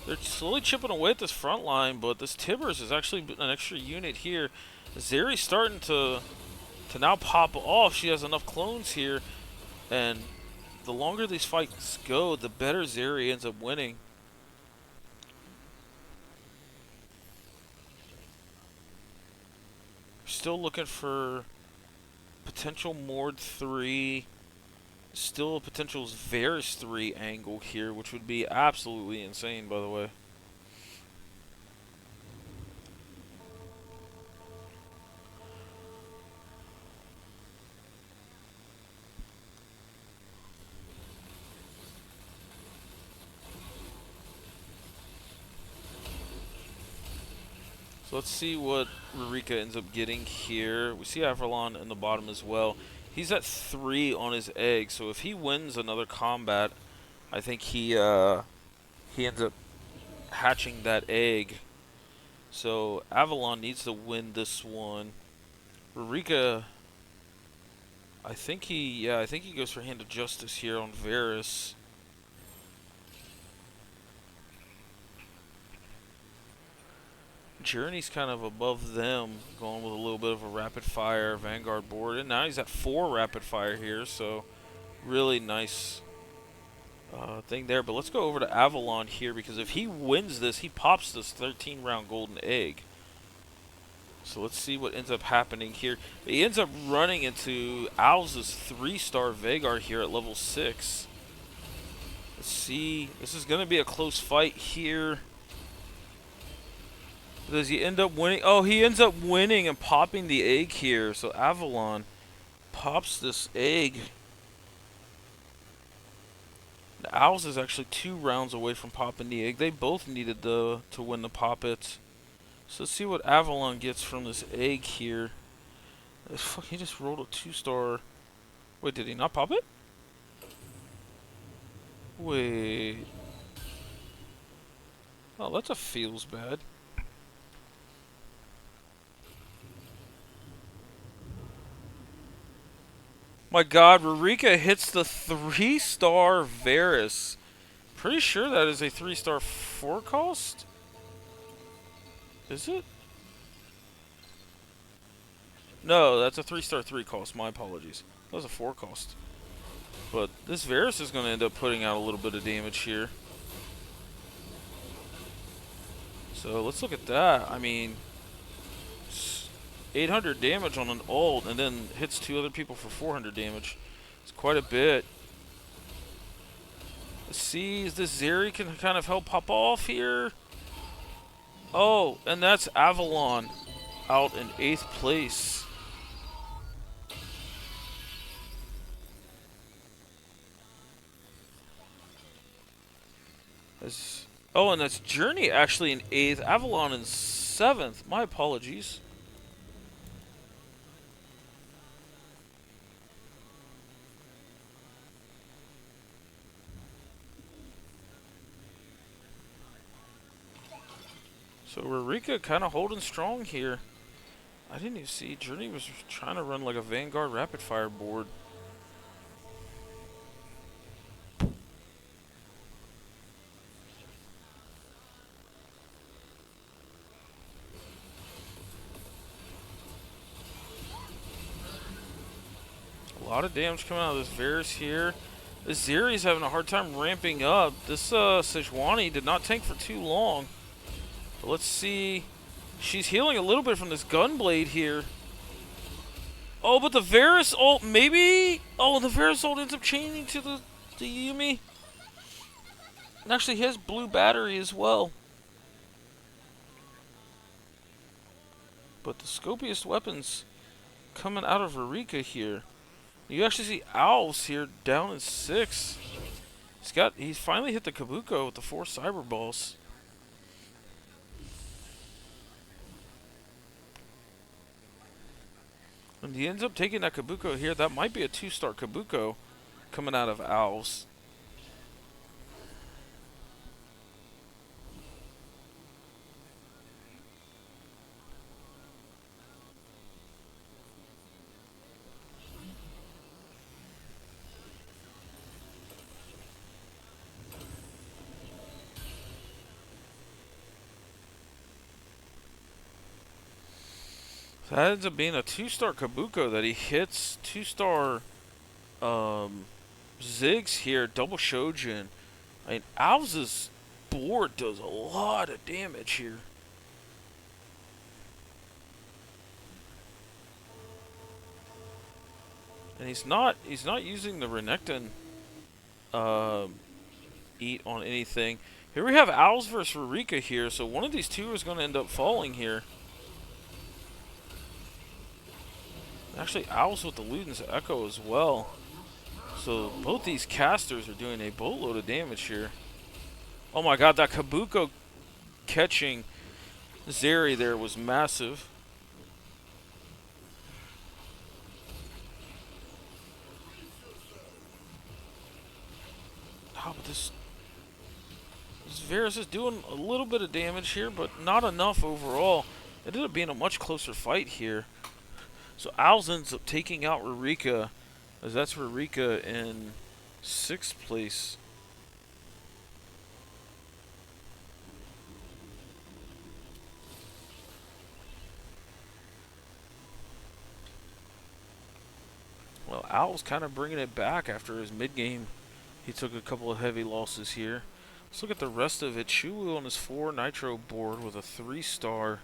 They're slowly chipping away at this front line, but this Tibbers is actually an extra unit here. Zeri's starting to now pop off. She has enough clones here, and the longer these fights go, the better Zeri ends up winning. Still looking for potential Mord 3. Still a potential Varus 3 angle here, which would be absolutely insane, by the way. So let's see what Rurika ends up getting here. We see Avalon in the bottom as well. He's at 3 on his egg, so if he wins another combat, I think he ends up hatching that egg. So Avalon needs to win this one. Rurika, I think he goes for Hand of Justice here on Varus. Journey's kind of above them, going with a little bit of a rapid fire Vanguard board, and now he's at 4 rapid fire here, so really nice thing there. But let's go over to Avalon here, because if he wins this, he pops this 13-round golden egg. So let's see what ends up happening here. He ends up running into Owls' 3-star Vagar here at level 6. Let's see. This is going to be a close fight here. Does he end up winning? Oh, he ends up winning and popping the egg here. So Avalon pops this egg. The Owls is actually 2 rounds away from popping the egg. They both needed to win the pop it. So let's see what Avalon gets from this egg here. Fuck, he just rolled a 2-star. Wait, did he not pop it? Wait. Oh, that's a feels bad. My god, Rurika hits the 3-star Varus. Pretty sure that is a 3-star 4 cost? Is it? No, that's a 3-star 3 cost. My apologies. That was a 4 cost. But this Varus is going to end up putting out a little bit of damage here. So let's look at that. I mean, 800 damage on an ult, and then hits 2 other people for 400 damage. It's quite a bit. Let's see, is this Zeri can kind of help pop off here? Oh, and that's Avalon out in 8th place. Oh, and that's Journey actually in 8th, Avalon in 7th. My apologies. So Rurika kind of holding strong here. I didn't even see. Journey was trying to run like a Vanguard rapid fire board. A lot of damage coming out of this Varus here. This Zeri's having a hard time ramping up. This Sejuani did not tank for too long. But let's see. She's healing a little bit from this Gunblade here. Oh, but the Varus ult, maybe? Oh, the Varus ult ends up chaining to the Yumi. And actually, he has blue battery as well. But the scopiest weapons coming out of Rurika here. You actually see Owls here down in 6. He's finally hit the Kabuko with the 4 Cyber Balls. And he ends up taking that Kabuko here. That might be a 2-star Kabuko coming out of Owls. That ends up being a 2-star Kabuko that he hits. 2-star Ziggs here, double Shojin. I mean, Owls' board does a lot of damage here. And he's not using the Renekton eat on anything. Here we have Owls versus Rurika here, so one of these two is going to end up falling here. Actually, Owls with the Luden's Echo as well. So both these casters are doing a boatload of damage here. Oh my god, that Kabuko catching. Zeri there was massive. Oh, but this Varus is doing a little bit of damage here, but not enough overall. It ended up being a much closer fight here. So Owls ends up taking out Rurika, as that's Rurika in 6th place. Well, Owl's kind of bringing it back after his mid-game. He took a couple of heavy losses here. Let's look at the rest of it. Shuwu on his 4 Nitro board with a 3-star.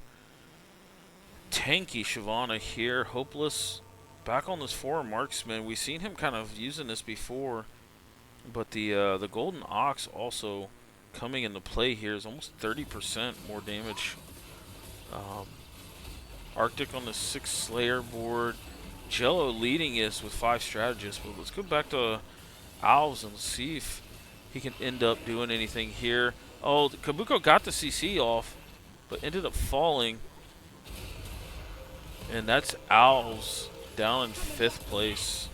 Tanky Shyvana here. Hopeless back on this 4 Marksman. We've seen him kind of using this before. But the Golden Ox also coming into play here is almost 30% more damage. Arctic on the 6 Slayer board. Jello leading us with 5 strategists. But let's go back to Owls and see if he can end up doing anything here. Oh, Kabuko got the CC off, but ended up falling. And that's Owls down in 5th place.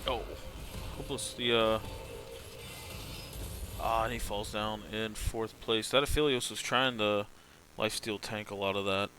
Oh, Hopeless and he falls down in 4th place. That Aphelios was trying to lifesteal tank a lot of that.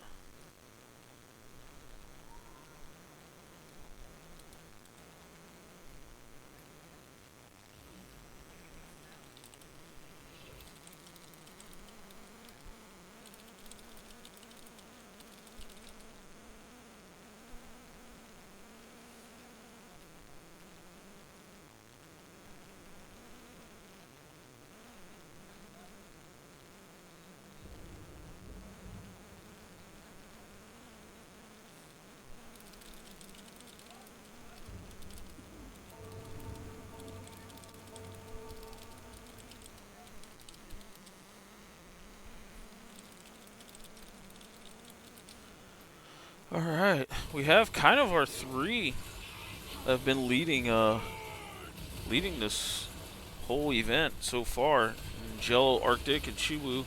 Alright, we have kind of our 3 that have been leading this whole event so far. Jello, Arctic, and Chiwu.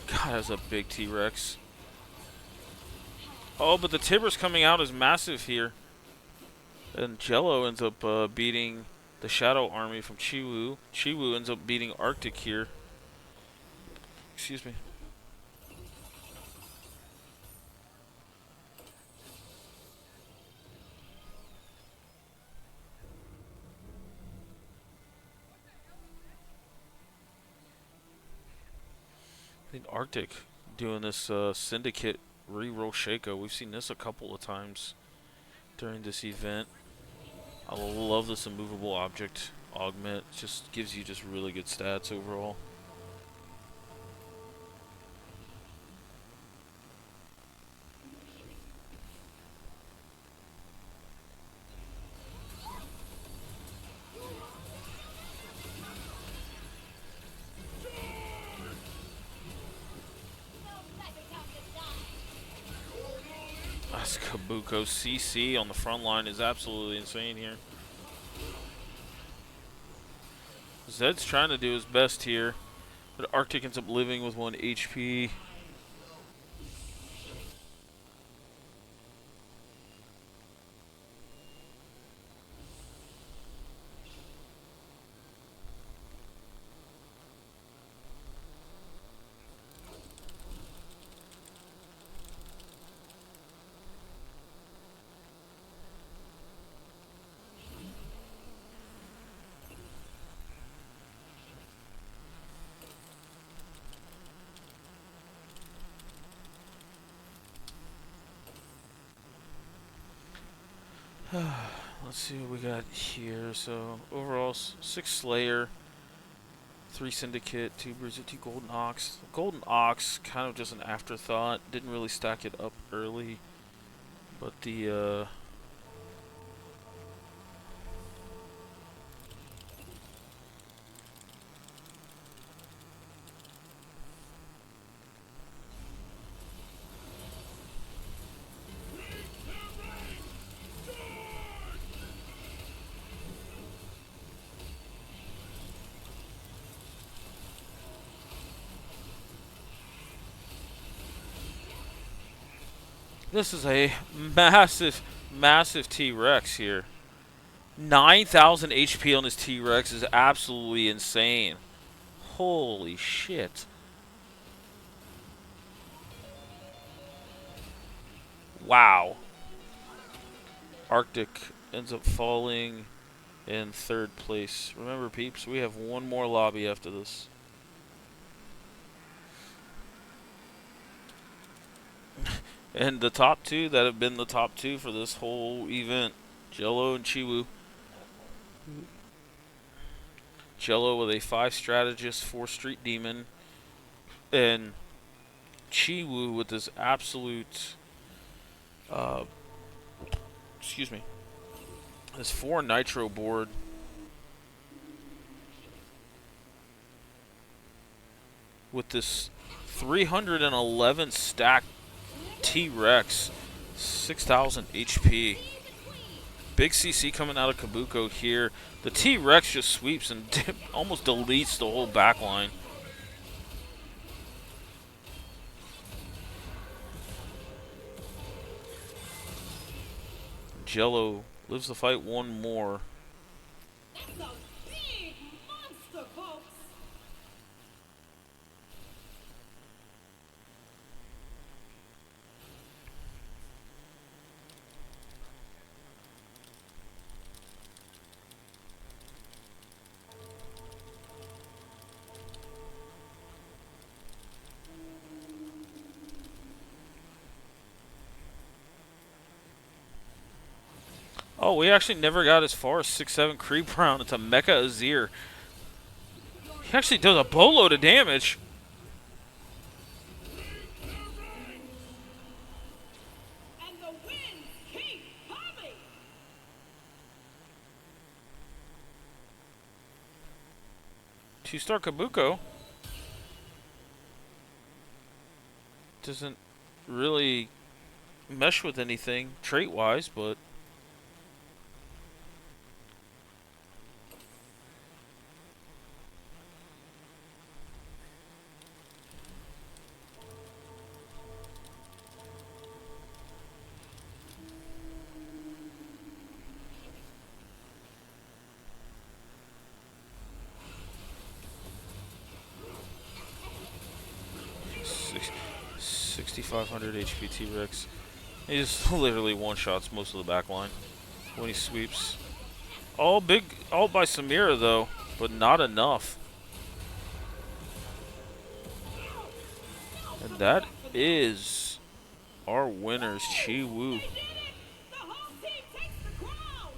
God, that's a big T-Rex. Oh, but the Tiber's coming out is massive here. And Jello ends up beating the Shadow Army from Chiwu. Chiwu ends up beating Arctic here. Excuse me. I think Arctic doing this Syndicate re-roll Shaco. We've seen this a couple of times during this event. I love this immovable object augment. It just gives you just really good stats overall. This Kabuko CC on the front line is absolutely insane here. Zed's trying to do his best here, but Arctic ends up living with 1 HP. Let's see what we got here. So overall, 6 Slayer, 3 Syndicate, 2 Bruiser, 2 Golden Ox. Golden Ox kind of just an afterthought. Didn't really stack it up early, but the this is a massive, massive T-Rex here. 9,000 HP on this T-Rex is absolutely insane. Holy shit. Wow. Arctic ends up falling in 3rd place. Remember, peeps, we have 1 more lobby after this. And the top 2 that have been the top 2 for this whole event, Jello and Chiwu. Jello with a 5 strategist, 4 street demon, and Chiwu with this absolute, excuse me, this 4 nitro board. With this 311 stack T-Rex, 6,000 HP. Big CC coming out of Kabuko here. The T-Rex just sweeps and almost deletes the whole backline. Jello lives the fight 1 more. That's a big monster, folks. Oh, we actually never got as far as 6-7 creep round. It's a Mecha Azir. He actually does a boatload of damage. And the winds keep coming. 2-star Kabuko doesn't really mesh with anything trait-wise, but six, 6,500 HP T-Rex. He just literally one-shots most of the back line when he sweeps. All by Samira though, but not enough. And that is our winners, Chi Wu. They did it. The whole team takes the crown.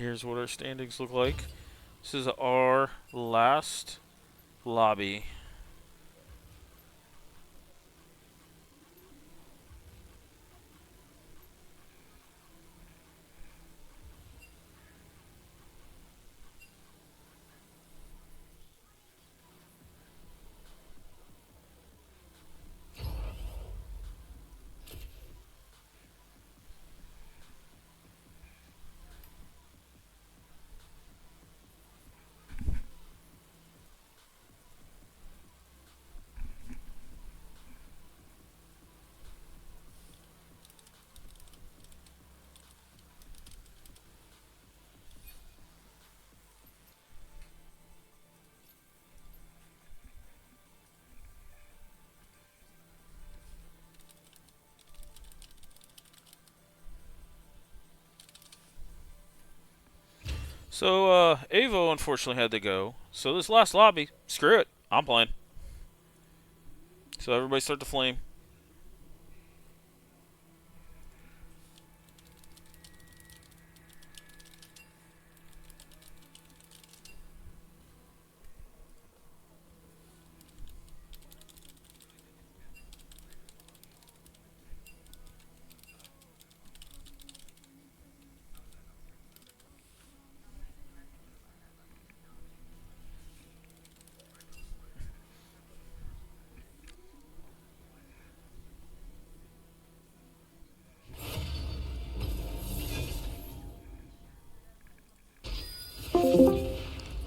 here's what our standings look like. This is our last lobby. So, Avo unfortunately had to go. So this last lobby, screw it. I'm playing. So everybody start to flame.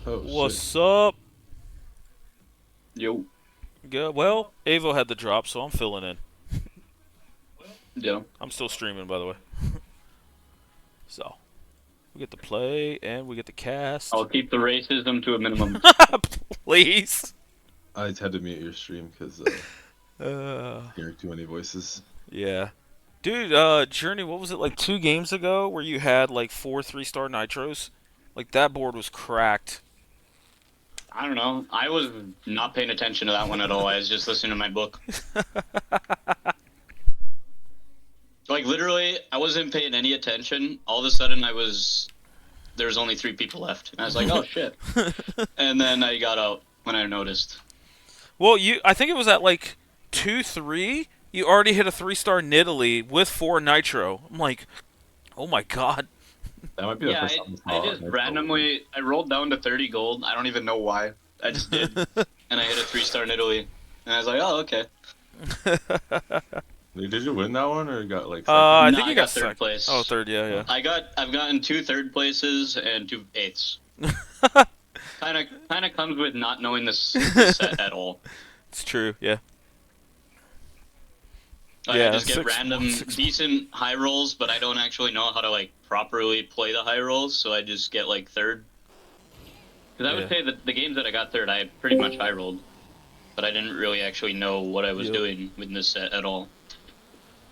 Oh shit. What's up? Yo. Good. Well, Avo had the drop, so I'm filling in. Yeah. I'm still streaming, by the way. So, we get to play and we get to cast. I'll keep the racism to a minimum. Please. I just had to mute your stream because hearing too many voices. Yeah. Dude, Journey, what was it, like 2 games ago where you had like 4 3-star nitros? Like, that board was cracked. I don't know. I was not paying attention to that one at all. I was just listening to my book. Like, literally, I wasn't paying any attention. All of a sudden, there was only 3 people left. And I was like, oh, shit. And then I got out when I noticed. Well, I think it was at like 2-3. You already hit a 3-star Nidalee with 4 nitro. I'm like, oh my god. That might be the Yeah, first time I just randomly, I rolled down to 30 gold. I don't even know why. I just did. And I hit a 3-star Nidalee. And I was like, oh, okay. Did you win that one or got like? I No, think you I got got third second. place. Oh, third, yeah. I've gotten 2 third places and 2 eighths. Kind of comes with not knowing this set at all. It's true, yeah. Like, Yeah, I just get 6-1, random 6-1. decent high rolls, but I don't actually know how to like properly play the high rolls, so I just get like third. Because I would say that the games that I got third, I pretty much high rolled, but I didn't really actually know what I was doing with this set at all.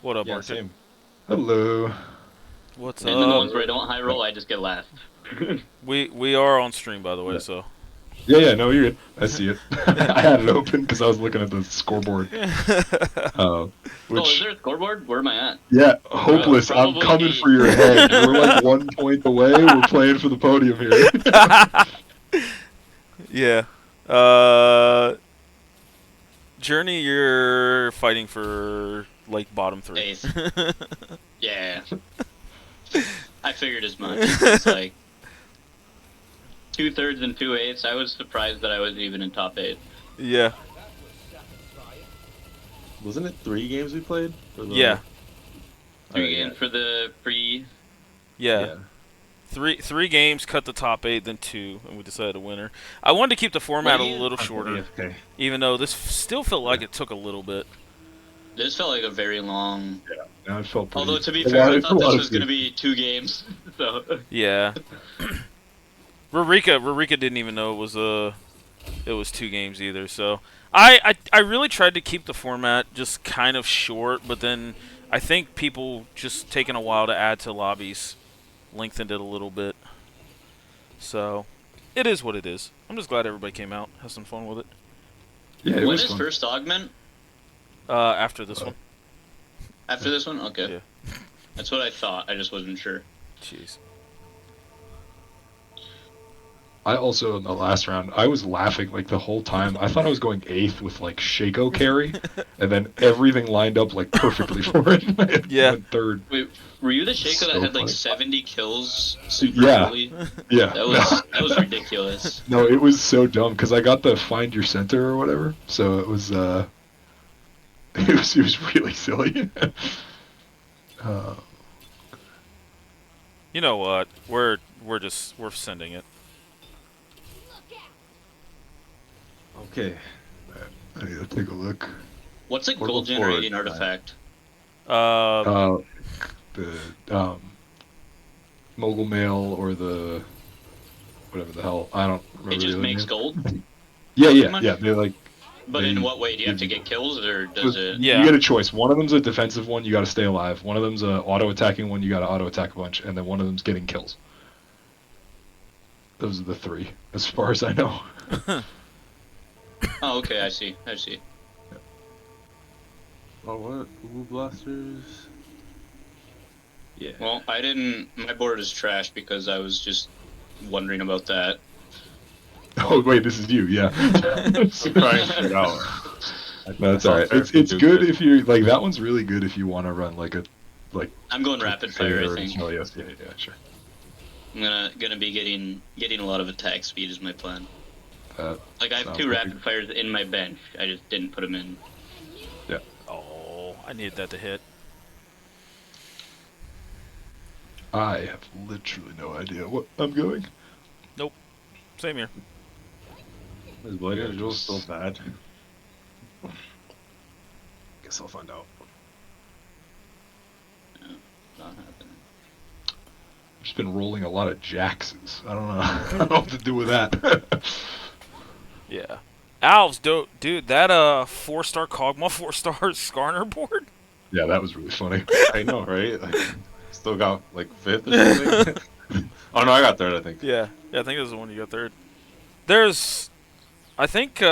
What up, Yeah, Arctic? same. Hello. What's And then the up? ones where I don't high roll, I just get last. We are on stream, by the way, Yeah. so. Yeah, no, you're good. I see it. I had it open because I was looking at the scoreboard. Oh, is Which, there a scoreboard? Where am I at? yeah, hopeless. I'm Probably coming 8. for your head. We're like 1 point away. We're playing for the podium here. Yeah. Journey, you're fighting for like bottom 3. 8th. Yeah. I figured as much. It's like 2 thirds and 2 eighths. I was surprised that I was even in top 8. Yeah. Wasn't it 3 games we played? Yeah. 3 games for the free. Yeah. Three games, cut the top 8, then 2, and we decided a winner. I wanted to keep the format a little shorter, Okay. even though this still felt like it took a little bit. This felt like a very long. Yeah, no, it felt pretty. Although to be Yeah, fair, I it's a thought lot this of was going to sleep. be 2 games. So Yeah. Rurika didn't even know it was 2 games either. So I really tried to keep the format just kind of short, but then I think people just taking a while to add to lobbies lengthened it a little bit. So it is what it is. I'm just glad everybody came out, has some fun with it. Yeah, it when was is fun. first augment? After this one. After this one? Okay. Yeah. That's what I thought. I just wasn't sure. Jeez. I also in the last round I was laughing like the whole time. I thought I was going 8th with like Shaco carry, and then everything lined up like perfectly for it. I Yeah. went 3rd. Wait, were you the Shaco that So had like funny. 70 kills super Yeah, early? yeah. That was ridiculous. No, it was so dumb because I got the find your center or whatever. So it was it was really silly. uh, You know what? We're sending it. Okay. I need to take a look. What's a Portable gold generating forward. artifact? Uh, the mogul mail or the whatever the hell. I don't remember It just the other makes name. gold? Yeah, Pretty yeah, much? yeah. They're like. But in what way? Do you have to give get kills, or does it... You Yeah. get a choice. One of them's a defensive one. You got to stay alive. One of them's a auto attacking one. You got to auto attack a bunch, and then one of them's getting kills. Those are the 3, as far as I know. Oh, okay, I see. Oh, what? Google blasters? Yeah. Well, I didn't... My board is trash because I was just wondering about that. Oh wait, this is you. Yeah. I'm trying to figure it out. That's all right. It's good if you like. That one's really good if you want to run like a I'm going rapid fire, I think. Oh yes, yeah, sure. I'm gonna be getting a lot of attack speed is my plan. Like I have sounds 2 like rapid fires in my bench. I just didn't put them in. Oh, I needed that to hit. I have literally no idea what I'm going. Same here. Is Blade Yeah, Angel just- still bad? Guess I'll find out. Not happening. I've just been rolling a lot of Jaxes. I don't know. I don't know what to do with that. Yeah. Alves, dude, that 4-star Kog'Maw, 4-star Skarner board? Yeah, that was really funny. I know, right? Like, still got like 5th or something. Oh no, I got 3rd, I think. Yeah, I think this is the one you got 3rd. There's, I think,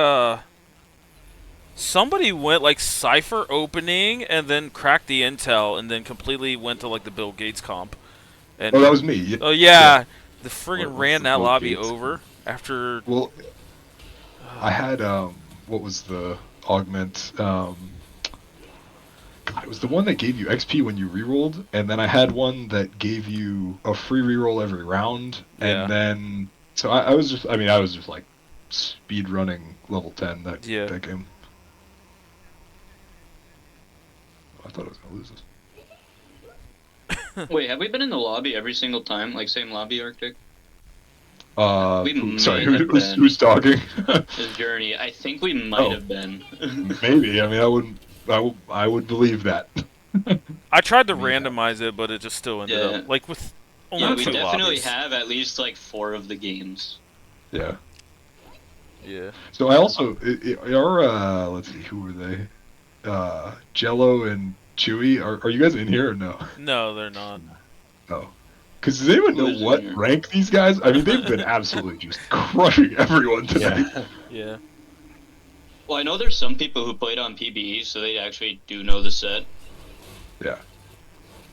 somebody went like Cypher opening and then cracked the intel and then completely went to like the Bill Gates comp. And, Oh, that was me. oh yeah, the friggin' What's ran the that Bill lobby Gates over after. Well, I had what was the augment? God, it was the one that gave you XP when you rerolled, and then I had one that gave you a free reroll every round, Yeah. and then so I was just like speed running level 10 that game. I thought I was gonna lose this. Wait, have we been in the lobby every single time? Like same lobby, Arctic? Sorry, may have been. who's talking? This journey. I think we might have been. Maybe. I mean, I would believe that. I tried to randomize it, but it just still ended Yeah. up like with only Yeah, we 2 definitely lobbies. have at least like 4 of the games. Yeah. Yeah. So I also our let's see, who were they? Jello and Chewy. Are you guys in here or no? No, they're not. No. Because does anyone know Who's in what here? rank these guys? I mean, they've been absolutely just crushing everyone tonight. Yeah. Yeah. Well, I know there's some people who played on PBE, so they actually do know the set. Yeah.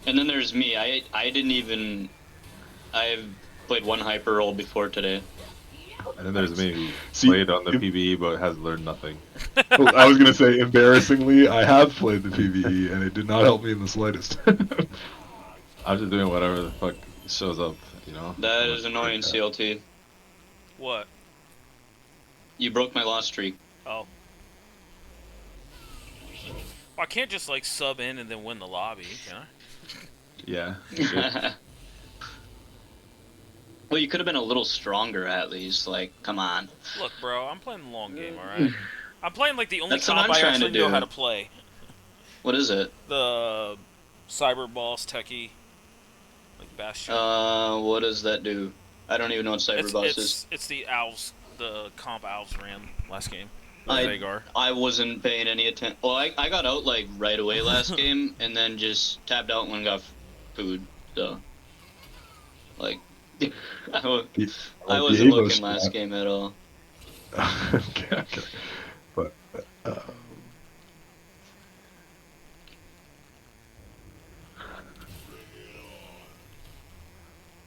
And then there's me. I didn't even... I've played 1 hyper roll before today. And then there's me who See, played on the if- PBE but has learned nothing. Well, I was gonna say, embarrassingly, I have played the PvE, and it did not help me in the slightest. I'm just doing whatever the fuck shows up, you know? That is annoying, CLT. What? You broke my loss streak. Oh. I can't just like sub in and then win the lobby, can I? Yeah. Shit. Well, you could have been a little stronger at least. Like, come on. Look, bro, I'm playing the long game, alright? I'm playing like the only That's what comp I'm I trying actually to know do. how to play. What is it? The Cyber Boss Techie. Like Bastion. What does that do? I don't even know what Cyberboss is. It's the Owls, the comp Owls ran last game. I- Vagar. I wasn't paying any attention. Well, I got out like right away last game, and then just tapped out when got food. So, like, I wasn't looking last game at all. okay. But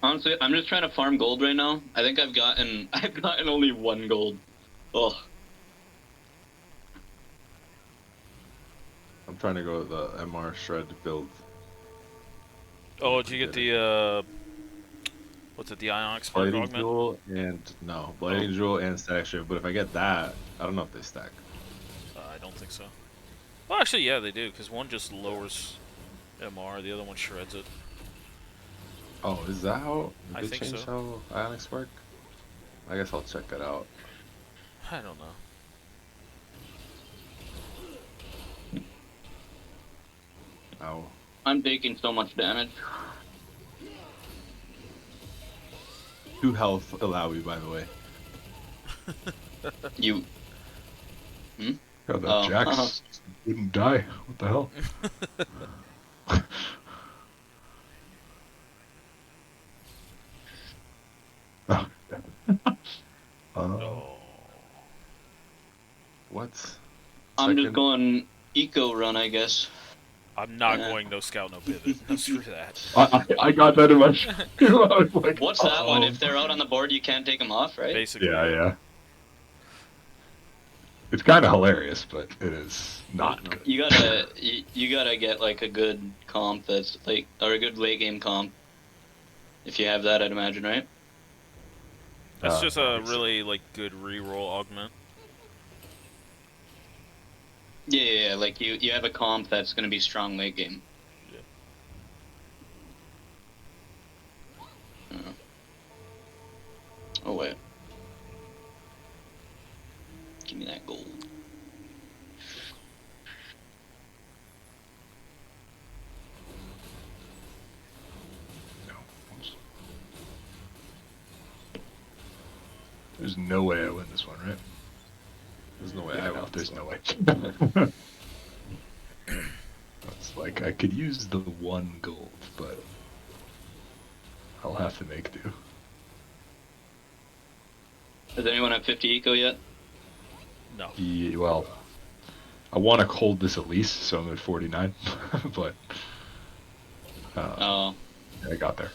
Huh? Honestly, I'm just trying to farm gold right now. I think I've gotten only 1 gold. Oh, I'm trying to go with the MR shred build. Oh, did you get the what's it? The Ionic Spark Blading augment? Jewel and no, Blading Jewel and Stack Shift. But if I get that, I don't know if they stack. I don't think so. Well, actually, yeah, they do, because one just lowers MR, the other one shreds it. Oh, is that how I they think changed so. how Ionics work? I guess I'll check it out. I don't know. Ow. I'm taking so much damage. 2 health allow you, by the way. You. God, that Oh. Jax wouldn't die. What the hell? Oh. Oh. What? I'm just Second- going eco run, I guess. I'm not going no scout, no pivot. No, screw that. I got that in my I was like, What's that one? oh. If they're out on the board, you can't take them off, right? Basically. Yeah. It's kind of hilarious, but it is not good. You gotta get like a good comp that's like, or a good late game comp. If you have that, I'd imagine, right? That's just I a think so. really like good reroll augment. Yeah. Like you have a comp that's gonna be strong late game. Yeah. Oh wait. Give me that gold. No. There's no way I win this one, right? There's no way Yeah, I no, want there's this no one. way. It's like I could use the 1 gold, but I'll have to make do. Does anyone have 50 eco yet? No. Yeah, well, I want to hold this at least, so I'm at 49, but Oh. I got there.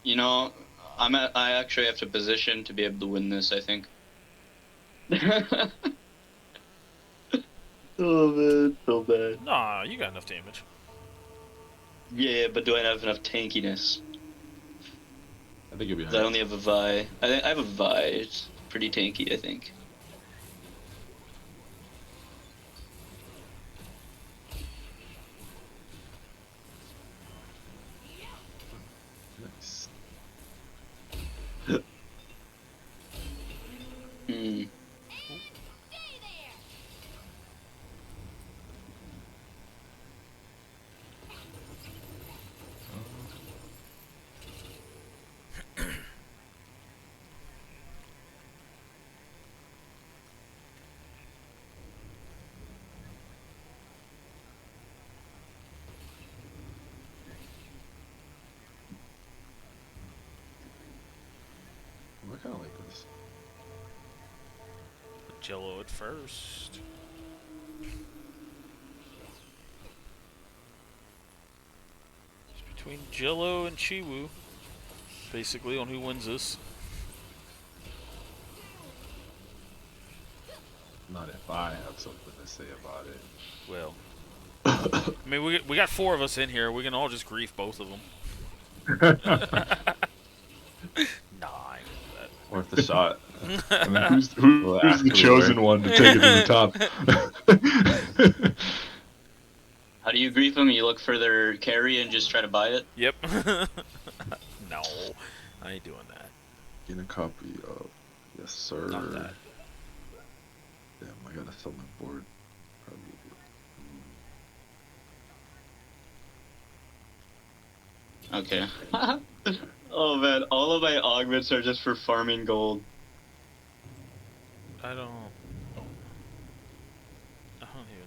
You know, I actually have to position to be able to win this, I think. Oh man, so bad. Nah, you got enough damage. Yeah, but do I have enough tankiness? I think you'll be 'Cause I alright. only have a Vi. I have a Vi. It's pretty tanky, I think. Nice. Hmm. I kind of like this. Put Jello at first. It's between Jello and Chiwu, basically, on who wins this. Not if I have something to say about it. Well, I mean, we got 4 of us in here. We can all just grief both of them. Nah, I ain't gonna do Worth the shot. And then who's Well, the actually, chosen we're- one to take it to the top? How do you grief them? You look for their carry and just try to buy it? Yep. No, I ain't doing that. Getting a copy of. Yes, sir. Not that. Damn, I gotta sell my board. Probably. Okay. Oh man, all of my augments are just for farming gold. I don't even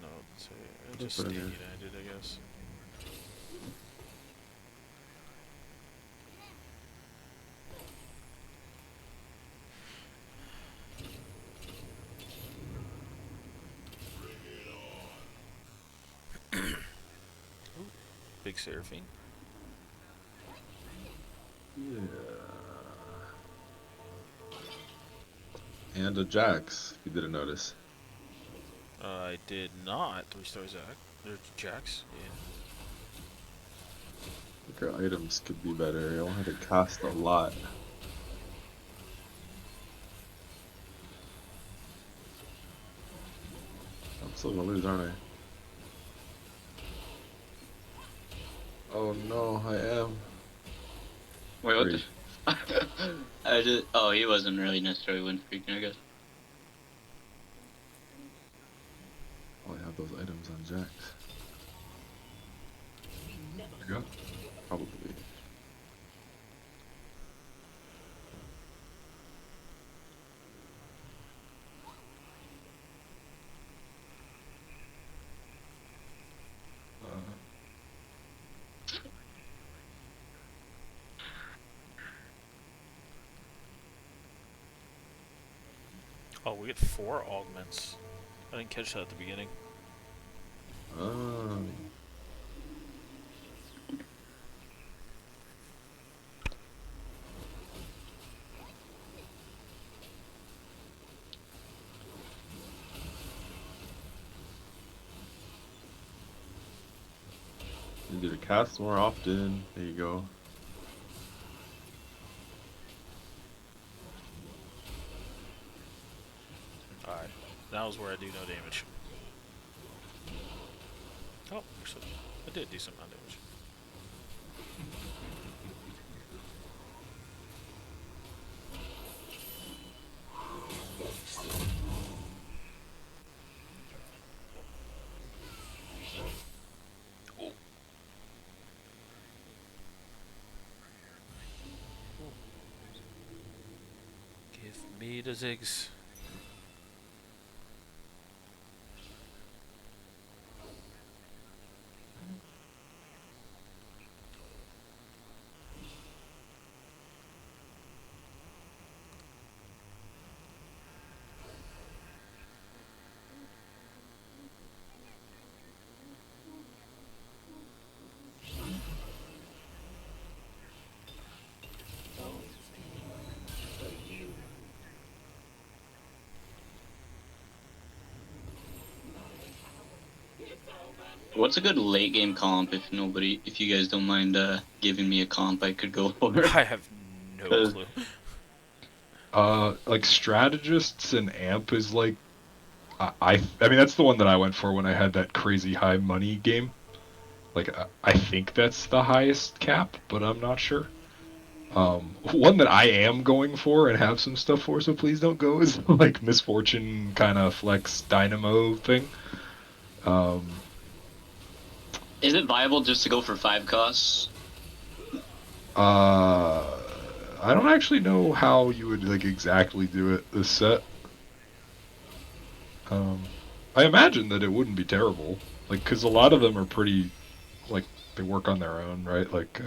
know what to say. I just Put it stayed here. united, I guess. Big Seraphine. Yeah. And a Jax, if you didn't notice. I did not. 3-star Zach. There's Jax. Yeah. Think our items could be better. I wanted to cast a lot. I'm still gonna lose, aren't I? Oh no, I am. Wait, what Great. the? I just. Oh, he wasn't really necessarily win streaking, I guess. Oh, I have those items on Jax. There you go. Probably. Oh, we get 4 augments. I didn't catch that at the beginning. Um, you need to cast more often. There you go. Alright. That was where I do no damage. Oh, actually, I did a decent amount of damage. Give me the zigs. What's a good late game comp if you guys don't mind giving me a comp I could go over? I have no clue. Like strategists and amp is like, I mean that's the one that I went for when I had that crazy high money game. Like I think that's the highest cap, but I'm not sure. One that I am going for and have some stuff for, so please don't go, is like Misfortune kind of flex dynamo thing. Is it viable just to go for 5 costs? I don't actually know how you would like exactly do it this set. I imagine that it wouldn't be terrible, like because a lot of them are pretty, like they work on their own, right? Like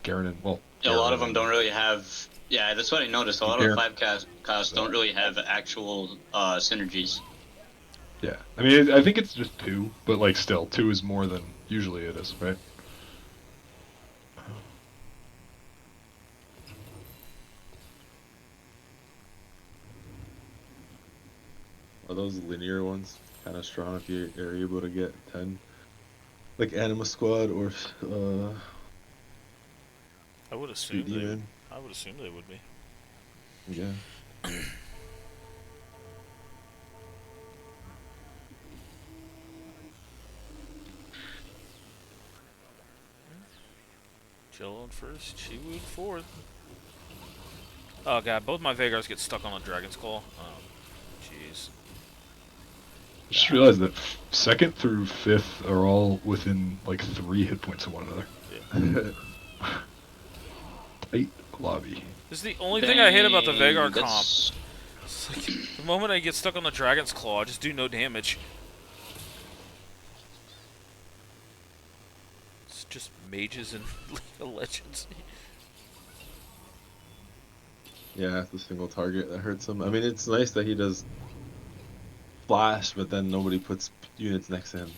Garen and A lot Garen of them and- don't really have. Yeah, that's what I noticed. A lot of the 5 costs don't really have actual synergies. Yeah, I mean I think it's just 2, but like still 2 is more than usually it is, right? Are those linear ones kind of strong if you are able to get 10? Like Anima Squad or I would Street assume Demon? I would assume they would be. Yeah. Jello first, Chiwu fourth. Oh god, both my Vegars get stuck on a Dragon's Claw. Oh, jeez. Just realized that 2nd through 5th are all within like 3 hit points of one another. Yeah. Tight lobby. This is the only thing I hate about the Vegar comp. That's- It's like, the moment I get stuck on the Dragon's Claw, I just do no damage. It's just mages and League of Legends. Yeah, it's a single target that hurts him. I mean, it's nice that he does flash, but then nobody puts units next to him.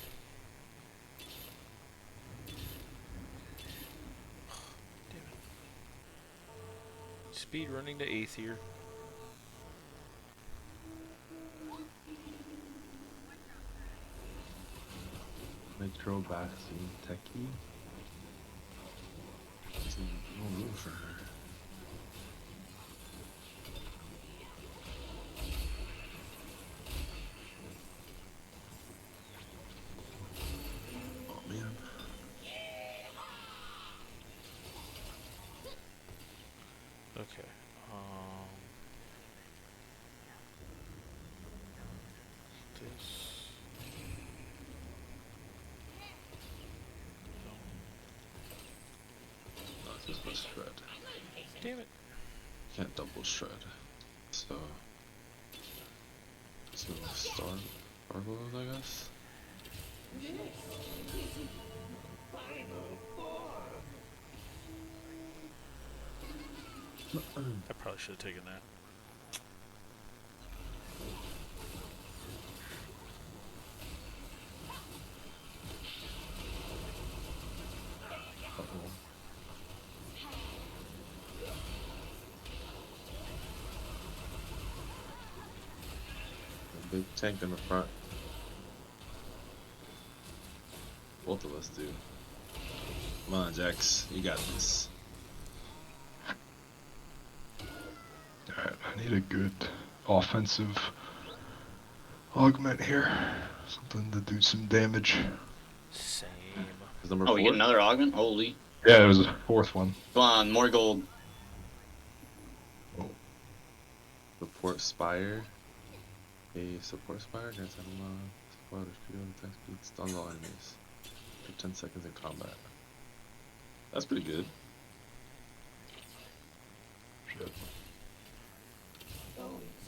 speed running to 8th here. Metro Bastion Techie. There's no room for her. Oh man. Okay. This. Not just a shred. Damn it. Can't double shred. So. Star Gold, I guess. I probably should have taken that. Uh-oh. A big tank in the front. Both of us do. Come on, Jax. You got this. Alright, I need a good offensive augment here. Something to do some damage. Same. Is number Oh, we 4? get another augment? Holy. Yeah, there was a 4th one. Come on, more gold. Support Spire. A support Spire grants enemy squad or shield attack speed stuns all enemies for 10 seconds in combat. That's pretty good. Shit.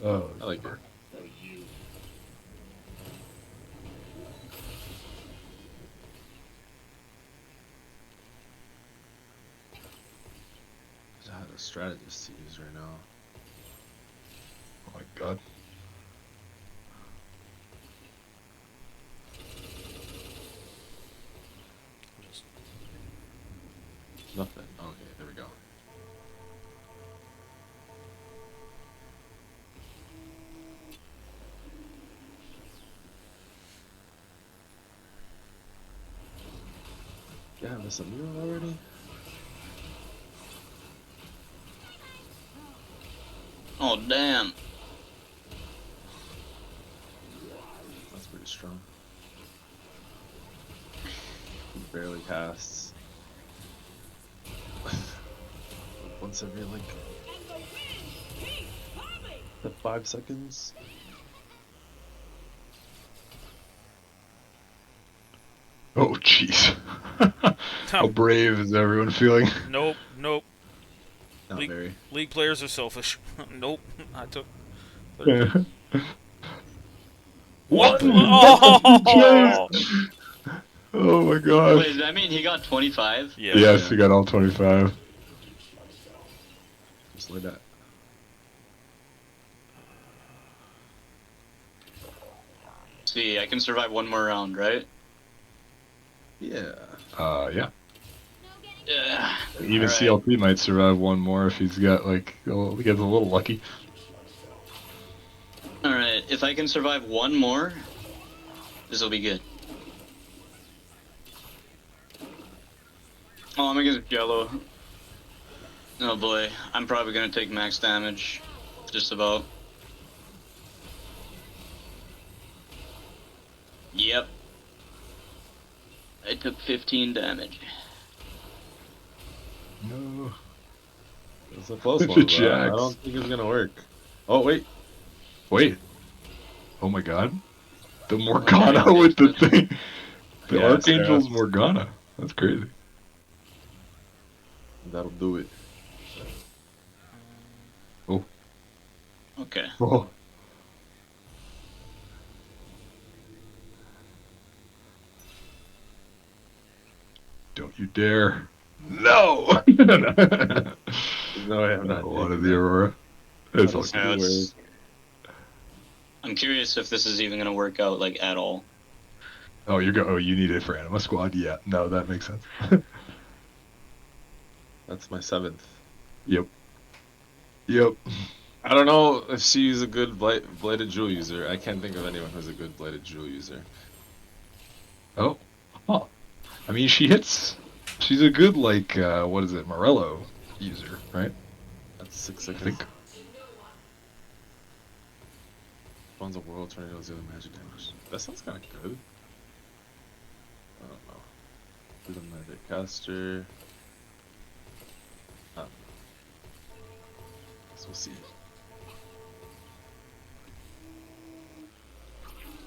Oh, I like it. I had a strategist to use right now. oh my god. Just Nothing. Okay, there we go. Yeah, there's a mural already? Oh, damn. That's pretty strong. He barely casts. Once every like And the wind keeps coming. 5 seconds. Oh, jeez. How brave is everyone feeling? Nope, nope. Not League, very. league players are selfish. Nope. I took. What? Oh! Oh my Wait, gosh. does that mean he got 25? Yeah. Yes, you got all 25. Just like that. See, I can survive one more round, right? Yeah. Yeah. Yeah. Even Alright. CLP might survive one more if he's got, like, he gets a little lucky. Alright, if I can survive one more, this will be good. Oh, I'm against yellow. Oh boy, I'm probably gonna take max damage. Just about. Yep. I took 15 damage. No. It's a close The one, but I Jax. don't think it's gonna work. Oh, wait. Wait. Oh my god. The Morgana with the thing. The Yeah, Archangel's Sarah. Morgana. That's crazy. That'll do it. Oh. Okay. Oh. Don't you dare. No! No, I have not. One of the Aurora. It's all Yeah, good. it's- I'm curious if this is even gonna work out, like, at all. Oh, you need it for Anima Squad? Yeah. No, that makes sense. That's my 7th. Yep. Yep. I don't know if she's a good bladed jewel user. I can't think of anyone who's a good bladed jewel user. Oh. Huh. I mean, she hits. She's a good like what is it, Morello user, right? That's 6 I seconds. think. Spawns a world tornado, zero magic damage. That sounds kind of good. I don't know. Do the magic caster. So we'll see.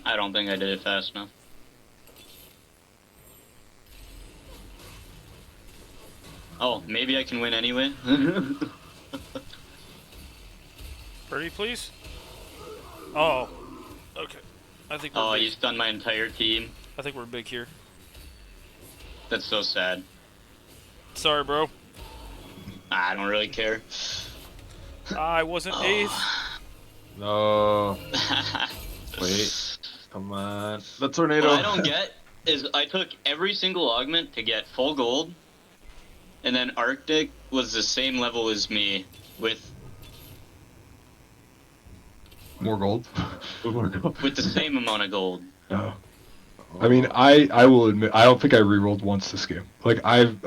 I don't think I did it fast enough. Oh, maybe I can win anyway. Birdie, please. Oh, okay. I think we're Oh, big. you stunned my entire team. I think we're big here. That's so sad. Sorry, bro. I don't really care. I wasn't eighth. No. Wait. Come on. The tornado. What I don't get is I took every single augment to get full gold, and then Arctic was the same level as me with More gold. with the same amount of gold. Oh. I mean, I will admit I don't think I rerolled once this game. Like I've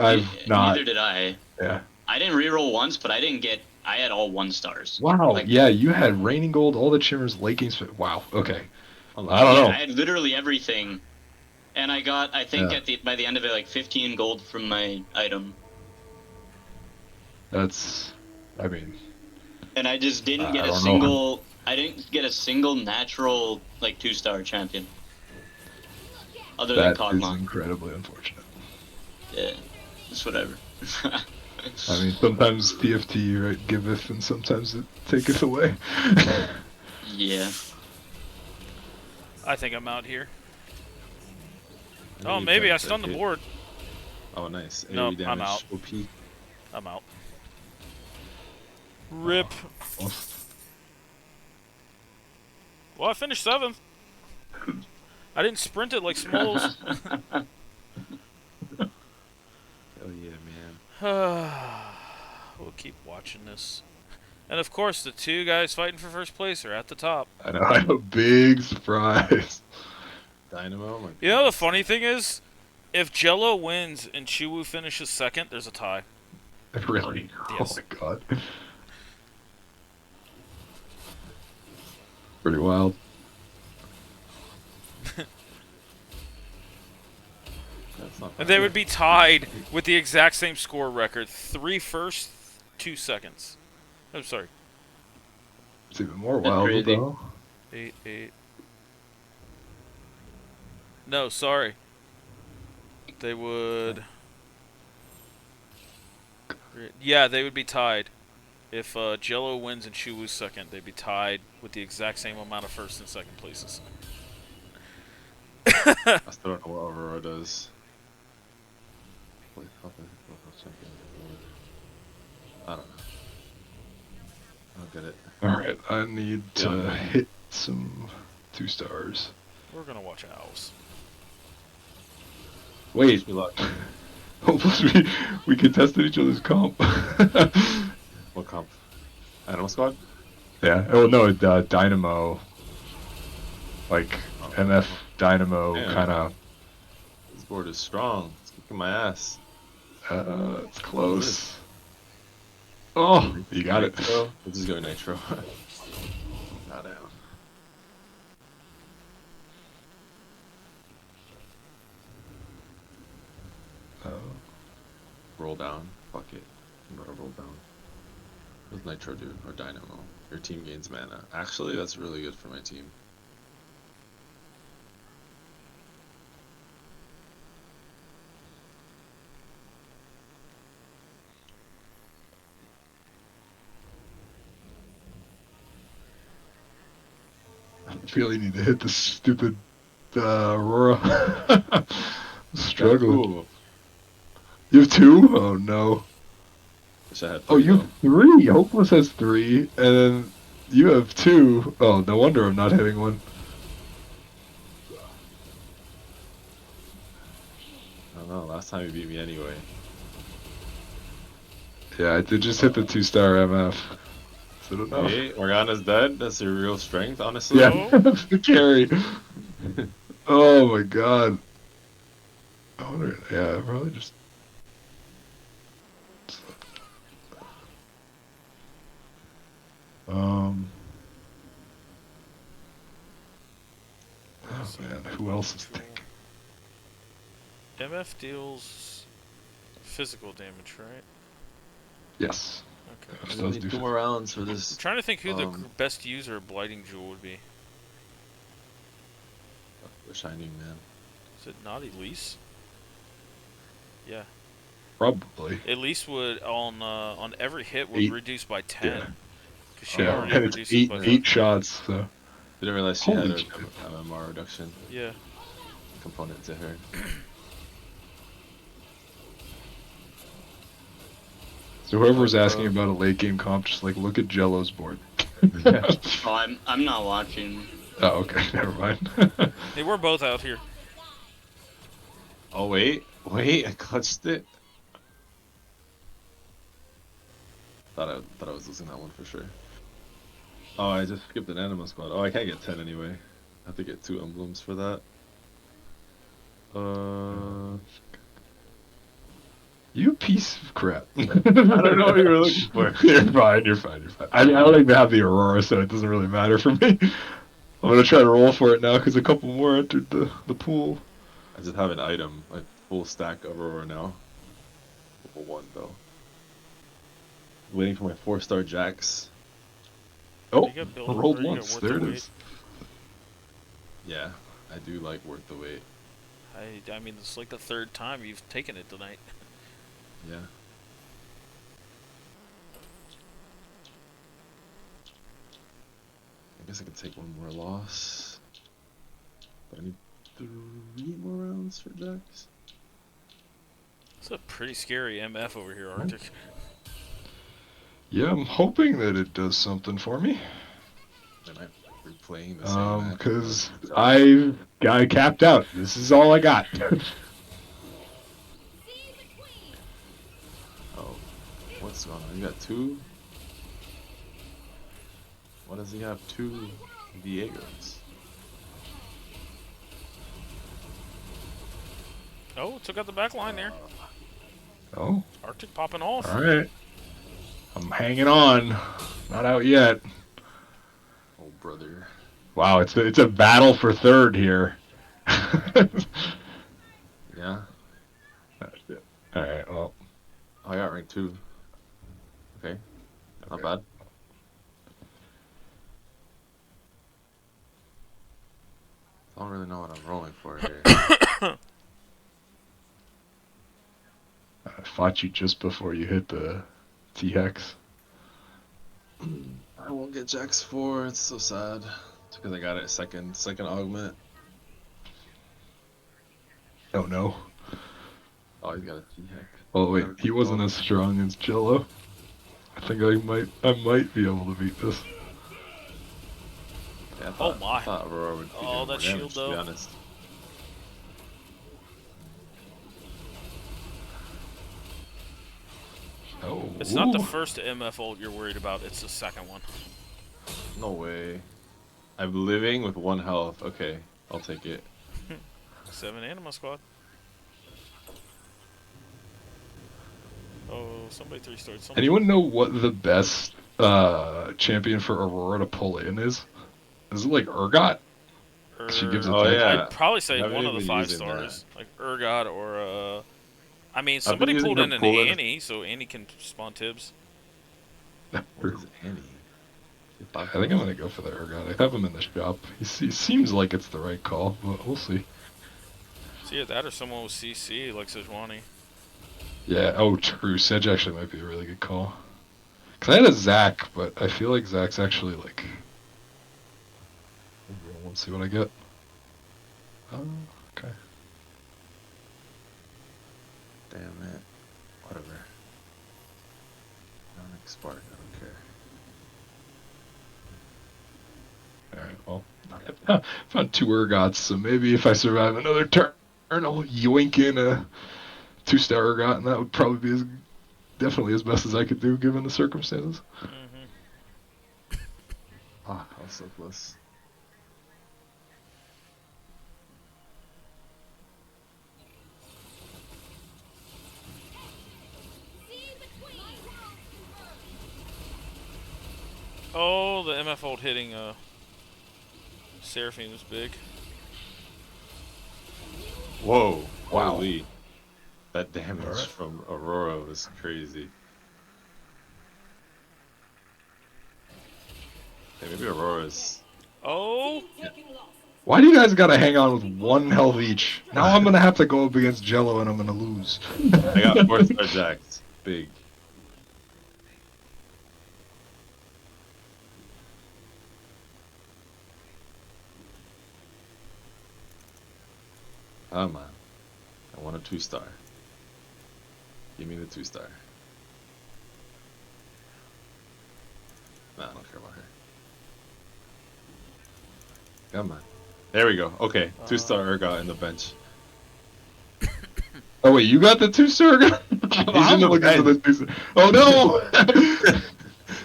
not. Neither did I. Yeah. I didn't reroll once, but I didn't get. I had all 1 stars. Wow. Like, Yeah, you had raining gold, all the chimmers, laking. Wow. Okay. I don't yeah, know. I had literally everything, and I got. I think Yeah. by the end of it, like 15 gold from my item. That's. I mean. And I just didn't get I a don't know. single. I didn't get a single natural like 2-star champion. Other than That is Cogmon. incredibly unfortunate. Yeah, it's whatever. I mean, sometimes TFT right giveth, and sometimes it taketh away. Yeah. I think I'm out here. I Oh, need maybe that I stunned the hit. board. Oh, nice. Nope, AoE I'm damage. out. OP. I'm out. Rip. Well, I finished 7th. I didn't sprint it like Smalls. Hell yeah, man. We'll keep watching this. And of course, the 2 guys fighting for first place are at the top. I know, I have a big surprise. Dynamo. My You know, the funny thing is, if Jello wins and Chiwu finishes 2nd, there's a tie. Really? Yes. Oh my god. Pretty wild. That's not And bad. they would be tied with the exact same score record. 3 firsts, 2 seconds. I'm sorry. It's even more That's wild crazy. though. 8. No, sorry. They would... Yeah, they would be tied. If Jello wins and Chiwu's 2nd, they'd be tied with the exact same amount of 1st and 2nd places. I still don't know what Aurora does. Wait, how can I champion? I don't know. I don't get it. Alright, I need to hit some 2 stars. We're gonna watch Owls. Wait. Wish me luck. Oh, plus we contested each other's comp. What comp? Animal Squad? Yeah. Oh no, Dynamo. Like MF Dynamo Yeah. kind of. This board is strong. It's kicking my ass. It's close. Oh, you got it. Nitro? Let's just go Nitro. Not down. Roll down. Fuck it. I'm gonna roll down. What's Nitro do? Or Dynamo? Your team gains mana. Actually, that's really good for my team. I really need to hit this stupid Aurora. Struggling. Ooh. You have 2? Oh no. Wish I had Oh, three, you though. have 3. Hopeless has 3, and then you have 2. Oh, no wonder I'm not hitting one. I don't know. Last time you beat me anyway. Yeah, I did just hit the 2-star MF. Is it enough? Hey, Morgana's dead. That's your real strength, honestly. Yeah, that's the carry. Oh my god. I wonder, yeah, probably just. Um. Oh man, who else is thinking? MF deals physical damage, right? Yes. Okay. I This just does need do. 2 more rounds for I'm this. trying to think who the best user of Blighting Jewel would be. Shining Man. Is it not Elise? Yeah. Probably. Elise would on every hit would 8. reduce by 10. Yeah. Cause she Yeah, already and it's reduces by 8 shots. So. Didn't realize she had Holy a shit. MMR reduction Yeah. component to her. So whoever's asking about a late game comp, just like look at Jello's board. Oh, I'm not watching. Oh, okay, never mind. Hey, we're both out here. Oh wait, I clutched it. Thought I was losing that one for sure. Oh, I just skipped an Anima Squad. Oh, I can't get 10 anyway. I have to get 2 emblems for that. You piece of crap. I don't know what you were looking for. You're fine. You're fine. I don't even have the Aurora, so it doesn't really matter for me. I'm gonna try to roll for it now because a couple more entered the pool. I just have an item, a full stack of Aurora now. Level 1 though. Waiting for my 4-star Jax. Oh, You got build- I or rolled you got once. worth There the it wait. is. Yeah, I do like worth the wait. I mean, it's like the 3rd time you've taken it tonight. Yeah. I guess I could take one more loss. But I need 3 more rounds for Jax. It's a pretty scary MF over here, Arctic. Yeah, I'm hoping that it does something for me. Am I replaying the same match? Because I capped out. This is all I got. Oh, what's going on? You got 2? Why does he have 2 Diegos? Oh, took out the back line there. Oh, Arctic popping off. all right. I'm hanging on. Not out yet. Oh, brother. Wow, it's a battle for 3rd here. Yeah? All right. Well, Oh, I got rank 2. Okay. Not bad. I don't really know what I'm rolling for here. I fought you just before you hit the T-Hex. I won't get Jax 4, it's so sad. It's because I got it second augment. Oh no. Oh, he's got a T-Hex. Oh wait, he wasn't as strong as Jello. I think I might be able to beat this. Yeah, my. I thought Aurora would be Oh, doing that more shield, damage, to though. be honest. Oh. It's not the ooh. first MF ult you're worried about, it's the second one. No way. I'm living with 1 health. Okay, I'll take it. 7 Anima Squad. Oh, somebody 3-starred something. Anyone know what the best champion for Aurora to pull in is? Is it like Urgot? She gives Oh, attack. yeah. I'd probably say Haven't one of the been 5 using stars, like Urgot or I mean, been somebody using pulled her in an pull-in. Annie, so Annie can spawn Tibbs. What is Annie? I think I'm gonna go for the Urgot. I have him in the shop. He seems like it's the right call, but we'll see. See that or someone with CC like Sejuani. Yeah. Oh, true. Sedge actually might be a really good call. Cause I had a Zac, but I feel like Zac's actually like. Let's see what I get. Oh, okay. Damn it. Whatever. Ionic Spark, I don't care. Alright, well. Found 2 Urgots, so maybe if I survive another turn, I'll yoink in a 2-star Urgot, and that would probably be definitely as best as I could do given the circumstances. Mm-hmm. Fuck, I was so close. Oh, the MF ult hitting Seraphine was big. Whoa! Wow. Holy. That damage Alright. from Aurora was crazy. Yeah, maybe Aurora's. Oh, Taking losses. Why do you guys gotta hang on with 1 health each? Now I'm gonna have to go up against Jello and I'm gonna lose. I got 4-star jacks. Big. Oh man. I want a 2-star. Give me the 2-star. Nah, I don't care about her. Come on. There we go. Okay, 2-star Urgot in the bench. Oh wait, you got the 2-star? I'm in the looking for the bench. 2-star. Oh no!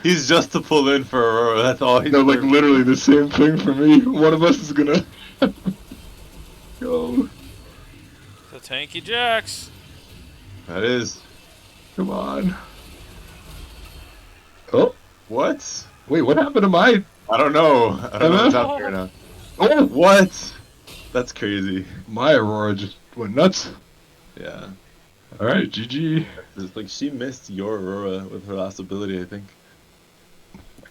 He's just to pull in for Aurora. That's all he's No, like there for. literally the same thing for me. One of us is gonna go. the tanky Jax. That is. Come on. Oh, What? wait, what happened to my... I don't know. I don't know what's MF? happening right now. Oh, What? That's crazy. my Aurora just went nuts. Yeah. Alright, GG. It's like she missed your Aurora with her last ability, I think.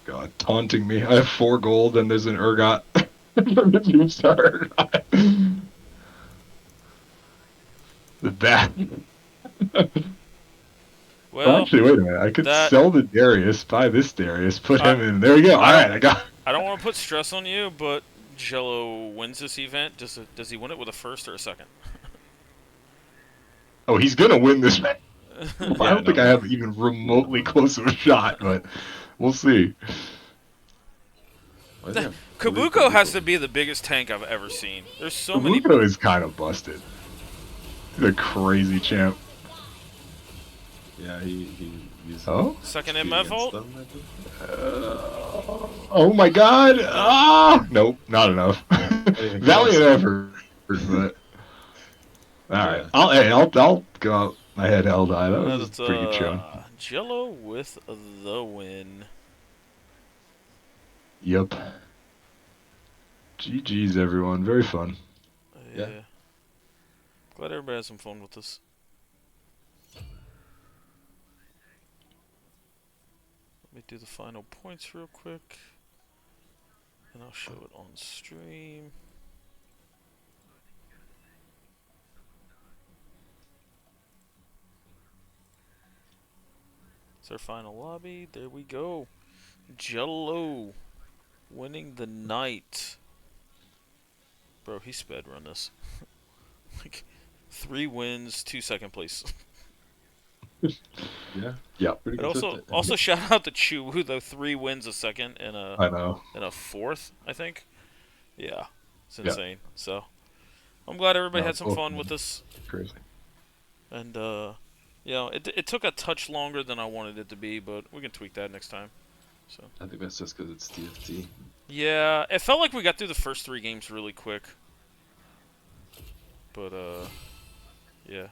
God, taunting me. I have 4 gold and there's an Urgot from the 2-star Urgot. That. Well, Actually, wait a minute. I could that- sell the Darius, buy this Darius, put I- him in. There we go. I Alright, don't- I got... I don't want to put stress on you, but Jello wins this event. Does he win it with a first or a second? Oh, he's gonna win this match. I Yeah, don't think no. I have even remotely close of a shot, but we'll see. Why does he have Kabuko has to be the biggest tank I've ever seen. There's so many. Kabuto is kind of busted. He's a crazy champ. Yeah, he's. Oh? Second speed MF against ult? them, I think. Oh my god! Ah! Nope, not enough. Anything Valiant close. effort, but... Alright, Yeah. I'll go out. I had Eldai. That was That's pretty good showing. Jello with the win. Yep. GG's, everyone. Very fun. Yeah. Yeah. Glad everybody had some fun with this. Let me do the final points real quick. And I'll show it on stream. It's our final lobby. There we go. Jello winning the night. Bro, he sped run this. Like 3 wins, 2 second place. Yeah. Yeah. Pretty And consistent. also shout out to Chu, though, 3 wins a second and I know. a fourth, I think. Yeah, it's Yeah. insane. So I'm glad everybody No, had some both fun of with them. this. Crazy. And you know, it took a touch longer than I wanted it to be, but we can tweak that next time. So I think that's just because it's TFT. yeah, it felt like we got through the first 3 games really quick. But yeah.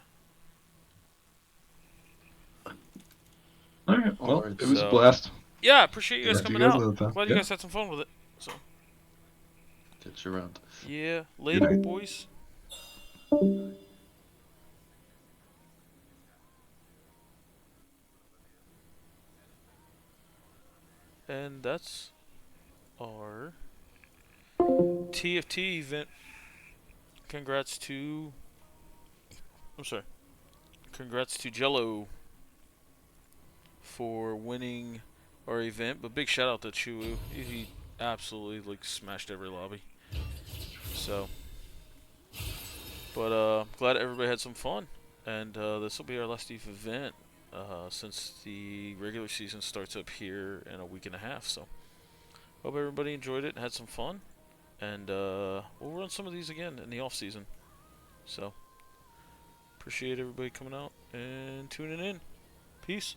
Alright, well, Alright, it was so- a blast. Yeah, I appreciate you guys Yeah, coming you guys out. another time. Glad you Yeah. guys had some fun with it. So Catch you around. yeah, later, night. boys. And that's our TFT event. Congrats to... I'm sorry. Congrats to Jello for winning our event. But big shout out to Chuu. He absolutely like smashed every lobby. So, but glad everybody had some fun. And this will be our last EVE event since the regular season starts up here in a week and a half. So, hope everybody enjoyed it and had some fun. And we'll run some of these again in the off season. So, appreciate everybody coming out and tuning in. Peace.